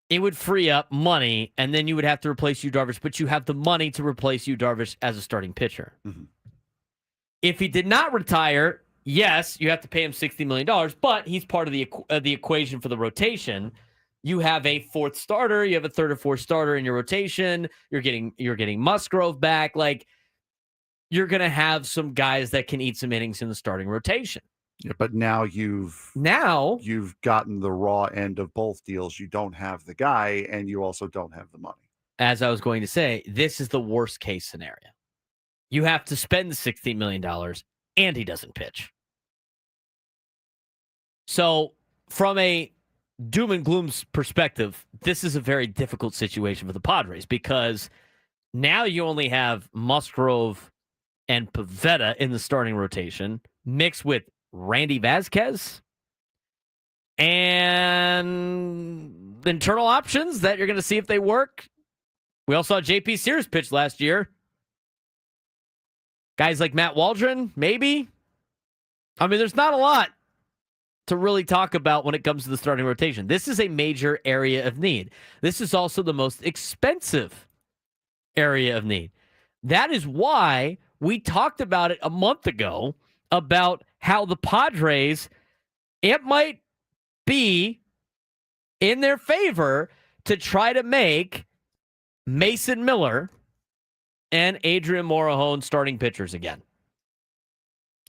it would free up money, and then you would have to replace Yu Darvish, but you have the money to replace Yu Darvish as a starting pitcher. Mm-hmm. If he did not retire, yes, you have to pay him $60 million, but he's part of the equation for the rotation. You have a fourth starter, you have a third or fourth starter in your rotation. You're getting Musgrove back. Like, you're going to have some guys that can eat some innings in the starting rotation. Yeah, but now you've gotten the raw end of both deals. You don't have the guy, and you also don't have the money. As I was going to say, this is the worst case scenario. You have to spend the $16 million, and he doesn't pitch. So, from a doom and gloom perspective, this is a very difficult situation for the Padres, because now you only have Musgrove and Pivetta in the starting rotation, mixed with Randy Vasquez and internal options that you're going to see if they work. We all saw JP Sears pitch last year. Guys like Matt Waldron, maybe. I mean, there's not a lot to really talk about when it comes to the starting rotation. This is a major area of need. This is also the most expensive area of need. That is why we talked about it a month ago, about how the Padres, it might be in their favor to try to make Mason Miller and Adrian Morejon starting pitchers again.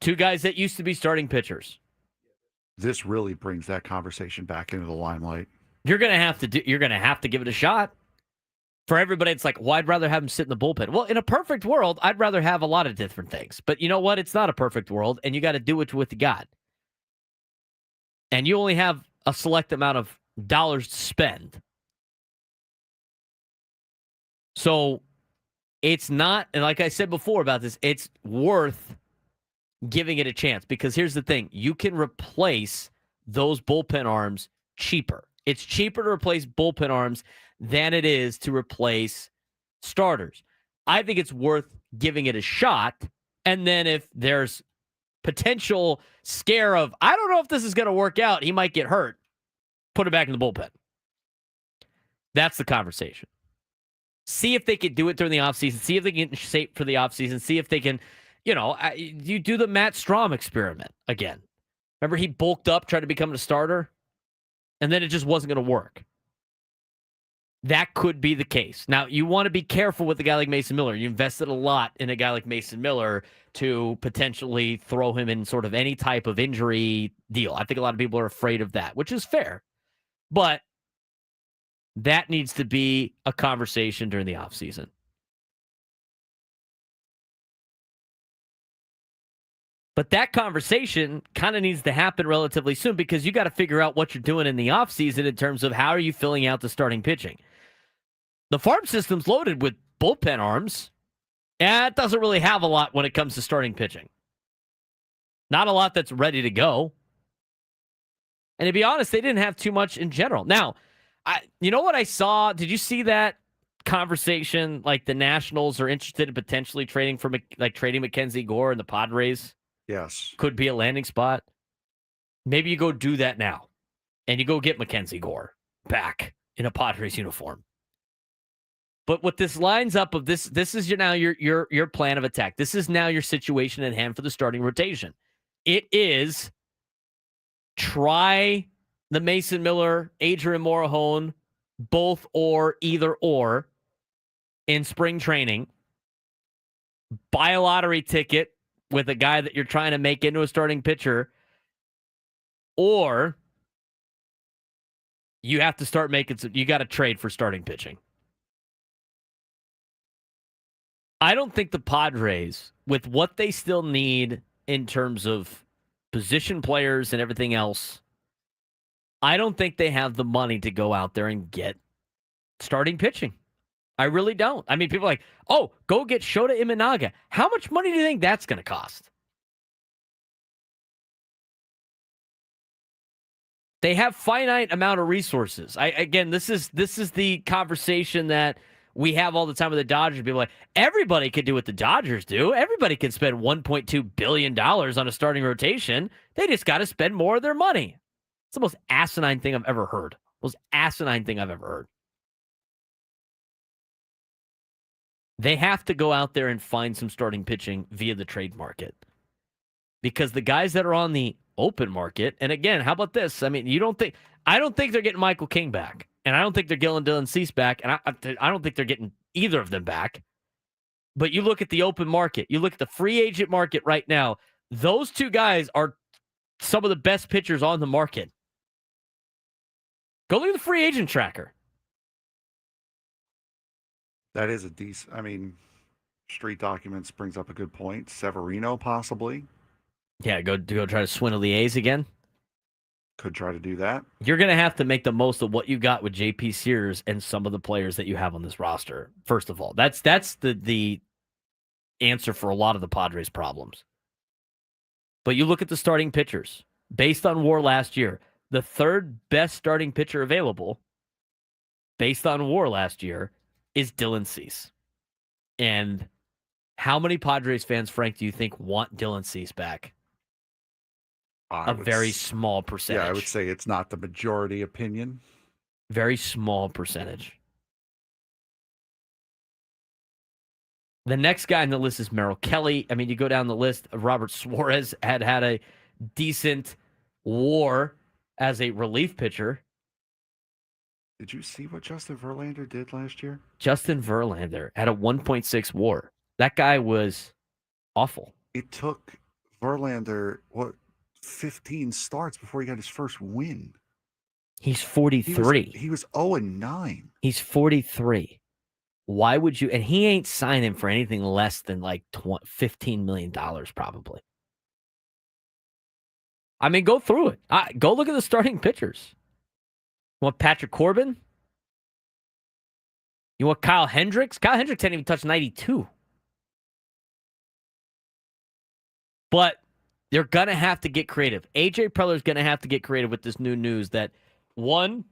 Two guys that used to be starting pitchers. This really brings that conversation back into the limelight. You're going to have to give it a shot. For everybody, it's like, well, I'd rather have him sit in the bullpen. Well, in a perfect world, I'd rather have a lot of different things. But you know what? It's not a perfect world, and you got to do it with what you got. And you only have a select amount of dollars to spend. So it's not, and like I said before about this, it's worth giving it a chance, because here's the thing. You can replace those bullpen arms cheaper. It's cheaper to replace bullpen arms than it is to replace starters. I think it's worth giving it a shot. And then if there's potential scare of, I don't know if this is going to work out, he might get hurt, put it back in the bullpen. That's the conversation. See if they can do it during the offseason. See if they can get in shape for the offseason. See if they can, you do the Matt Strahm experiment again. Remember, he bulked up, tried to become a starter, and then it just wasn't going to work. That could be the case. Now, you want to be careful with a guy like Mason Miller. You invested a lot in a guy like Mason Miller to potentially throw him in sort of any type of injury deal. I think a lot of people are afraid of that, which is fair. But that needs to be a conversation during the offseason. But that conversation kind of needs to happen relatively soon, because you got to figure out what you're doing in the offseason in terms of how are you filling out the starting pitching. The farm system's loaded with bullpen arms, and it doesn't really have a lot when it comes to starting pitching. Not a lot that's ready to go. And to be honest, they didn't have too much in general. Now, you know what I saw? Did you see that conversation? Like, the Nationals are interested in potentially trading Mackenzie Gore, and the Padres could be a landing spot. Maybe you go do that now, and you go get Mackenzie Gore back in a Padres uniform. But what this lines up of this is your plan of attack. This is now your situation at hand for the starting rotation. It is try the Mason Miller, Adrian Morejon, both or either or in spring training, buy a lottery ticket with a guy that you're trying to make into a starting pitcher, or you have to start making you got to trade for starting pitching. I don't think the Padres, with what they still need in terms of position players and everything else, I don't think they have the money to go out there and get starting pitching. I really don't. I mean, people are like, oh, go get Shota Imanaga. How much money do you think that's going to cost? They have finite amount of resources. Again, this is the conversation that we have all the time with the Dodgers. People are like, everybody can do what the Dodgers do. Everybody can spend $1.2 billion on a starting rotation. They just got to spend more of their money. It's the most asinine thing I've ever heard. Most asinine thing I've ever heard. They have to go out there and find some starting pitching via the trade market. Because the guys that are on the open market, and again, how about this? I mean, I don't think they're getting Michael King back. And I don't think they're getting Dylan Cease back. And I don't think they're getting either of them back. But you look at the open market. You look at the free agent market right now. Those two guys are some of the best pitchers on the market. Go look at the free agent tracker. That is a decent. I mean, Street Documents brings up a good point. Severino, possibly. Yeah, go try to swindle the A's again. Could try to do that. You're going to have to make the most of what you got with JP Sears and some of the players that you have on this roster. First of all, that's the answer for a lot of the Padres' problems. But you look at the starting pitchers. Based on WAR last year, the third best starting pitcher available, based on WAR last year, is Dylan Cease. And how many Padres fans, Frank, do you think want Dylan Cease back? A very small percentage. Yeah, I would say it's not the majority opinion. Very small percentage. The next guy on the list is Merrill Kelly. I mean, you go down the list. Robert Suarez had a decent WAR as a relief pitcher. Did you see what Justin Verlander did last year? Justin Verlander had a 1.6 WAR. That guy was awful. It took Verlander, 15 starts before he got his first win. He's 43. He was 0-9. He's 43. Why would you? And he ain't signing for anything less than like $15 million probably. I mean, go through it. Go look at the starting pitchers. You want Patrick Corbin? You want Kyle Hendricks? Kyle Hendricks hadn't even touched 92. But they're going to have to get creative. A.J. Preller's going to have to get creative with this new news that, one,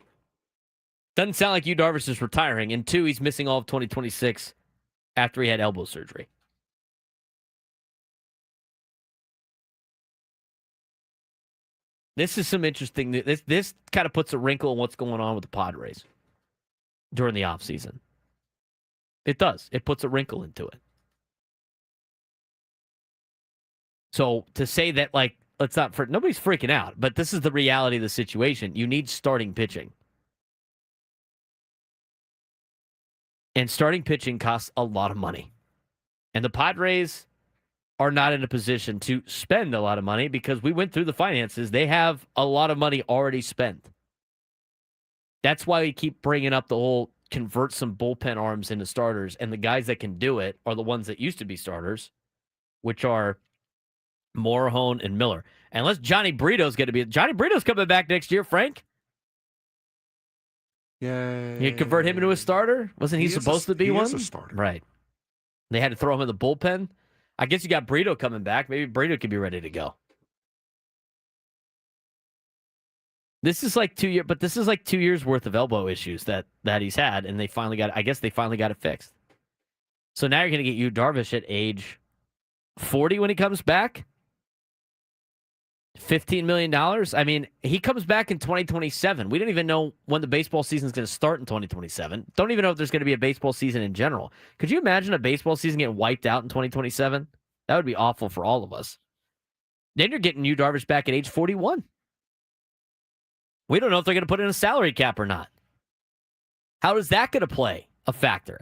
doesn't sound like Yu Darvish is retiring, and two, he's missing all of 2026 after he had elbow surgery. This is some interesting news. This kind of puts a wrinkle in what's going on with the Padres during the offseason. It does. It puts a wrinkle into it. So to say that, like, nobody's freaking out, but this is the reality of the situation. You need starting pitching. And starting pitching costs a lot of money. And the Padres are not in a position to spend a lot of money because we went through the finances. They have a lot of money already spent. That's why we keep bringing up the whole convert some bullpen arms into starters. And the guys that can do it are the ones that used to be starters, which are Morahone and Miller. Unless Johnny Brito's going to be... Johnny Brito's coming back next year, Frank. Yeah. You convert him into a starter? Wasn't he supposed to be one? He is a starter. Right. They had to throw him in the bullpen. I guess you got Brito coming back. Maybe Brito could be ready to go. This is like 2 years, but this is like 2 years worth of elbow issues that he's had, and they finally got it fixed. So now you're going to get Yu Darvish at age 40 when he comes back. $15 million. I mean, he comes back in 2027. We don't even know when the baseball season is going to start in 2027. Don't even know if there's going to be a baseball season in general. Could you imagine a baseball season getting wiped out in 2027? That would be awful for all of us. Then you're getting Yu Darvish back at age 41. We don't know if they're going to put in a salary cap or not. How is that going to play a factor?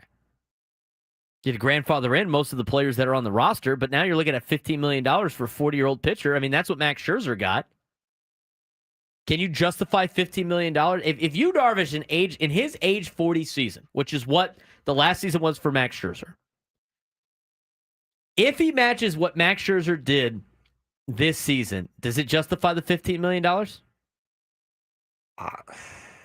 You'd grandfather in most of the players that are on the roster, but now you're looking at $15 million for a 40-year-old pitcher. I mean, that's what Max Scherzer got. Can you justify $15 million? If Yu Darvish in his age 40 season, which is what the last season was for Max Scherzer, if he matches what Max Scherzer did this season, does it justify the $15 million?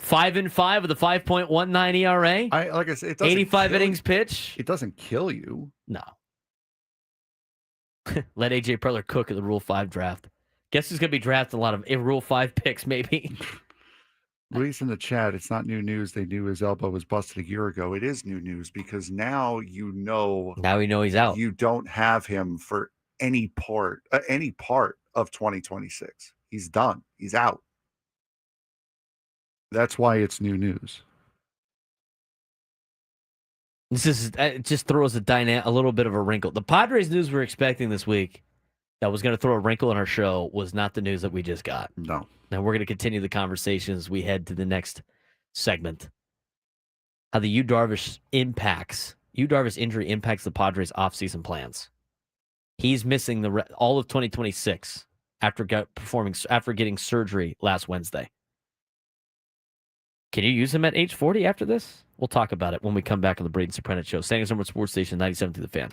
5-5 with a 5.19 ERA. Like I said, it doesn't 85 innings pitch. It doesn't kill you. No. Let AJ Preller cook at the Rule 5 draft. Guess who's going to be drafting a lot of Rule 5 picks, maybe. Luis in the chat, it's not new news. They knew his elbow was busted a year ago. It is new news because now you know. Now we know he's out. You don't have him for any part of 2026. He's done. He's out. That's why it's new news. It just throws a little bit of a wrinkle. The Padres news we're expecting this week that was going to throw a wrinkle in our show was not the news that we just got. No. Now we're going to continue the conversation as we head to the next segment. How the Yu Darvish injury impacts the Padres' offseason plans. He's missing all of 2026 after getting surgery last Wednesday. Can you use him at age 40 after this? We'll talk about it when we come back on the Braden Surprenant Show. San Antonio Sports Station 97 to the Fan.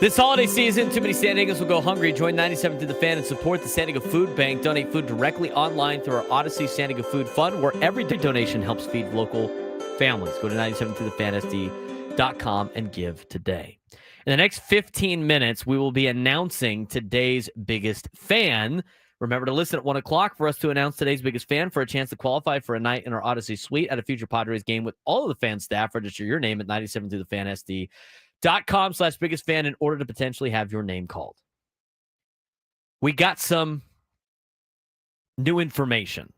This holiday season, too many San Diegans will go hungry. Join 97 to the Fan and support the San Diego Food Bank. Donate food directly online through our Odyssey San Diego Food Fund, where every donation helps feed local families. Go to 97tothefansd.com and give today. In the next 15 minutes, we will be announcing today's biggest fan. Remember to listen at 1 o'clock for us to announce today's biggest fan for a chance to qualify for a night in our Odyssey suite at a future Padres game with all of the fan staff. Register your name at 97tothefansd.com/biggest fan in order to potentially have your name called. We got some new information,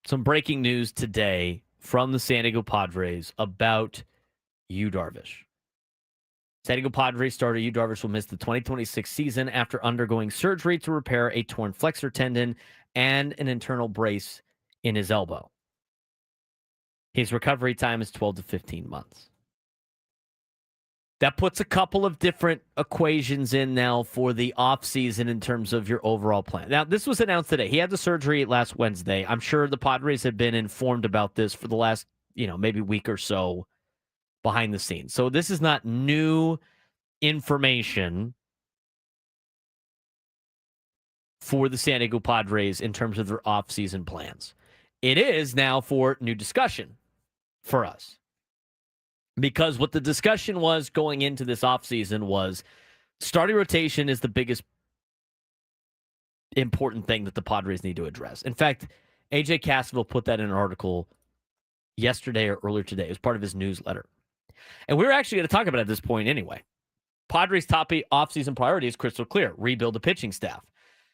some breaking news today from the San Diego Padres about Yu Darvish. San Diego Padres starter Yu Darvish will miss the 2026 season after undergoing surgery to repair a torn flexor tendon and an internal brace in his elbow. His recovery time is 12 to 15 months. That puts a couple of different equations in now for the offseason in terms of your overall plan. Now, this was announced today. He had the surgery last Wednesday. I'm sure the Padres have been informed about this for the last, maybe week or so behind the scenes. So this is not new information for the San Diego Padres in terms of their offseason plans. It is now for new discussion for us. Because what the discussion was going into this offseason was starting rotation is the biggest important thing that the Padres need to address. In fact, AJ Cassavell put that in an article yesterday or earlier today. It was part of his newsletter. And we were actually going to talk about it at this point anyway. Padres' top offseason priority is crystal clear: rebuild the pitching staff.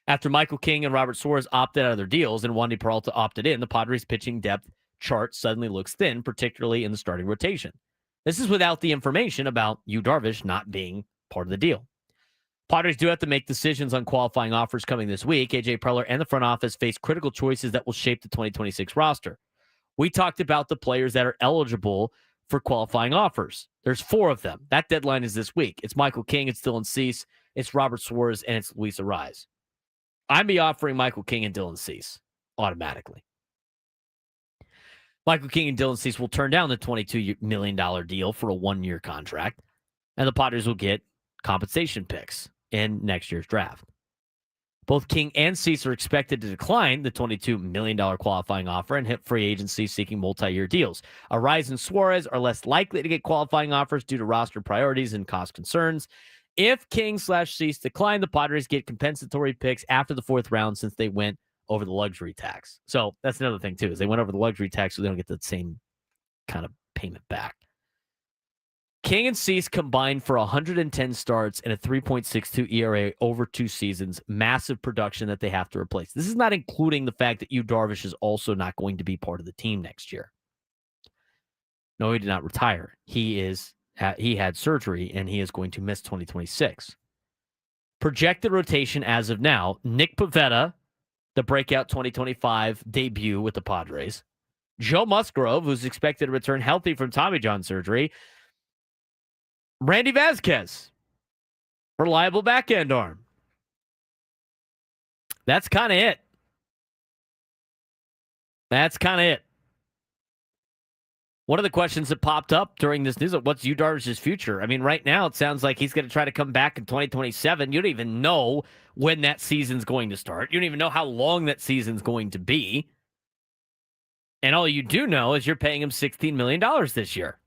After Michael King and Robert Suarez opted out of their deals and Wandy Peralta opted in, the Padres' pitching depth chart suddenly looks thin, particularly in the starting rotation. This is without the information about Yu Darvish not being part of the deal. Padres do have to make decisions on qualifying offers coming this week. AJ Preller and the front office face critical choices that will shape the 2026 roster. We talked about the players that are eligible for qualifying offers. There's 4 of them. That deadline is this week. It's Michael King, it's Dylan Cease, it's Robert Suarez, and it's Luis Arraez. I'd be offering Michael King and Dylan Cease automatically. Michael King and Dylan Cease will turn down the $22 million deal for a 1-year contract, and the Padres will get compensation picks in next year's draft. Both King and Cease are expected to decline the $22 million qualifying offer and hit free agency seeking multi-year deals. Arraez and Suarez are less likely to get qualifying offers due to roster priorities and cost concerns. If King/Cease decline, the Padres get compensatory picks after the 4th round since they went over the luxury tax. So that's another thing, too, is they went over the luxury tax, so they don't get the same kind of payment back. King and Cease combined for 110 starts and a 3.62 ERA over 2 seasons. Massive production that they have to replace. This is not including the fact that Yu Darvish is also not going to be part of the team next year. No, he did not retire. He had surgery, and he is going to miss 2026. Projected rotation as of now: Nick Pivetta, the breakout 2025 debut with the Padres; Joe Musgrove, who's expected to return healthy from Tommy John surgery; Randy Vasquez, reliable back-end arm. That's kind of it. One of the questions that popped up during this news: what's Yu Darvish's future? I mean, right now it sounds like he's going to try to come back in 2027. You don't even know when that season's going to start. You don't even know how long that season's going to be. And all you do know is you're paying him $16 million this year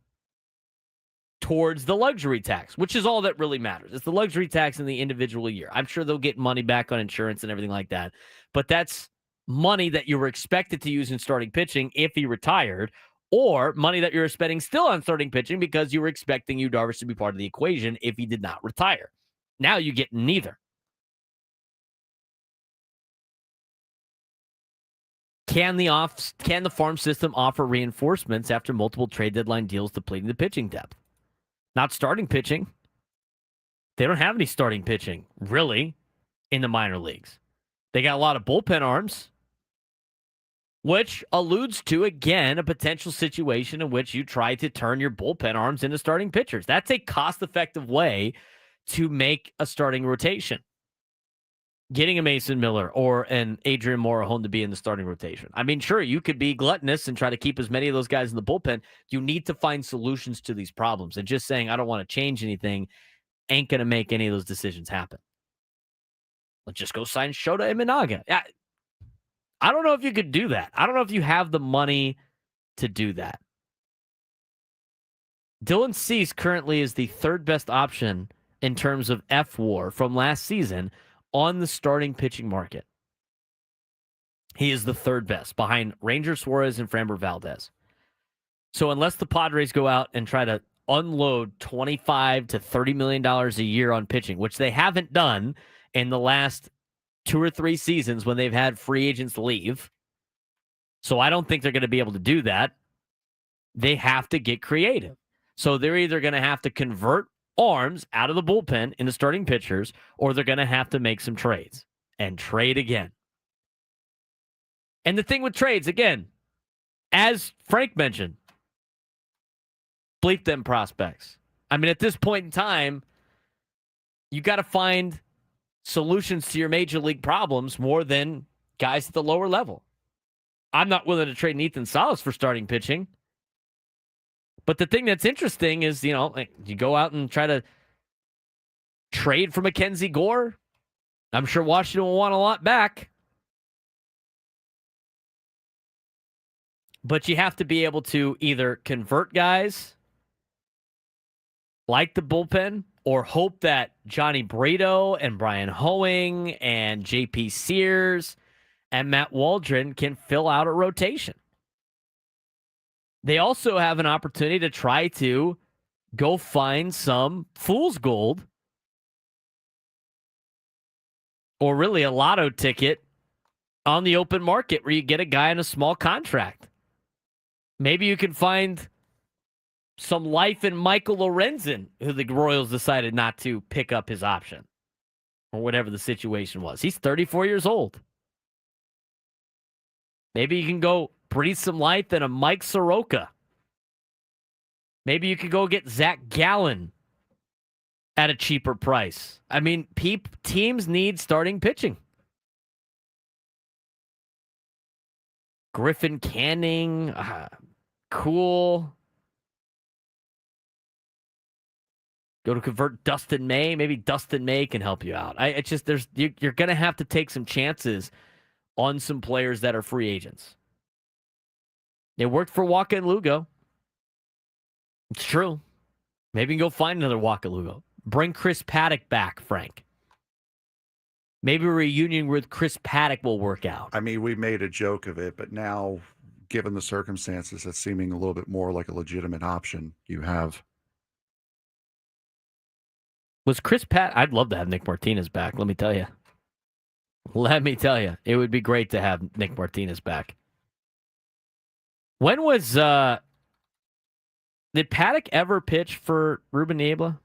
towards the luxury tax, which is all that really matters. It's the luxury tax in the individual year. I'm sure they'll get money back on insurance and everything like that, but that's money that you were expected to use in starting pitching if he retired, or money that you're spending still on starting pitching because you were expecting Yu Darvish to be part of the equation if he did not retire. Now you get neither. Can the farm system offer reinforcements after multiple trade deadline deals depleting the pitching depth? Not starting pitching. They don't have any starting pitching, really, in the minor leagues. They got a lot of bullpen arms, which alludes to, again, a potential situation in which you try to turn your bullpen arms into starting pitchers. That's a cost-effective way to make a starting rotation. Getting a Mason Miller or an Adrian Morejon to be in the starting rotation. I mean, sure, you could be gluttonous and try to keep as many of those guys in the bullpen. You need to find solutions to these problems. And just saying, I don't want to change anything, ain't going to make any of those decisions happen. Let's just go sign Shota Imanaga. I don't know if you could do that. I don't know if you have the money to do that. Dylan Cease currently is the third best option in terms of F-WAR from last season on the starting pitching market. He is the third best behind Ranger Suarez and Framber Valdez. So unless the Padres go out and try to unload $25 to $30 million a year on pitching, which they haven't done in the last 2 or 3 seasons when they've had free agents leave. So I don't think they're going to be able to do that. They have to get creative. So they're either going to have to convert arms out of the bullpen into starting pitchers, or they're going to have to make some trades and trade again. And the thing with trades, again, as Frank mentioned, bleep them prospects. I mean, at this point in time, you got to find solutions to your major league problems more than guys at the lower level. I'm not willing to trade Ethan Salas for starting pitching. But the thing that's interesting is, you go out and try to trade for Mackenzie Gore. I'm sure Washington will want a lot back. But you have to be able to either convert guys like the bullpen or hope that Johnny Brito and Brian Hoeing and J.P. Sears and Matt Waldron can fill out a rotation. They also have an opportunity to try to go find some fool's gold or really a lotto ticket on the open market where you get a guy in a small contract. Maybe you can find some life in Michael Lorenzen, who the Royals decided not to pick up his option or whatever the situation was. He's 34 years old. Maybe you can go breathe some life in a Mike Soroka. Maybe you could go get Zach Gallen at a cheaper price. I mean, teams need starting pitching. Griffin Canning, cool. Go to convert Dustin May. Maybe Dustin May can help you out. You're going to have to take some chances on some players that are free agents. It worked for Waka and Lugo. It's true. Maybe you can go find another Waka Lugo. Bring Chris Paddock back, Frank. Maybe a reunion with Chris Paddock will work out. I mean, we made a joke of it, but now, given the circumstances, that's seeming a little bit more like a legitimate option you have. Was Chris Paddock? I'd love to have Nick Martinez back, let me tell you. It would be great to have Nick Martinez back. When was did Paddock ever pitch for Ruben Niebla?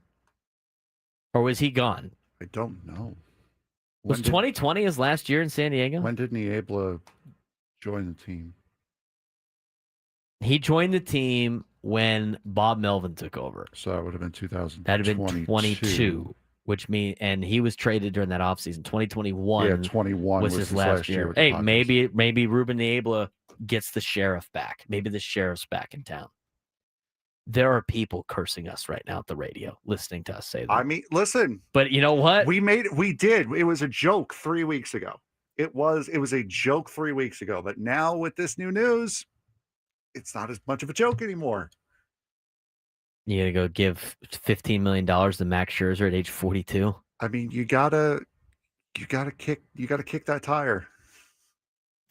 Or was he gone? I don't know. Was 2020 his last year in San Diego? When did Niebla join the team? He joined the team when Bob Melvin took over. So that would have been 2022. That'd have been 22, and he was traded during that offseason. 2021. Yeah, 21 was his last year. Hey, maybe Ruben Niebla gets the sheriff back. Maybe the sheriff's back in town. There are people cursing us right now at the radio, listening to us say that. I mean, listen. But you know what? We did. It was a joke 3 weeks ago. It was a joke 3 weeks ago. But now with this new news, it's not as much of a joke anymore. You gotta go give $15 million to Max Scherzer at age 42. I mean, you gotta kick that tire.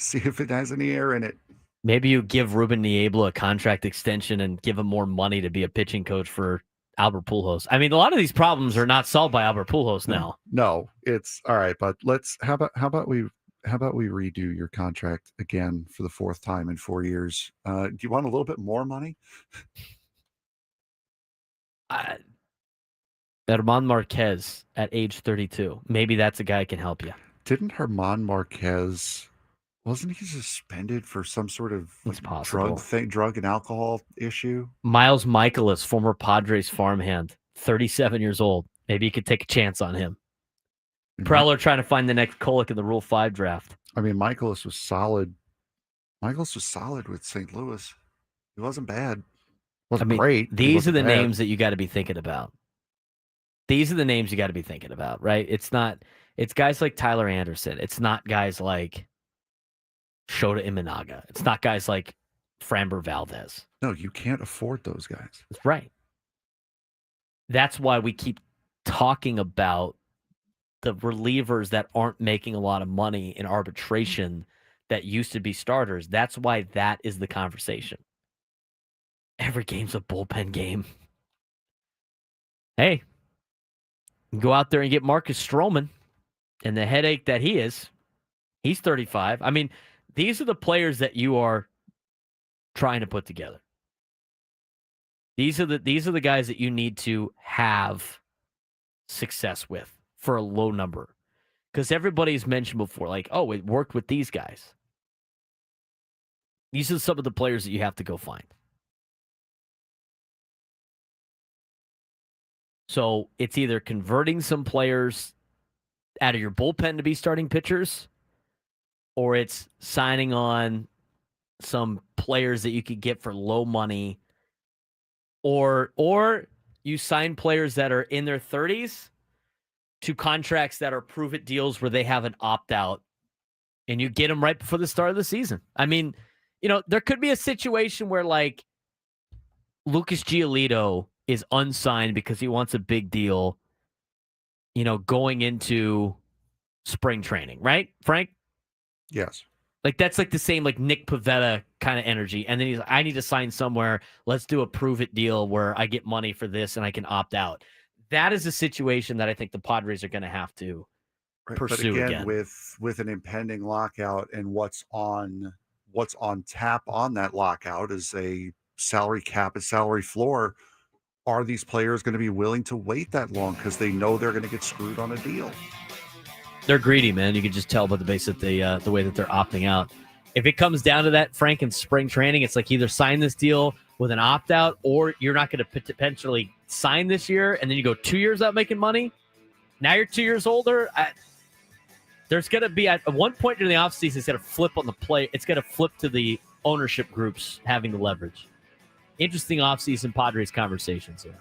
See if it has any air in it. Maybe you give Ruben Niebla a contract extension and give him more money to be a pitching coach for Albert Pujols. I mean, a lot of these problems are not solved by Albert Pujols now. No, it's all right. But how about we redo your contract again for the 4th time in 4 years? Do you want a little bit more money? Herman Marquez at age 32. Maybe that's a guy who can help you. Didn't Herman Marquez, wasn't he suspended for some sort of drug and alcohol issue? Miles Michaelis, former Padres farmhand, 37 years old. Maybe you could take a chance on him. Preller trying to find the next Kolek in the Rule 5 draft. I mean, Michaelis was solid. Michaelis was solid with St. Louis. He wasn't bad. Wasn't great. These are the names that you got to be thinking about. These are the names you got to be thinking about, right? It's guys like Tyler Anderson. It's not guys like Shota Imanaga. It's not guys like Framber Valdez. No, you can't afford those guys. That's right. That's why we keep talking about the relievers that aren't making a lot of money in arbitration that used to be starters. That's why that is the conversation. Every game's a bullpen game. Hey, go out there and get Marcus Stroman and the headache that he is. He's 35. I mean, these are the players that you are trying to put together. These are the guys that you need to have success with for a low number. Because everybody's mentioned before, like, oh, it worked with these guys. These are some of the players that you have to go find. So it's either converting some players out of your bullpen to be starting pitchers, or it's signing on some players that you could get for low money, or you sign players that are in their 30s to contracts that are prove-it deals where they have an opt-out, and you get them right before the start of the season. I mean, there could be a situation where, like, Lucas Giolito is unsigned because he wants a big deal, going into spring training, right, Frank? Yes. Like, that's like the same, like, Nick Pivetta kind of energy. And then he's like, I need to sign somewhere. Let's do a prove-it deal where I get money for this and I can opt out. That is a situation that I think the Padres are going to have to pursue but again. With an impending lockout and what's on tap on that lockout is a salary cap, a salary floor. Are these players going to be willing to wait that long because they know they're going to get screwed on a deal? They're greedy, man. You can just tell by the base of the way that they're opting out. If it comes down to that, Frank, in spring training, it's like either sign this deal with an opt-out or you're not going to potentially sign this year, and then you go 2 years out making money. Now you're 2 years older. There's going to be, at one point during the offseason, it's going to flip on the play. It's going to flip to the ownership groups having the leverage. Interesting offseason Padres conversations here.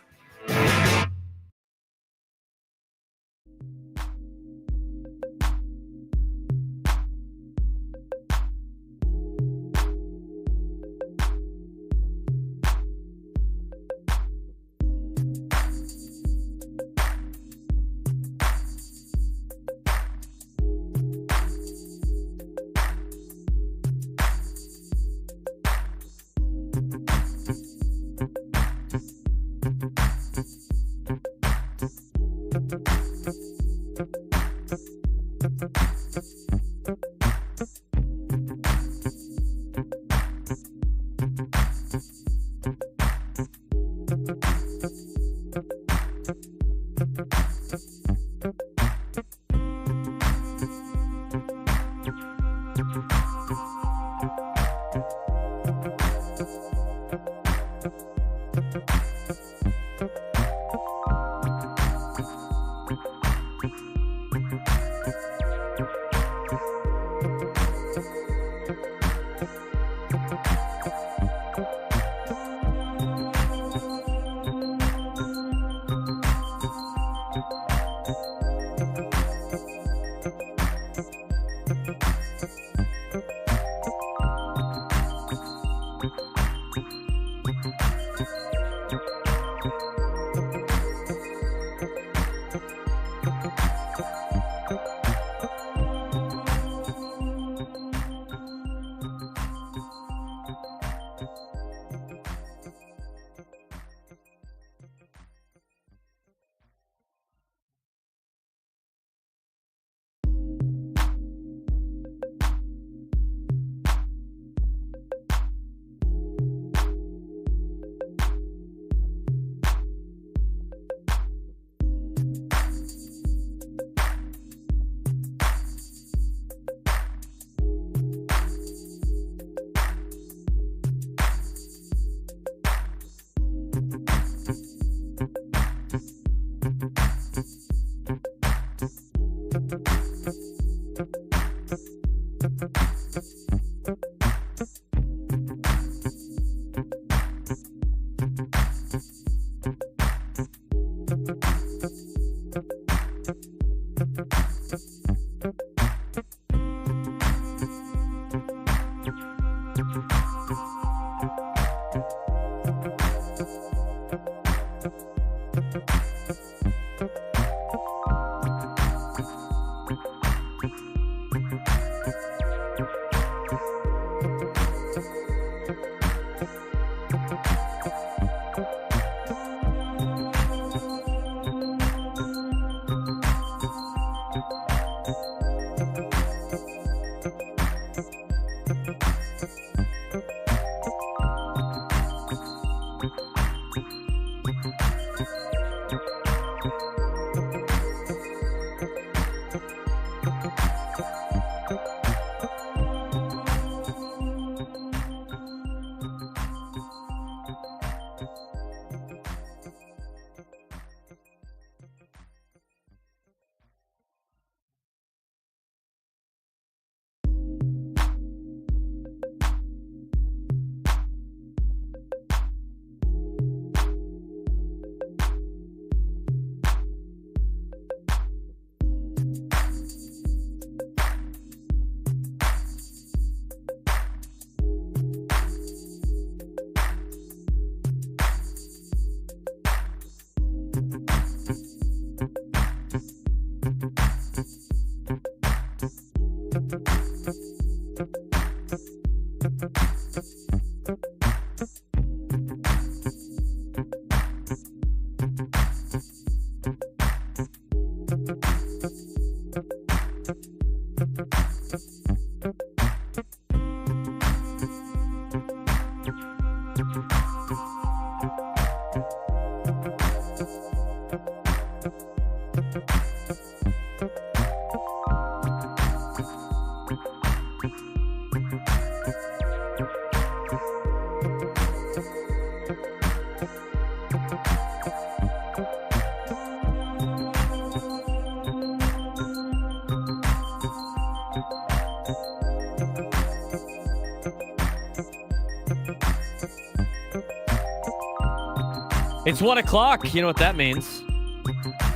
It's 1 o'clock. You know what that means,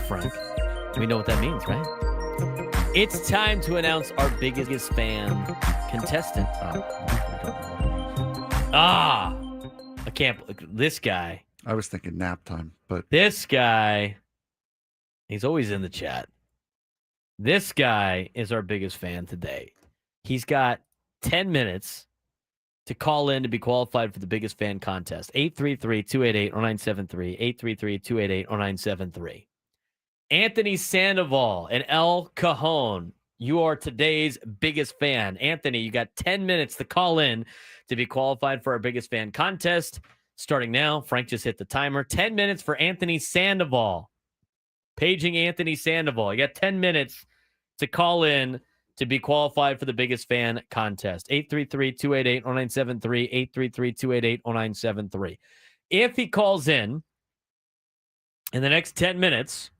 Frank. We know what that means, right? It's time to announce our biggest fan contestant. I can't. This guy. I was thinking nap time, but This guy. He's always in the chat. This guy is our biggest fan today. He's got 10 minutes to call in to be qualified for the biggest fan contest. 833-288-0973. 833-288-0973. Anthony Sandoval and El Cajon. You are today's biggest fan. Anthony, you got 10 minutes to call in to be qualified for our biggest fan contest. Starting now. Frank just hit the timer. 10 minutes for Anthony Sandoval. Paging Anthony Sandoval. You got 10 minutes to call in to be qualified for the biggest fan contest. 833-288-0973. 833-288-0973. If he calls in the next 10 minutes,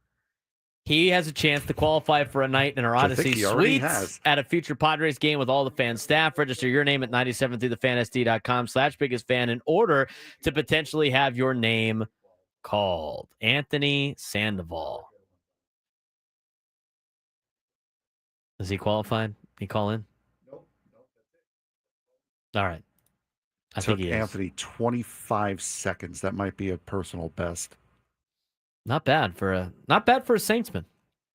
he has a chance to qualify for a night in our Odyssey Suites at a future Padres game with all the fan staff. Register your name at 97throughthefansd.com/biggest fan in order to potentially have your name called. Anthony Sandoval. Is he qualified? He call in? Nope. All right. I took think he is. Anthony 25 seconds. That might be a personal best. Not bad for a Saintsman.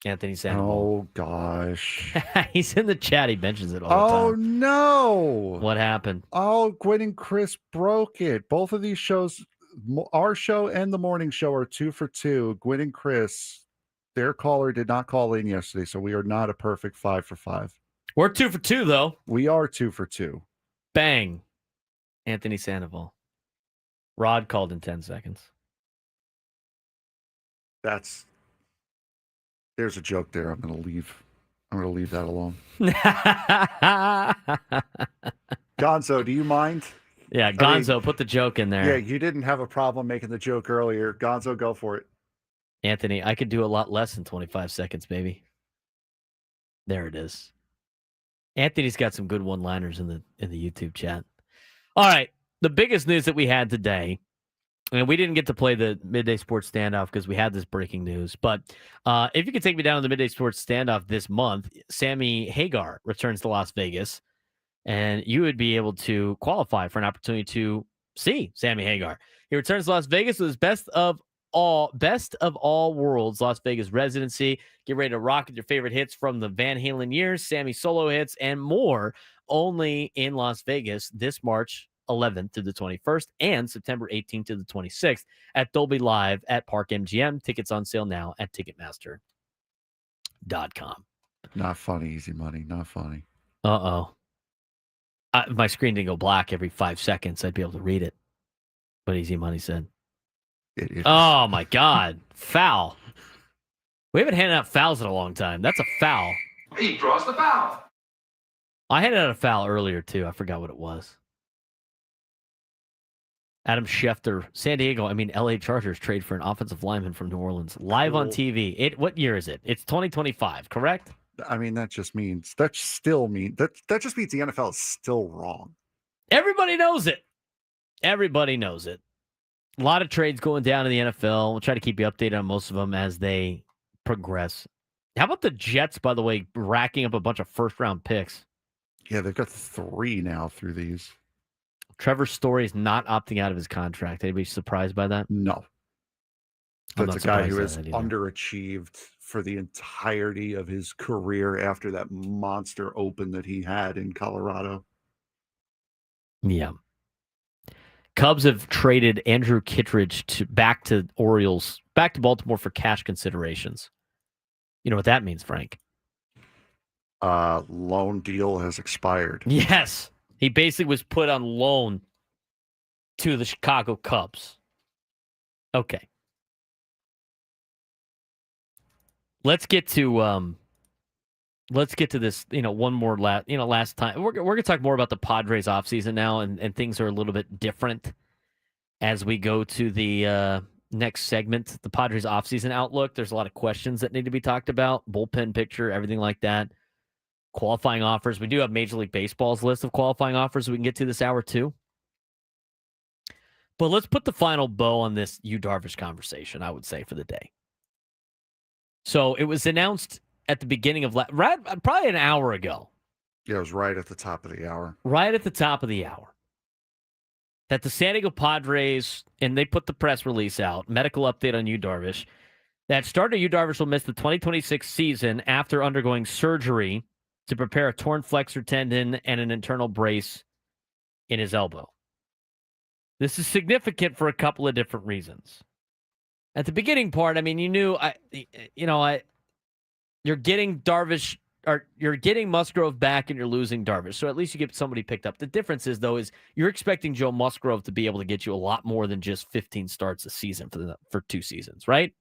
Anthony Sandoval. Oh gosh. He's in the chat. He mentions it all the time. Oh no. What happened? Oh, Gwen and Chris broke it. Both of these shows, our show and the morning show, are 2 for 2. Gwen and Chris, their caller did not call in yesterday, so we are not a perfect 5 for 5. We're 2 for 2, though. We are 2 for 2. Bang. Anthony Sandoval. Rod called in 10 seconds. There's a joke there. I'm going to leave that alone. Gonzo, do you mind? Yeah, Gonzo, put the joke in there. Yeah, you didn't have a problem making the joke earlier. Gonzo, go for it. Anthony, I could do a lot less than 25 seconds, baby. There it is. Anthony's got some good one-liners in the YouTube chat. All right, the biggest news that we had today, and we didn't get to play the Midday Sports Standoff because we had this breaking news, but if you could take me down to the Midday Sports Standoff this month, Sammy Hagar returns to Las Vegas, and you would be able to qualify for an opportunity to see Sammy Hagar. He returns to Las Vegas with his best of of all worlds Las Vegas residency. Get ready to rock with your favorite hits from the Van Halen years, Sammy solo hits, and more. Only in Las Vegas this March 11th to the 21st and September 18th to the 26th at Dolby Live at Park MGM. Tickets on sale now at Ticketmaster.com. Not funny, Easy Money. Not funny. Uh-oh. My screen didn't go black every 5 seconds. I'd be able to read it. But Easy Money said. Oh, my God. Foul. We haven't handed out fouls in a long time. That's a foul. He draws the foul. I handed out a foul earlier, too. I forgot what it was. Adam Schefter, LA Chargers trade for an offensive lineman from New Orleans. Live on TV. What year is it? It's 2025, correct? I mean, that just means that just means the NFL is still wrong. Everybody knows it. Everybody knows it. A lot of trades going down in the NFL. We'll try to keep you updated on most of them as they progress. How about the Jets, by the way, racking up a bunch of first-round picks? Yeah, they've got 3 now through these. Trevor Story is not opting out of his contract. Anybody surprised by that? No. I'm That's a guy who has underachieved for the entirety of his career after that monster open that he had in Colorado. Yeah. Cubs have traded Andrew Kittredge back to Baltimore for cash considerations. You know what that means, Frank? Loan deal has expired. Yes. He basically was put on loan to the Chicago Cubs. Okay. Let's get to this, one more last time. We're going to talk more about the Padres offseason now, and things are a little bit different as we go to the next segment, the Padres offseason outlook. There's a lot of questions that need to be talked about, bullpen picture, everything like that. Qualifying offers. We do have Major League Baseball's list of qualifying offers we can get to this hour too. But let's put the final bow on this Yu Darvish conversation, I would say, for the day. So it was announced at the beginning of probably an hour ago. Yeah, it was right at the top of the hour. Right at the top of the hour. That the San Diego Padres, and they put the press release out, medical update on Yu Darvish, that starter Yu Darvish will miss the 2026 season after undergoing surgery to prepare a torn flexor tendon and an internal brace in his elbow. This is significant for a couple of different reasons. At the beginning part, I mean, you knew, you're getting Darvish, or you're getting Musgrove back and you're losing Darvish. So at least you get somebody picked up. The difference is, though, is you're expecting Joe Musgrove to be able to get you a lot more than just 15 starts a season for 2 seasons, right?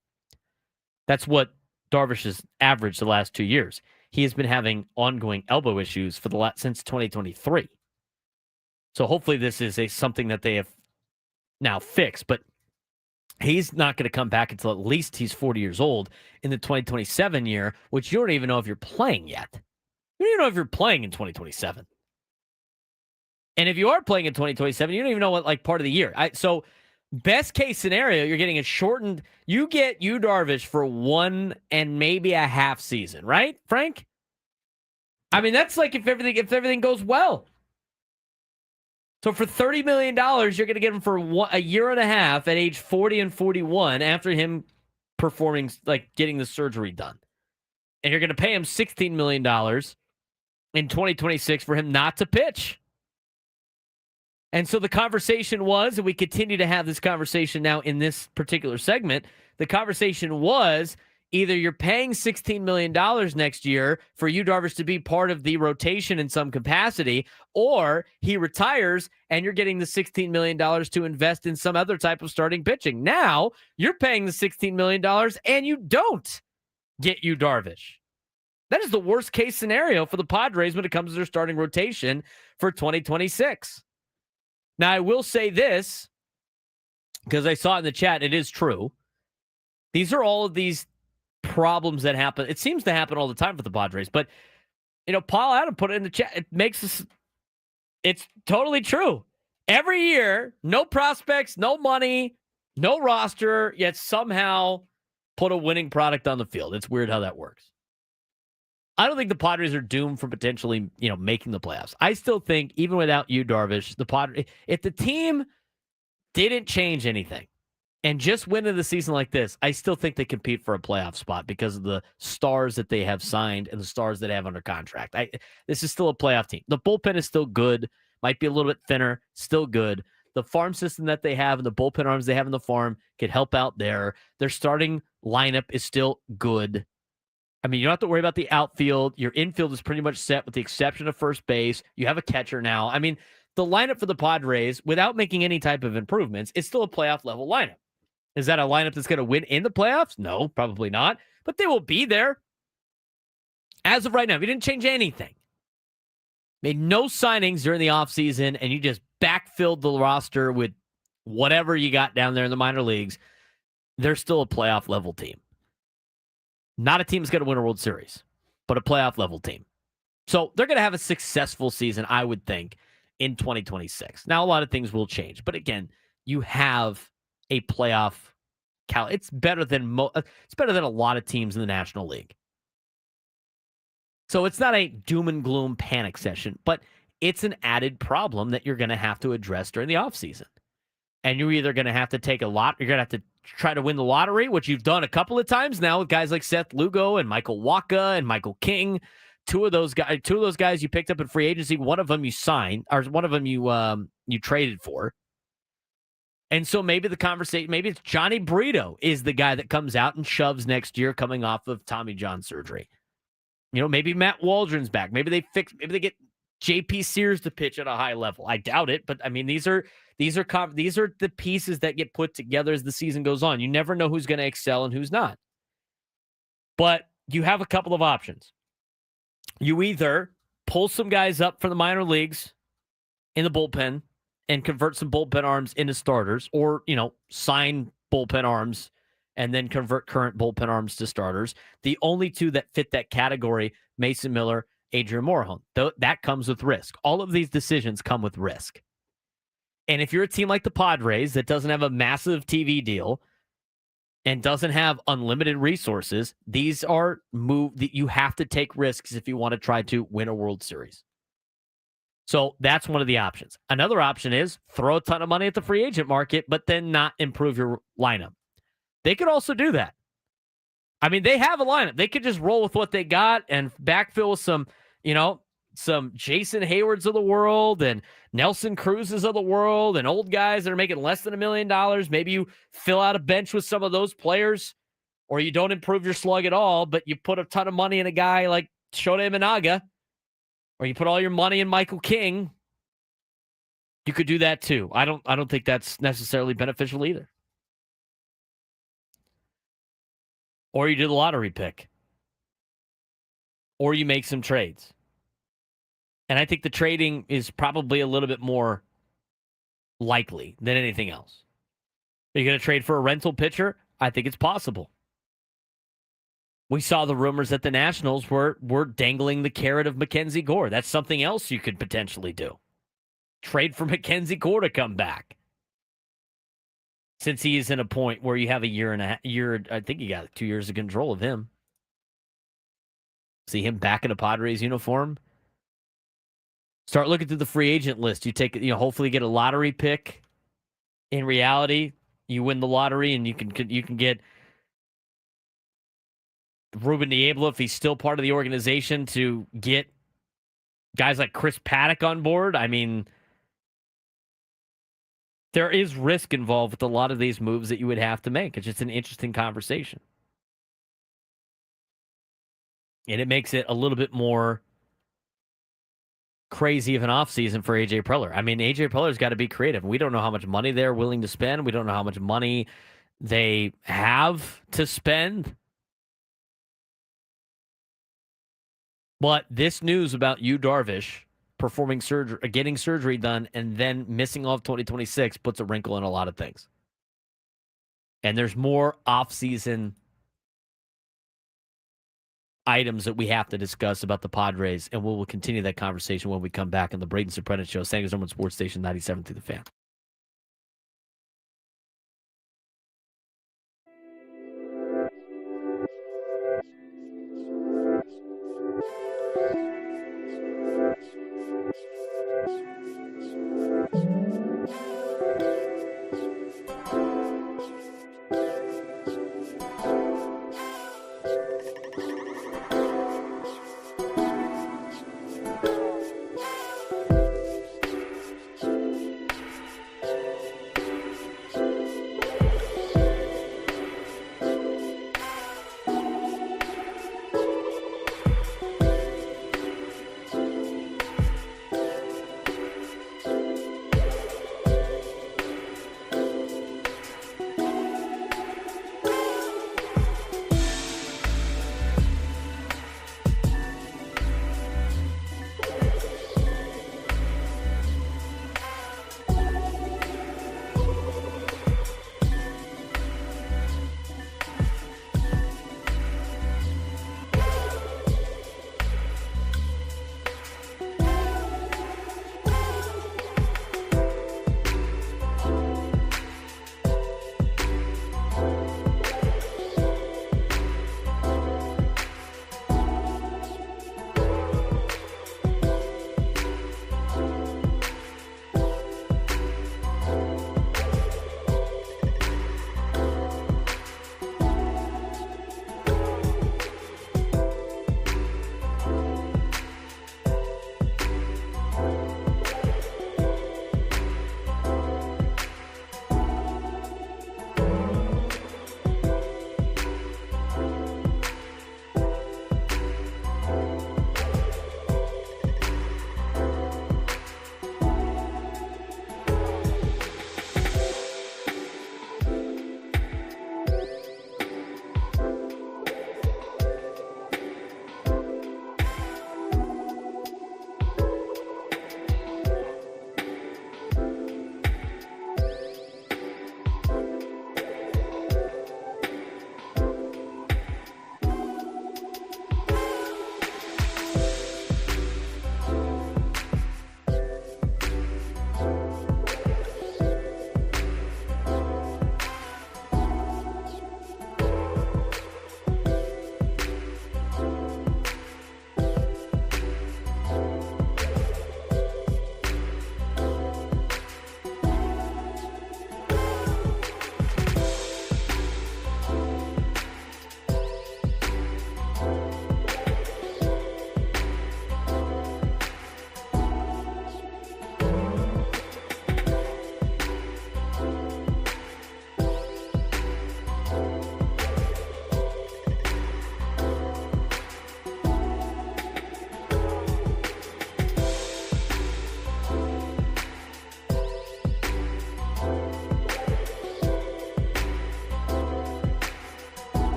That's what Darvish has averaged the last 2 years. He has been having ongoing elbow issues since 2023. So hopefully this is something that they have now fixed. But he's not going to come back until at least he's 40 years old in the 2027 year, which you don't even know if you're playing yet. You don't even know if you're playing in 2027. And if you are playing in 2027, you don't even know what part of the year. So best case scenario, you're getting a shortened. You get Yu Darvish for 1 and maybe a half season, right, Frank? I mean, that's like if everything goes well. So for $30 million, you're going to get him for a year and a half at age 40 and 41 after him performing, getting the surgery done. And you're going to pay him $16 million in 2026 for him not to pitch. And so the conversation was, and we continue to have this conversation now in this particular segment, the conversation was either you're paying $16 million next year for Yu Darvish to be part of the rotation in some capacity, or he retires and you're getting the $16 million to invest in some other type of starting pitching. Now you're paying the $16 million and you don't get Yu Darvish. That is the worst case scenario for the Padres when it comes to their starting rotation for 2026. Now, I will say this, because I saw it in the chat, it is true. These are all of these problems that happen. It seems to happen all the time for the Padres, but, Paul Adam put it in the chat. It's totally true. Every year, no prospects, no money, no roster, yet somehow put a winning product on the field. It's weird how that works. I don't think the Padres are doomed for potentially, making the playoffs. I still think, even without Yu Darvish, if the team didn't change anything, And just winning the season like this, I still think they compete for a playoff spot because of the stars that they have signed and the stars that they have under contract. This is still a playoff team. The bullpen is still good. Might be a little bit thinner, still good. The farm system that they have and the bullpen arms they have in the farm could help out there. Their starting lineup is still good. I mean, you don't have to worry about the outfield. Your infield is pretty much set with the exception of first base. You have a catcher now. I mean, the lineup for the Padres, without making any type of improvements, is still a playoff level lineup. Is that a lineup that's going to win in the playoffs? No, probably not. But they will be there. As of right now, we didn't change anything. Made no signings during the offseason, and you just backfilled the roster with whatever you got down there in the minor leagues. They're still a playoff level team. Not a team that's going to win a World Series, but a playoff level team. So they're going to have a successful season, I would think, in 2026. Now, a lot of things will change. But again, you have a playoff it's better than a lot of teams in the National League. So it's not a doom and gloom panic session, but it's an added problem that you're going to have to address during the offseason. And you're either going to have to take you're going to have to try to win the lottery, which you've done a couple of times now with guys like Seth Lugo and Michael Wacha and Michael King. Two of those guys you picked up in free agency. One of them you signed, or one of them you traded for. And so maybe the conversation, maybe it's Johnny Brito is the guy that comes out and shoves next year coming off of Tommy John surgery. You know, maybe Matt Waldron's back. Maybe they get JP Sears to pitch at a high level. I doubt it, but I mean, these are the pieces that get put together as the season goes on. You never know who's going to excel and who's not. But you have a couple of options. You either pull some guys up from the minor leagues in the bullpen and convert some bullpen arms into starters, or, sign bullpen arms and then convert current bullpen arms to starters. The only two that fit that category, Mason Miller, Adrian Morejon. That comes with risk. All of these decisions come with risk. And if you're a team like the Padres that doesn't have a massive TV deal and doesn't have unlimited resources, these are moves that you have to take risks if you want to try to win a World Series. So that's one of the options. Another option is throw a ton of money at the free agent market, but then not improve your lineup. They could also do that. I mean, they have a lineup. They could just roll with what they got and backfill with some Jason Haywards of the world and Nelson Cruzes of the world and old guys that are making less than $1 million. Maybe you fill out a bench with some of those players, or you don't improve your slug at all, but you put a ton of money in a guy like Shota Imanaga, or you put all your money in Michael King. You could do that too. I don't think that's necessarily beneficial either. Or you do the lottery pick. Or you make some trades. And I think the trading is probably a little bit more likely than anything else. Are you going to trade for a rental pitcher? I think it's possible. We saw the rumors that the Nationals were dangling the carrot of Mackenzie Gore. That's something else you could potentially do. Trade for Mackenzie Gore to come back. Since he is in a point where you have a year, I think you got 2 years of control of him. See him back in a Padres uniform. Start looking through the free agent list. You take, hopefully get a lottery pick. In reality, you win the lottery and you can get Ruben Niebla, if he's still part of the organization, to get guys like Chris Paddock on board. I mean, there is risk involved with a lot of these moves that you would have to make. It's just an interesting conversation. And it makes it a little bit more crazy of an offseason for A.J. Preller. I mean, A.J. Preller's got to be creative. We don't know how much money they're willing to spend. We don't know how much money they have to spend. But this news about Yu Darvish performing surgery, getting surgery done, and then missing off 2026 puts a wrinkle in a lot of things. And there's more offseason items that we have to discuss about the Padres, and we'll continue that conversation when we come back on the Braden Surprenant Show, San Diego Sports Station 97 through the Fan.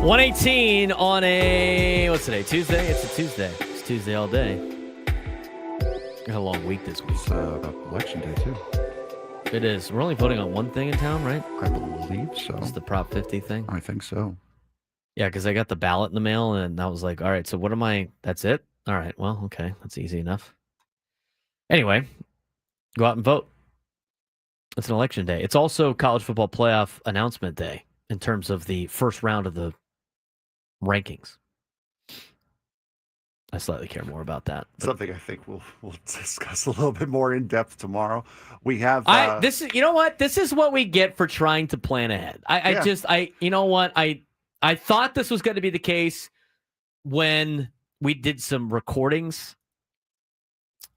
118 on a, what's today? Tuesday? It's a Tuesday. It's Tuesday all day. Got a long week this week. It's election day, too. It is. We're only voting on one thing in town, right? I believe so. It's the Prop 50 thing. I think so. Yeah, because I got the ballot in the mail, and I was like, all right, so what am I? That's it? All right, well, okay. That's easy enough. Anyway, go out and vote. It's an election day. It's also college football playoff announcement day in terms of the first round of the rankings. I slightly care more about that. Something I think we'll discuss a little bit more in depth tomorrow. We have this is, you know what? This is what we get for trying to plan ahead. You know what? I thought this was going to be the case when we did some recordings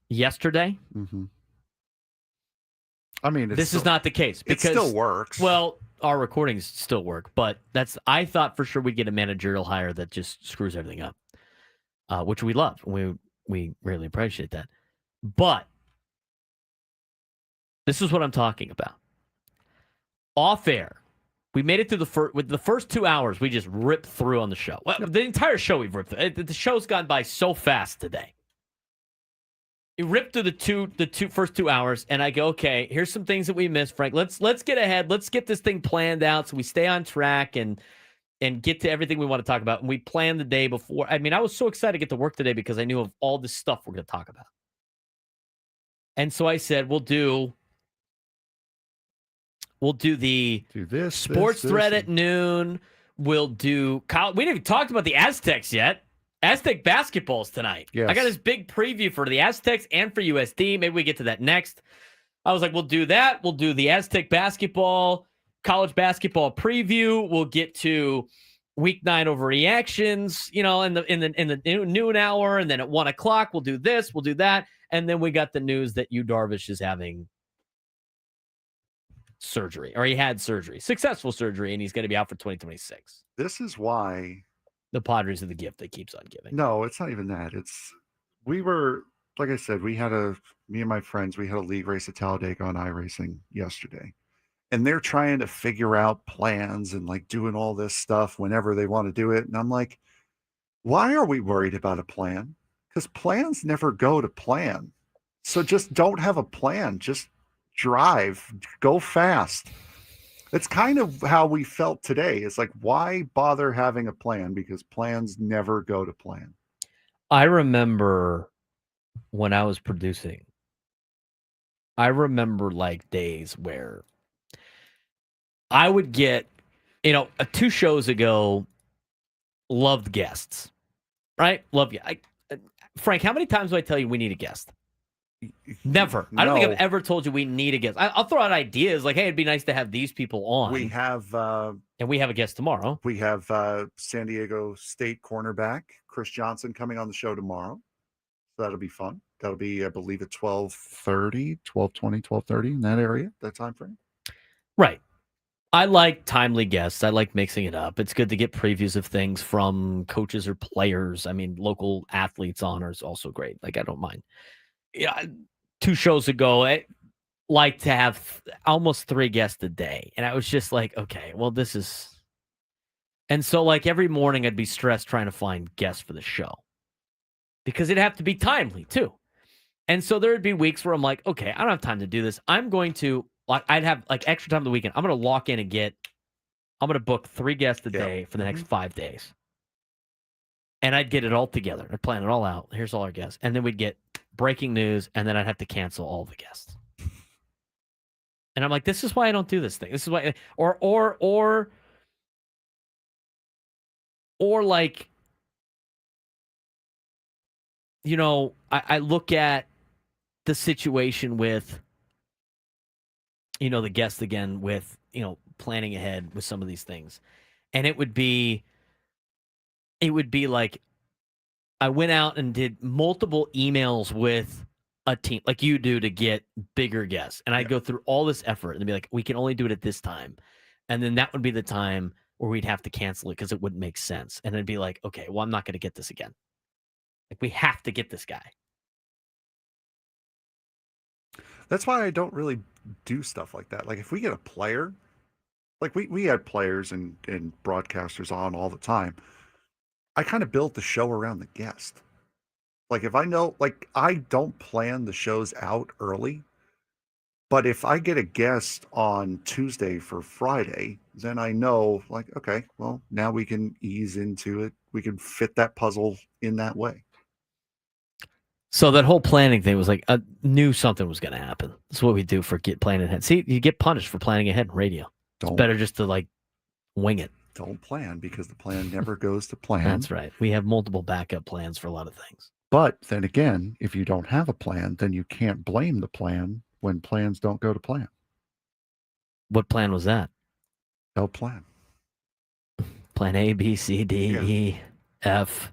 yesterday. Mm-hmm. I mean, this is not the case because it still works. Well, our recordings still work, but I thought for sure we'd get a managerial hire that just screws everything up, which we love. We really appreciate that. But this is what I'm talking about. Off air, we made it through with the first 2 hours. We just ripped through on the show. Well, the entire show we've ripped through. The show's gone by so fast today. It ripped through the first 2 hours, and I go, okay, here's some things that we missed, Frank. Let's get ahead. Let's get this thing planned out so we stay on track and get to everything we want to talk about. And we planned the day before. I mean, I was so excited to get to work today because I knew of all this stuff we're going to talk about. And so I said, we'll do the sports thread at noon. We'll do college. We didn't even talk about the Aztecs yet. Aztec basketball's tonight. Yes. I got this big preview for the Aztecs and for USD. Maybe we get to that next. I was like, we'll do that. We'll do the Aztec basketball, college basketball preview. We'll get to week 9 overreactions, in the noon hour, and then at 1 o'clock we'll do this, we'll do that, and then we got the news that Yu Darvish is having surgery, or he had surgery, successful surgery, and he's going to be out for 2026. This is why the Padres are the gift that keeps on giving. No, it's not even that. We were, like I said, me and my friends, we had a league race at Talladega on iRacing yesterday. And they're trying to figure out plans and like doing all this stuff whenever they want to do it. And I'm like, why are we worried about a plan? Because plans never go to plan. So just don't have a plan. Just drive, go fast. It's kind of how we felt today. It's like, why bother having a plan? Because plans never go to plan. I remember when I was producing, I remember like days where I would get, 2 shows ago, loved guests, right? Love you. Frank, how many times do I tell you we need a guest? Never. I don't think I've ever told you we need a guest. I'll throw out ideas like, hey, it'd be nice to have these people on. We have and we have a guest tomorrow. We have San Diego State cornerback Chris Johnson coming on the show tomorrow. So that'll be fun. That'll be, I believe, at 12:30, 12:20, 12:30 in that area, that time frame. Right. I like timely guests. I like mixing it up. It's good to get previews of things from coaches or players. I mean, local athletes on is also great. Like, I don't mind. Yeah, 2 shows ago, I like to have almost 3 guests a day. And I was just like, okay, well, this is... And so, like, every morning I'd be stressed trying to find guests for the show. Because it'd have to be timely, too. And so there would be weeks where I'm like, okay, I don't have time to do this. I'm going to... I'd have, like, extra time on the weekend. I'm going to lock in and I'm going to book 3 guests a day for the next 5 days. And I'd get it all together. I'd plan it all out. Here's all our guests. And then we'd get breaking news, and then I'd have to cancel all the guests. And I'm like, this is why I don't do this thing. This is why, or like, I look at the situation with, the guest again with, planning ahead with some of these things. And it would be like, I went out and did multiple emails with a team like you do to get bigger guests. And I'd go through all this effort and be like, we can only do it at this time. And then that would be the time where we'd have to cancel it because it wouldn't make sense. And it'd be like, okay, well, I'm not going to get this again. Like, we have to get this guy. That's why I don't really do stuff like that. Like, if we get a player, like we had players and broadcasters on all the time. I kind of built the show around the guest. Like if I know, like I don't plan the shows out early, but if I get a guest on Tuesday for Friday, then I know, like, okay, well, now we can ease into it. We can fit that puzzle in that way. So that whole planning thing was like, I knew something was going to happen. That's what we do for planning ahead. See, you get punished for planning ahead in radio. It's better just to like wing it. Don't plan because the plan never goes to plan. That's right. We have multiple backup plans for a lot of things. But then again, if you don't have a plan, then you can't blame the plan when plans don't go to plan. What plan was that? No plan. Plan A, B, C, D, E, F.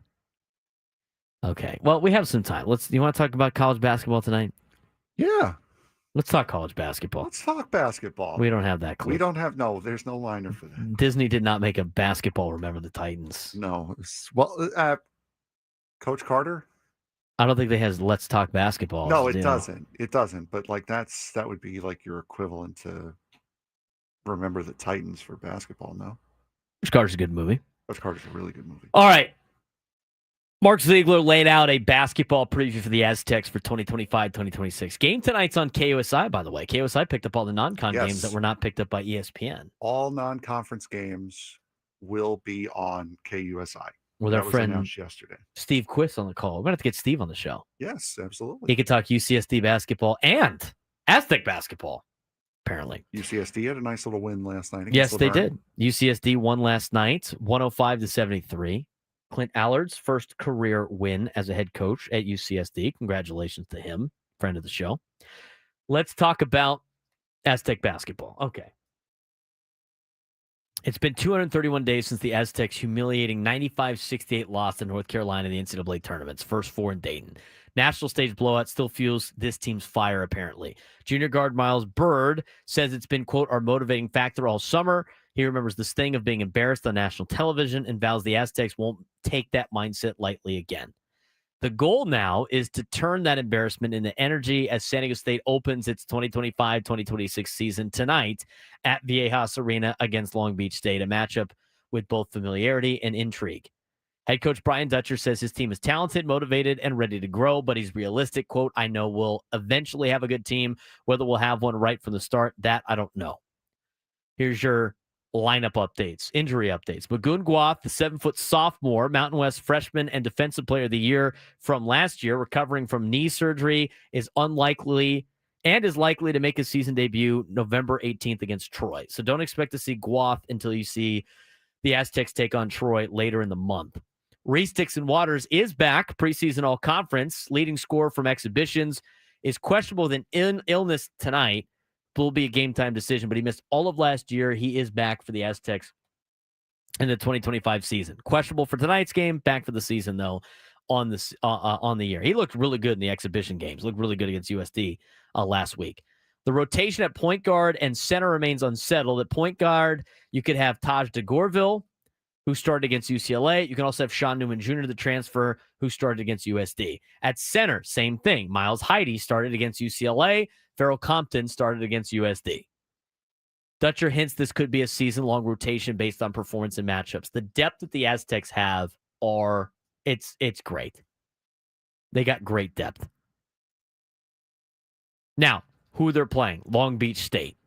Okay. Well, we have some time. You want to talk about college basketball tonight? Yeah. Let's talk college basketball. Let's talk basketball. We don't have that clue. There's no liner for that. Disney did not make a basketball Remember the Titans. No. Coach Carter? I don't think they has Let's Talk Basketball. No, it doesn't. It doesn't. But like that would be like your equivalent to Remember the Titans for basketball, no? Coach Carter's a good movie. Coach Carter's a really good movie. All right. Mark Ziegler laid out a basketball preview for the Aztecs for 2025-2026. Game tonight's on KUSI, by the way. KUSI picked up all the non-con games that were not picked up by ESPN. All non-conference games will be on KUSI. With our friend announced yesterday. Steve Quiss on the call. We're going to have to get Steve on the show. Yes, absolutely. He could talk UCSD basketball and Aztec basketball, apparently. UCSD had a nice little win last night. Yes, they did. UCSD won last night, 105-73. Clint Allard's first career win as a head coach at UCSD. Congratulations to him, friend of the show. Let's talk about Aztec basketball. Okay. It's been 231 days since the Aztecs' humiliating 95-68 loss to North Carolina in the NCAA tournaments, first four in Dayton. National stage blowout still fuels this team's fire, apparently. Junior guard Miles Bird says it's been, quote, our motivating factor all summer. He remembers the sting of being embarrassed on national television and vows the Aztecs won't take that mindset lightly again. The goal now is to turn that embarrassment into energy as San Diego State opens its 2025-2026 season tonight at Viejas Arena against Long Beach State, a matchup with both familiarity and intrigue. Head coach Brian Dutcher says his team is talented, motivated, and ready to grow, but he's realistic. Quote, I know we'll eventually have a good team. Whether we'll have one right from the start, that I don't know. Here's your lineup updates, injury updates. Magoon Guath, the 7-foot sophomore, Mountain West freshman and defensive player of the year from last year, recovering from knee surgery, is likely to make his season debut November 18th against Troy. So don't expect to see Guath until you see the Aztecs take on Troy later in the month. Reese Dixon Waters is back, preseason all-conference, leading scorer from exhibitions, is questionable with an illness tonight. Will be a game-time decision, but he missed all of last year. He is back for the Aztecs in the 2025 season. Questionable for tonight's game, back for the season, though, on the year. He looked really good in the exhibition games, looked really good against USD last week. The rotation at point guard and center remains unsettled. At point guard, you could have Taj DeGorville, who started against UCLA. You can also have Sean Newman Jr., the transfer, who started against USD. At center, same thing. Miles Heide started against UCLA. Farrell Compton started against USD. Dutcher hints this could be a season-long rotation based on performance and matchups. The depth that the Aztecs have it's great. They got great depth. Now, who they're playing? Long Beach State.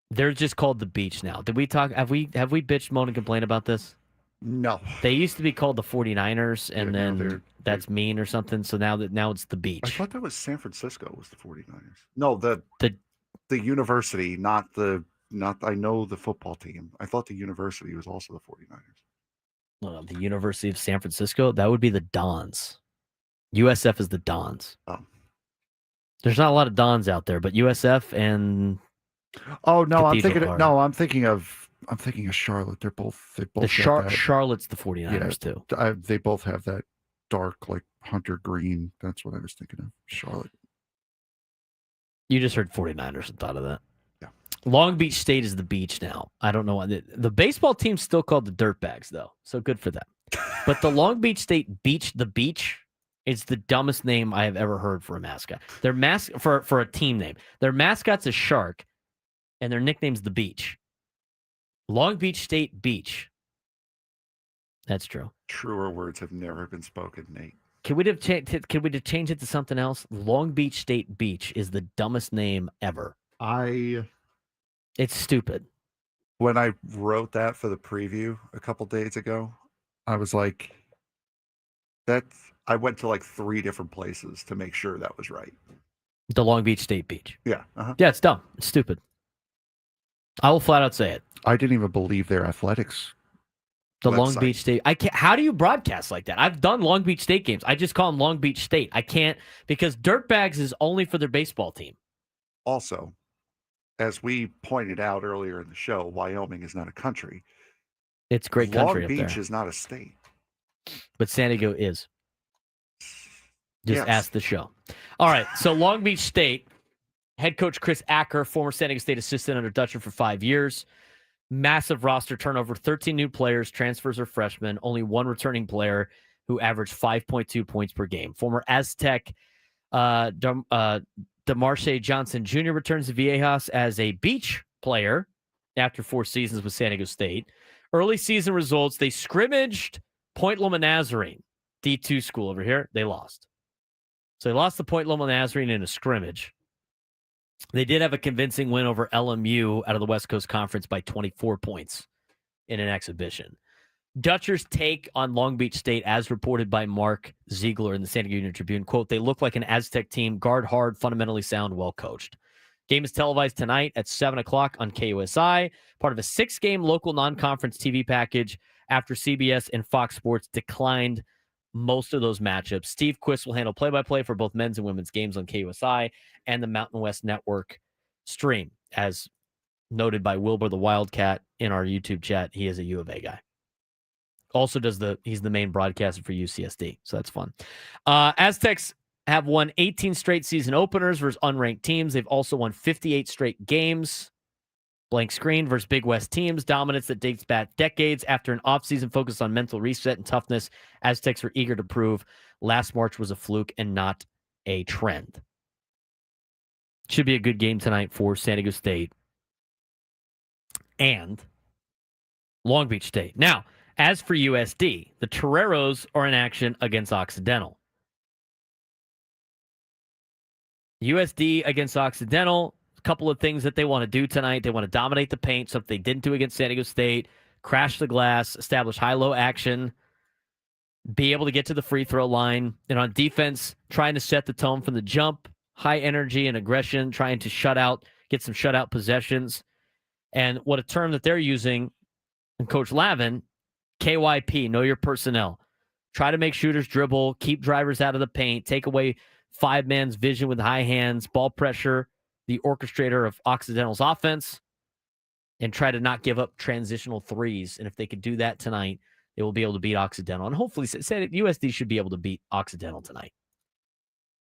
They're just called the Beach now. Did we talk? Have we bitched, moaned, and complained about this? No. They used to be called the 49ers, and then that's mean or something. So now it's the Beach. I thought that was San Francisco was the 49ers. No, the university, not I know the football team. I thought the university was also the 49ers. The University of San Francisco, that would be the Dons. USF is the Dons. Oh. There's not a lot of Dons out there, but USF and Oh no, I'm Cathedral thinking of Charlotte. They both Charlotte's the 49ers too. They both have that dark, like hunter green. That's what I was thinking of. Charlotte. You just heard 49ers and thought of that. Yeah. Long Beach State is the Beach now. I don't know why. The baseball team's still called the Dirtbags, though. So good for them. But the Long Beach State Beach, the Beach, is the dumbest name I have ever heard for a mascot. Their for a team name. Their mascot's a shark. and their nickname's the Beach. Long Beach State Beach. That's true. Truer words have never been spoken, Nate. Can we change it to something else? Long Beach State Beach is the dumbest name ever. It's stupid. When I wrote that for the preview a couple days ago, I was like, I went to like 3 different places to make sure that was right. The Long Beach State Beach. Yeah. Uh-huh. Yeah, it's dumb. It's stupid. I will flat out say it. I didn't even believe their athletics. The website. Long Beach State. I can't. How do you broadcast like that? I've done Long Beach State games. I just call them Long Beach State. I can't because Dirtbags is only for their baseball team. Also, as we pointed out earlier in the show, Wyoming is not a country. It's great country Long up Beach there. is not a state. But San Diego is. Just Yes. ask the show. All right. So Long Beach State, head coach Chris Acker, former San Diego State assistant under Dutcher for 5 years. Massive roster turnover, 13 new players, transfers or freshmen, only 1 returning player who averaged 5.2 points per game. Former Aztec DeMarche Johnson Jr. returns to Viejas as a beach player after 4 seasons with San Diego State. Early season results, they scrimmaged Point Loma Nazarene, D2 school over here. They lost. So they lost to Point Loma Nazarene in a scrimmage. They did have a convincing win over LMU out of the West Coast Conference by 24 points in an exhibition. Dutcher's take on Long Beach State, as reported by Mark Ziegler in the San Diego Union Tribune, quote, they look like an Aztec team, guard hard, fundamentally sound, well-coached. Game is televised tonight at 7 o'clock on KUSI, part of a 6-game local non-conference TV package after CBS and Fox Sports declined most of those matchups. Steve Quist will handle play-by-play for both men's and women's games on KUSI and the Mountain West Network stream. As noted by Wilbur the Wildcat in our YouTube chat, he is a U of A guy. Also he's the main broadcaster for UCSD, so that's fun. Aztecs have won 18 straight season openers versus unranked teams. They've also won 58 straight games. Blank screen versus Big West teams. Dominance that dates back decades. After an offseason focus on mental reset and toughness, Aztecs are eager to prove last March was a fluke and not a trend. Should be a good game tonight for San Diego State and Long Beach State. Now, as for USD, the Toreros are in action against Occidental. USD against Occidental. A couple of things that they want to do tonight. They want to dominate the paint, something they didn't do against San Diego State, crash the glass, establish high-low action, be able to get to the free throw line, and on defense, trying to set the tone from the jump, high energy and aggression, trying to get some shutout possessions. And what a term that they're using, and Coach Lavin, KYP, know your personnel. Try to make shooters dribble, keep drivers out of the paint, take away 5-man's vision with high hands, ball pressure, the orchestrator of Occidental's offense, and try to not give up transitional threes. And if they could do that tonight, they will be able to beat Occidental. And hopefully, USD should be able to beat Occidental tonight.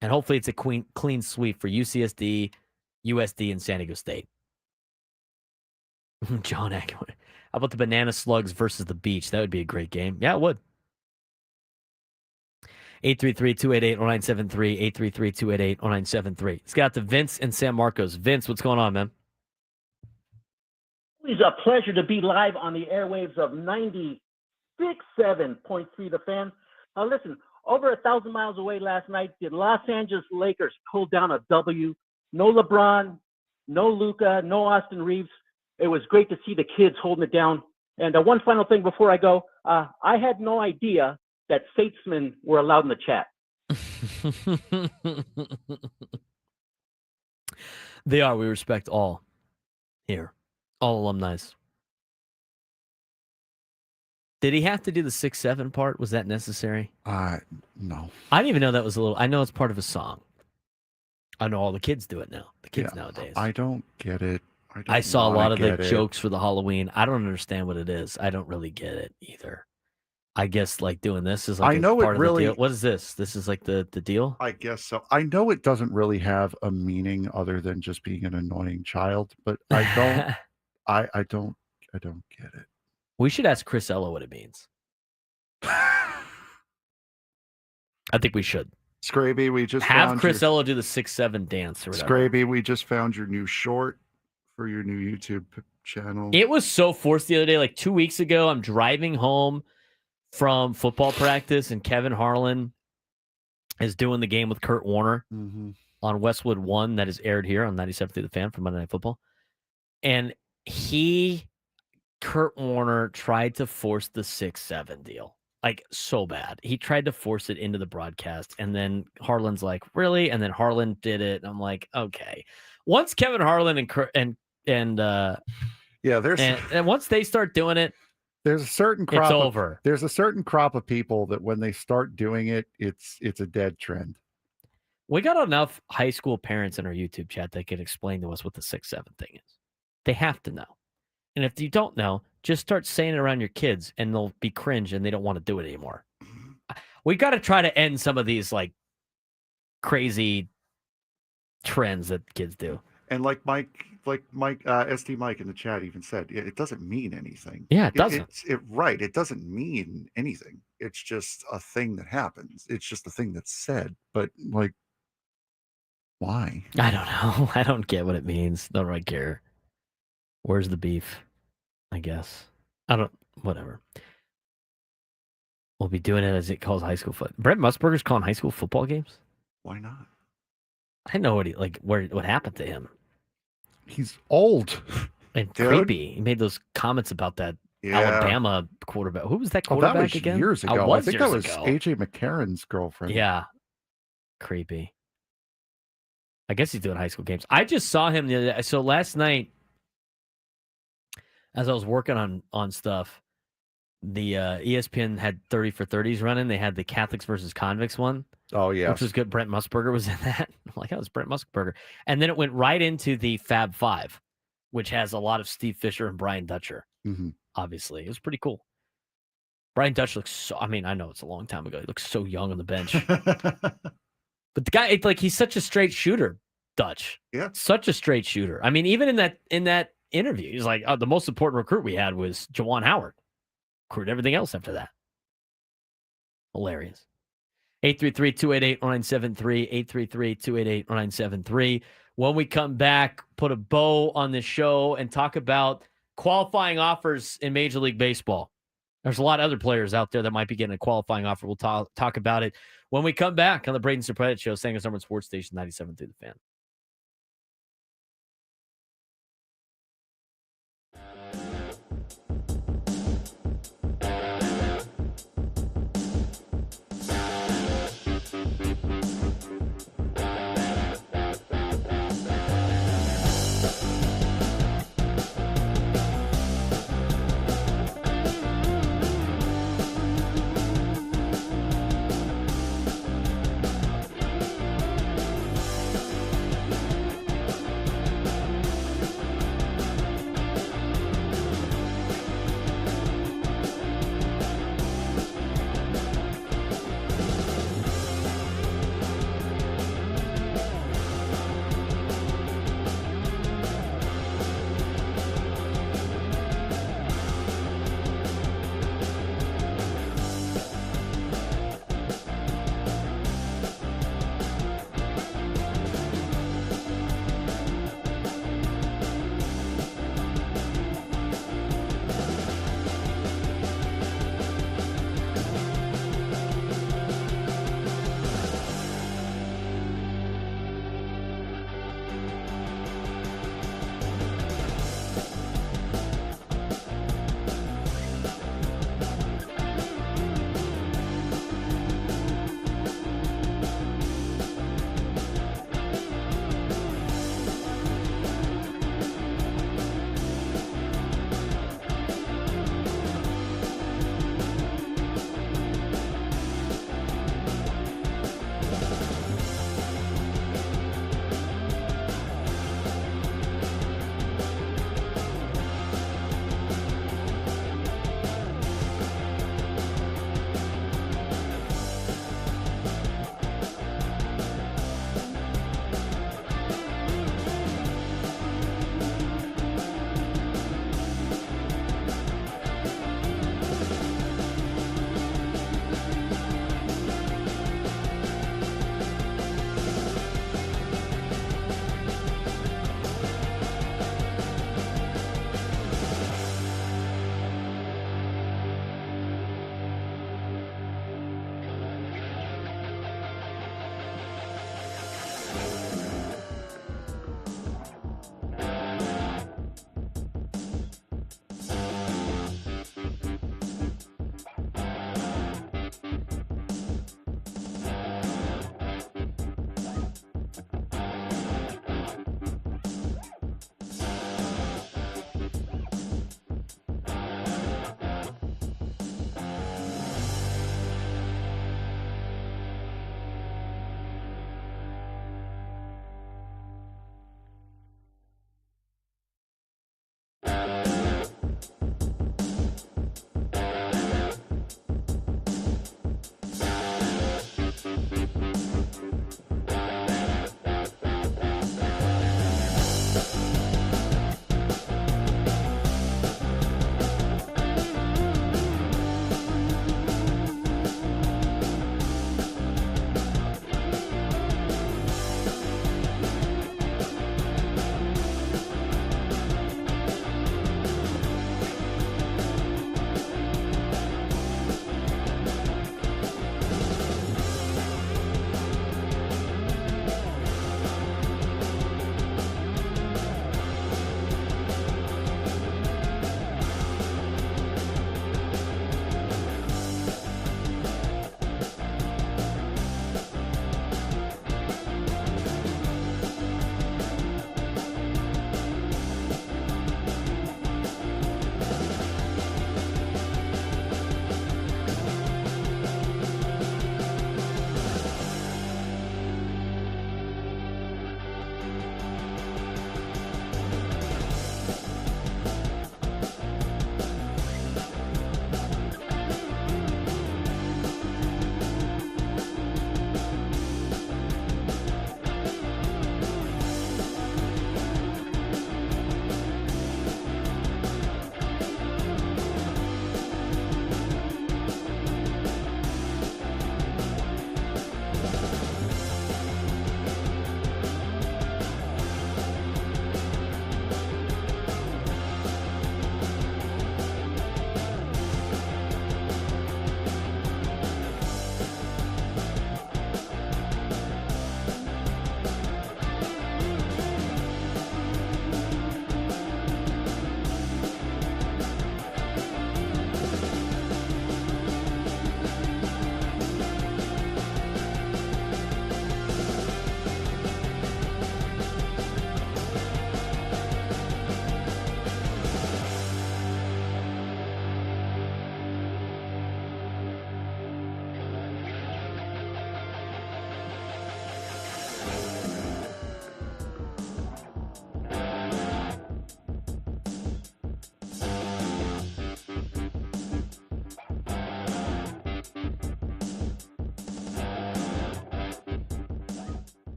And hopefully it's a clean sweep for UCSD, USD, and San Diego State. John Ackwood. How about the Banana Slugs versus the Beach? That would be a great game. Yeah, it would. 833-288-0973, 833-288-0973. Let's get out to Vince in San Marcos. Vince, what's going on, man? It's a pleasure to be live on the airwaves of 96.7.3 The Fan. Listen, over 1,000 miles away last night, the Los Angeles Lakers pulled down a W. No LeBron, no Luka, no Austin Reeves. It was great to see the kids holding it down. And one final thing before I go, I had no idea that statesmen were allowed in the chat. They are. We respect all here. All alumni. Did he have to do the 6-7 part? Was that necessary? No. I didn't even know that was a little. I know it's part of a song. I know all the kids do it now. The kids nowadays. I don't get it. I saw a lot of the jokes for the Halloween. I don't understand what it is. I don't really get it either. I guess like doing this is like part of the deal. What is this? This is like the deal? I guess so. I know it doesn't really have a meaning other than just being an annoying child, but I don't I don't get it. We should ask Chris Ella what it means. I think we should. Scraby, we just have Chris Ella do the 6-7 dance or whatever. Scraby, we just found your new short for your new YouTube channel. It was so forced the other day. Like 2 weeks ago, I'm driving home from football practice, and Kevin Harlan is doing the game with Kurt Warner on Westwood 1 that is aired here on 97 through the Fan for Monday Night Football. And Kurt Warner tried to force the 6-7 deal. Like, so bad. He tried to force it into the broadcast, and then Harlan's like, really? And then Harlan did it. And I'm like, okay. Once Kevin Harlan and once they start doing it, there's a certain crop it's over. There's a certain crop of people that when they start doing it, it's a dead trend. We got enough high school parents in our YouTube chat that can explain to us what the 6-7 thing is. They have to know. And if you don't know, just start saying it around your kids, and they'll be cringe and they don't want to do it anymore. We got to try to end some of these like crazy trends that kids do. And like Mike, SD Mike in the chat even said, it doesn't mean anything. Yeah, it doesn't. It doesn't mean anything. It's just a thing that happens. It's just a thing that's said. But like, why? I don't know. I don't get what it means. Don't really care. Where's the beef? I guess. Whatever. We'll be doing it as it calls high school football. Brent Musburger's calling high school football games? Why not? I know what happened to him. He's old and creepy. He made those comments about that Alabama quarterback. Who was that quarterback that was again? Years ago. I think that was AJ McCarron's girlfriend. Yeah. Creepy. I guess he's doing high school games. I just saw him the other day. So last night, as I was working on stuff, the ESPN had 30 for 30s running. They had the Catholics versus Convicts one. Oh, yeah. Which was good. Brent Musburger was in that. I'm like, it's Brent Musburger. And then it went right into the Fab Five, which has a lot of Steve Fisher and Brian Dutcher, obviously. It was pretty cool. Brian Dutcher looks so, I know it's a long time ago. He looks so young on the bench. But the guy, he's such a straight shooter, Dutch. Yeah. Such a straight shooter. I mean, even in that interview, he's like, the most important recruit we had was Jawan Howard. Recruit everything else after that. Hilarious. 833-288-0973, 833-288-0973. When we come back, put a bow on this show and talk about qualifying offers in Major League Baseball. There's a lot of other players out there that might be getting a qualifying offer. We'll talk about it when we come back on the Braden Surprenant Show, Sanga's #1 Sports Station 97 through the Fan.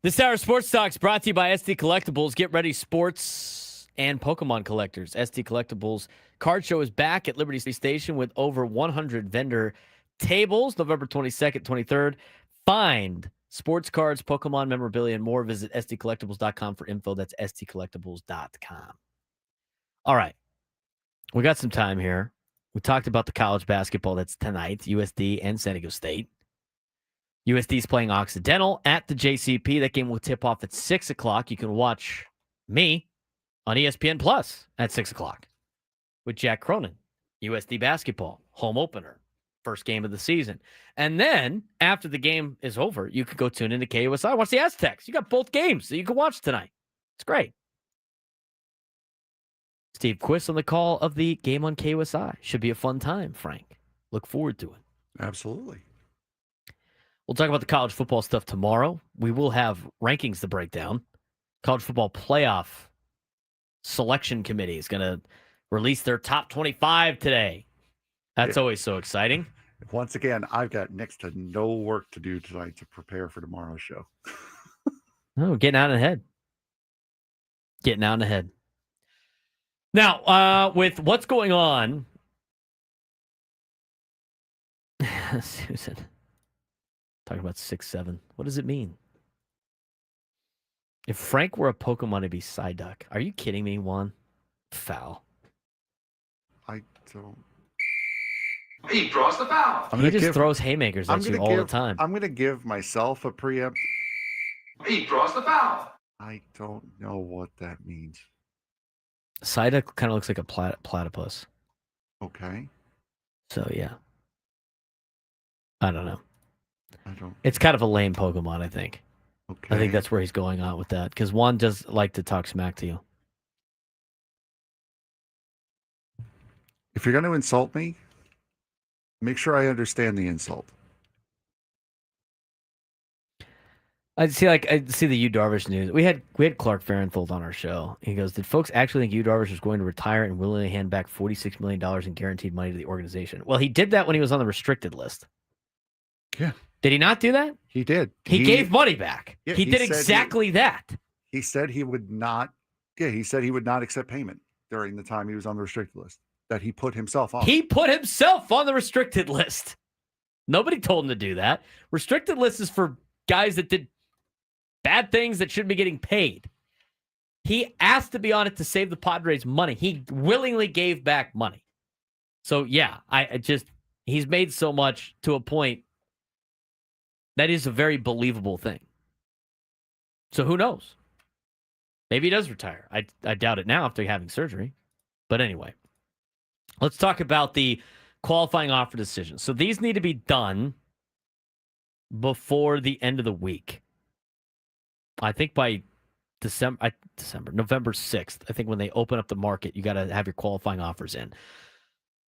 This hour of Sports Talks brought to you by SD Collectibles. Get ready, sports and Pokemon collectors. SD Collectibles card show is back at Liberty Station with over 100 vendor tables, November 22nd, 23rd. Find sports cards, Pokemon memorabilia, and more. Visit sdcollectibles.com for info. That's sdcollectibles.com. All right. We got some time here. We talked about the college basketball that's tonight, USD and San Diego State. USD is playing Occidental at the JCP. That game will tip off at 6 o'clock. You can watch me on ESPN Plus at 6 o'clock with Jack Cronin. USD basketball, home opener, first game of the season. And then after the game is over, you can go tune into KUSI, watch the Aztecs. You got both games that you can watch tonight. It's great. Steve Quist on the call of the game on KUSI. Should be a fun time, Frank. Look forward to it. Absolutely. We'll talk about the college football stuff tomorrow. We will have rankings to break down. College football playoff selection committee is going to release their top 25 today. That's always so exciting. Once again, I've got next to no work to do tonight to prepare for tomorrow's show. Oh, getting out ahead. Getting out ahead. Now, with what's going on, Susan, talking about 6'7". What does it mean? If Frank were a Pokemon, it'd be Psyduck. Are you kidding me, Juan? Foul. I don't. He draws the foul. He just throws haymakers at you all the time. I'm going to give myself a preempt. He draws the foul. I don't know what that means. Psyduck kind of looks like a platypus. Okay. So, yeah. I don't know. I don't. It's kind of a lame Pokemon, I think. Okay. I think that's where he's going on with that. Because Juan does like to talk smack to you. If you're going to insult me, make sure I understand the insult. I see the Yu Darvish news. We had Clark Farenthold on our show. He goes, "Did folks actually think Yu Darvish was going to retire and willingly hand back $46 million in guaranteed money to the organization?" Well, he did that when he was on the restricted list. Yeah. Did he not do that? He did. He gave money back. Yeah, he did exactly that. He said he would not. Yeah, he said he would not accept payment during the time he was on the restricted list. That he put himself on. He put himself on the restricted list. Nobody told him to do that. Restricted list is for guys that did bad things that shouldn't be getting paid. He asked to be on it to save the Padres money. He willingly gave back money. So, yeah, he's made so much to a point that is a very believable thing. So who knows? Maybe he does retire. I doubt it now after having surgery. But anyway, let's talk about the qualifying offer decisions. So these need to be done before the end of the week. I think by November 6th, I think when they open up the market, you got to have your qualifying offers in.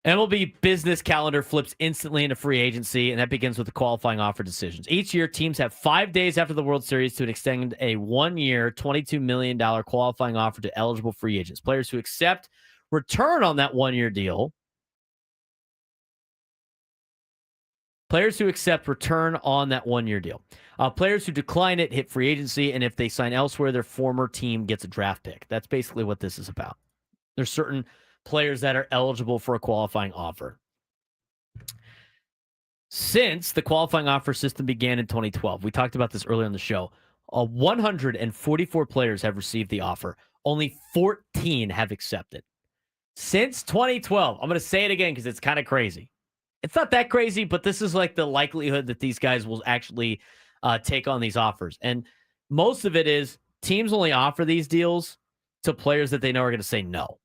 MLB business calendar flips instantly into free agency, and that begins with the qualifying offer decisions. Each year, teams have 5 days after the World Series to extend a 1-year, $22 million qualifying offer to eligible free agents. Players who accept return on that 1-year deal. Players who accept return on that 1-year deal. Players who decline it hit free agency, and if they sign elsewhere, their former team gets a draft pick. That's basically what this is about. There's certain players that are eligible for a qualifying offer. Since the qualifying offer system began in 2012, we talked about this earlier on the show, 144 players have received the offer. Only 14 have accepted. Since 2012, I'm going to say it again because it's kind of crazy. It's not that crazy, but this is like the likelihood that these guys will actually take on these offers. And most of it is teams only offer these deals to players that they know are going to say no.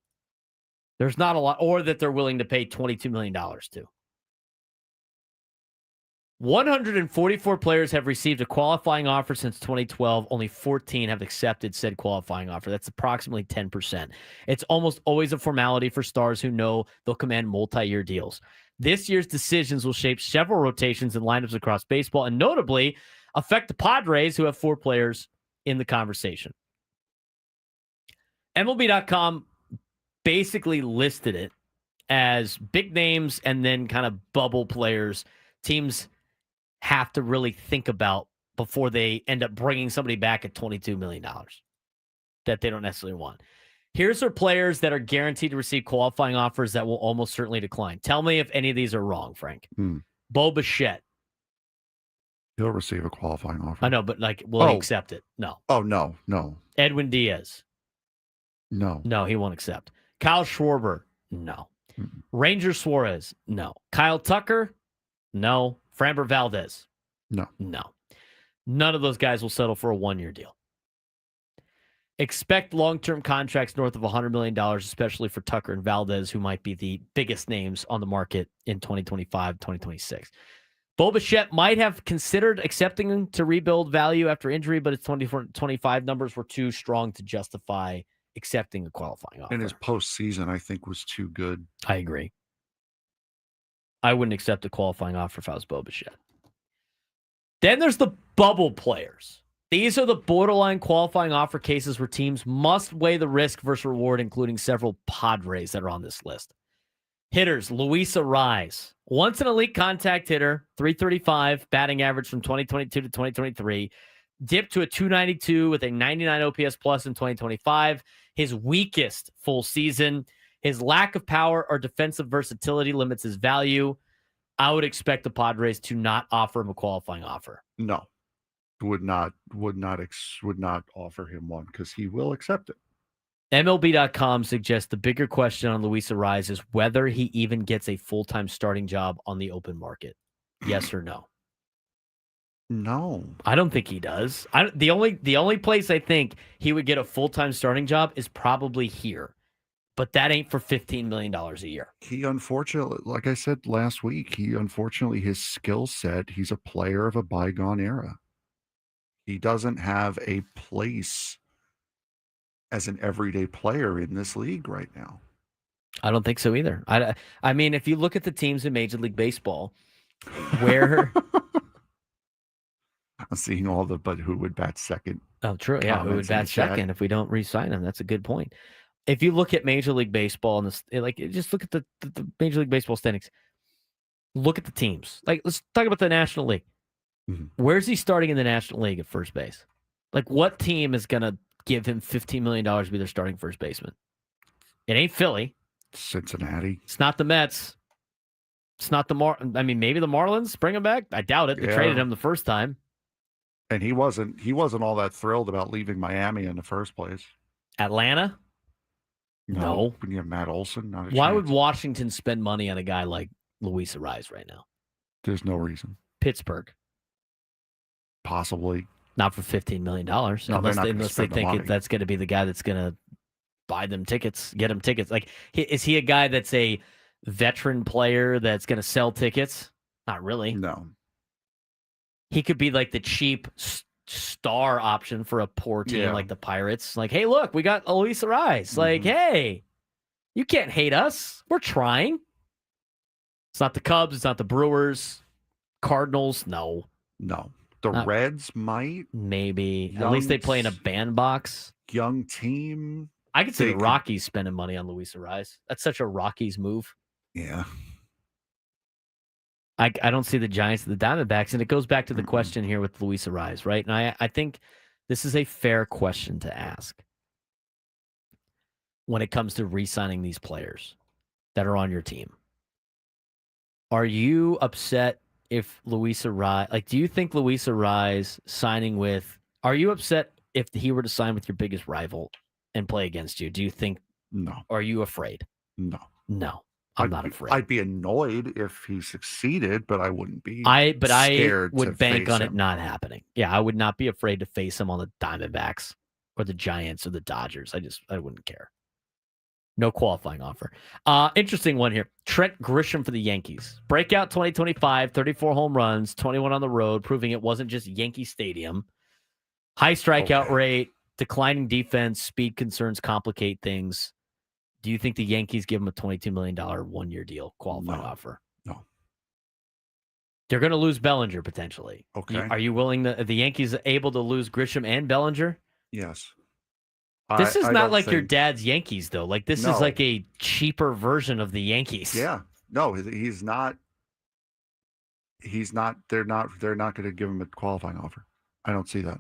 There's not a lot, or that they're willing to pay $22 million to. 144 players have received a qualifying offer since 2012. Only 14 have accepted said qualifying offer. That's approximately 10%. It's almost always a formality for stars who know they'll command multi-year deals. This year's decisions will shape several rotations and lineups across baseball, and notably affect the Padres, who have 4 players in the conversation. MLB.com basically listed it as big names and then kind of bubble players. Teams have to really think about before they end up bringing somebody back at $22 million that they don't necessarily want. Here's our players that are guaranteed to receive qualifying offers that will almost certainly decline. Tell me if any of these are wrong, Frank. Bo Bichette. He'll receive a qualifying offer. I know, but will he accept it? No. Oh, no. Edwin Diaz. No. No, he won't accept. Kyle Schwarber. No. Ranger Suarez. No. Kyle Tucker. No. Framber Valdez. No. None of those guys will settle for a 1-year deal. Expect long-term contracts north of $100 million, especially for Tucker and Valdez, who might be the biggest names on the market in 2025, 2026. Bo Bichette might have considered accepting him to rebuild value after injury, but his 24-25 numbers were too strong to justify accepting a qualifying offer. And his postseason, I think, was too good. I agree. I wouldn't accept a qualifying offer if I was Bo Bichette. Then there's the bubble players. These are the borderline qualifying offer cases where teams must weigh the risk versus reward, including several Padres that are on this list. Hitters, Luis Arraez, once an elite contact hitter, 335 batting average from 2022 to 2023, dipped to a 292 with a 99 OPS plus in 2025. His weakest full season. His lack of power or defensive versatility limits his value. I would expect the Padres to not offer him a qualifying offer. No, would not offer him one because he will accept it. MLB.com suggests the bigger question on Luis Arraez is whether he even gets a full-time starting job on the open market. Yes or no? No. I don't think he does. The only place I think he would get a full-time starting job is probably here. But that ain't for $15 million a year. He unfortunately, like I said last week, his skill set, he's a player of a bygone era. He doesn't have a place as an everyday player in this league right now. I don't think so either. I mean, if you look at the teams in Major League Baseball, where I'm seeing all but who would bat second? Oh, true. Yeah, who would bat second if we don't re-sign him? That's a good point. If you look at Major League Baseball and just look at the Major League Baseball standings. Look at the teams. Let's talk about the National League. Mm-hmm. Where's he starting in the National League at first base? What team is gonna give him $15 million to be their starting first baseman? It ain't Philly. Cincinnati. It's not the Mets. It's not the maybe the Marlins bring him back. I doubt it. They traded him the first time. And he wasn't all that thrilled about leaving Miami in the first place. Atlanta? No. When you have Matt Olson, not a Why chance. would Washington spend money on a guy like Luis Arraez right now? There's no reason. Pittsburgh. Possibly. Not for $15 million. No, unless they think that's going to be the guy that's going to buy them tickets, get them tickets. Is he a guy that's a veteran player that's going to sell tickets? Not really. No. He could be the cheap star option for a poor team like the Pirates. Hey, look, we got Luis Arraez. Hey, you can't hate us. We're trying. It's not the Cubs. It's not the Brewers. Cardinals. No. The Reds might. Maybe. At least they play in a bandbox. Young team. I could see the Rockies spending money on Luis Arraez. That's such a Rockies move. Yeah. I don't see the Giants and the Diamondbacks, and it goes back to the question here with Luis Arraez, right? And I think this is a fair question to ask when it comes to re-signing these players that are on your team. Are you upset if Luis Arraez, do you think Luis Arraez signing with, are you upset if he were to sign with your biggest rival and play against you? Do you think, no. Are you afraid? No. I'm not afraid. I'd be annoyed if he succeeded, but I wouldn't be. I scared would bank on him. it not happening. Yeah, I would not be afraid to face him on the Diamondbacks or the Giants or the Dodgers. I wouldn't care. No qualifying offer. Interesting one here. Trent Grisham for the Yankees. Breakout 2025, 34 home runs, 21 on the road, proving it wasn't just Yankee Stadium. High strikeout rate, declining defense, speed concerns complicate things. Do you think the Yankees give him a $22 million 1-year deal qualifying offer? No. They're going to lose Bellinger potentially. Okay. Are you willing to, the Yankees able to lose Grisham and Bellinger? Yes. This is not like your dad's Yankees though. This is like a cheaper version of the Yankees. Yeah. No, he's not. They're not going to give him a qualifying offer. I don't see that.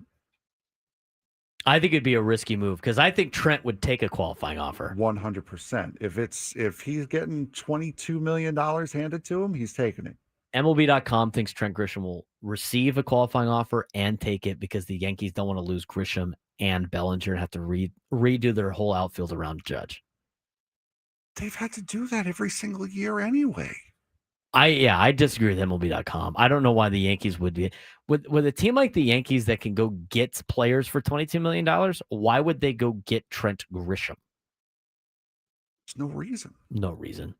I think it'd be a risky move because I think Trent would take a qualifying offer. 100%. If he's getting $22 million handed to him, he's taking it. MLB.com thinks Trent Grisham will receive a qualifying offer and take it because the Yankees don't want to lose Grisham and Bellinger and have to redo their whole outfield around Judge. They've had to do that every single year anyway. I disagree with MLB.com. I don't know why the Yankees would be with a team like the Yankees that can go get players for $22 million. Why would they go get Trent Grisham? There's no reason. No reason.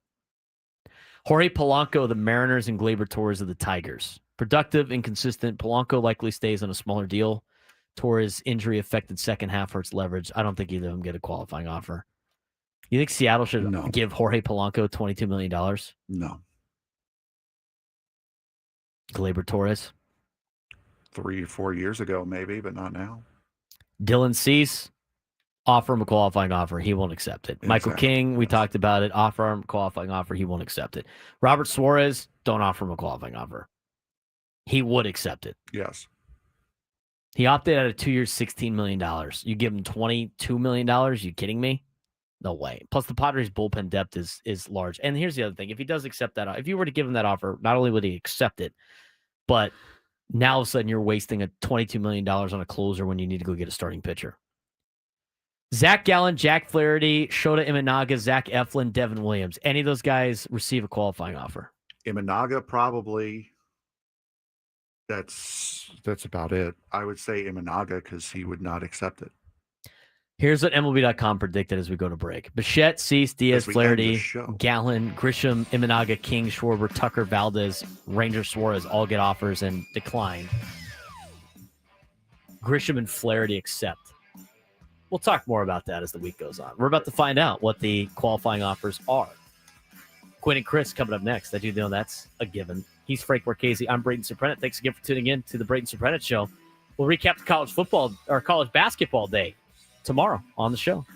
Jorge Polanco, the Mariners, and Gleyber Torres of the Tigers. Productive, inconsistent. Polanco likely stays on a smaller deal. Torres injury affected second half hurts leverage. I don't think either of them get a qualifying offer. You think Seattle should give Jorge Polanco $22 million? No. Gleyber Torres? 3 or 4 years ago, maybe, but not now. Dylan Cease, offer him a qualifying offer. He won't accept it. Michael King, we talked about it. Offer him a qualifying offer. He won't accept it. Robert Suarez, don't offer him a qualifying offer. He would accept it. Yes. He opted out of 2 years, $16 million. You give him $22 million? You kidding me? No way. Plus, the Padres' bullpen depth is large. And here's the other thing. If he does accept that, if you were to give him that offer, not only would he accept it, but now all of a sudden you're wasting a $22 million on a closer when you need to go get a starting pitcher. Zach Gallen, Jack Flaherty, Shota Imanaga, Zach Eflin, Devin Williams. Any of those guys receive a qualifying offer? Imanaga probably. That's about it. I would say Imanaga because he would not accept it. Here's what MLB.com predicted as we go to break. Bichette, Cease, Diaz, Flaherty, Gallen, Grisham, Imanaga, King, Schwarber, Tucker, Valdez, Ranger, Suarez all get offers and decline. Grisham and Flaherty accept. We'll talk more about that as the week goes on. We're about to find out what the qualifying offers are. Quinn and Chris coming up next. I do know that's a given. He's Frank Marchese. I'm Braden Surprenant. Thanks again for tuning in to the Braden Surprenant Show. We'll recap the college basketball day tomorrow on the show.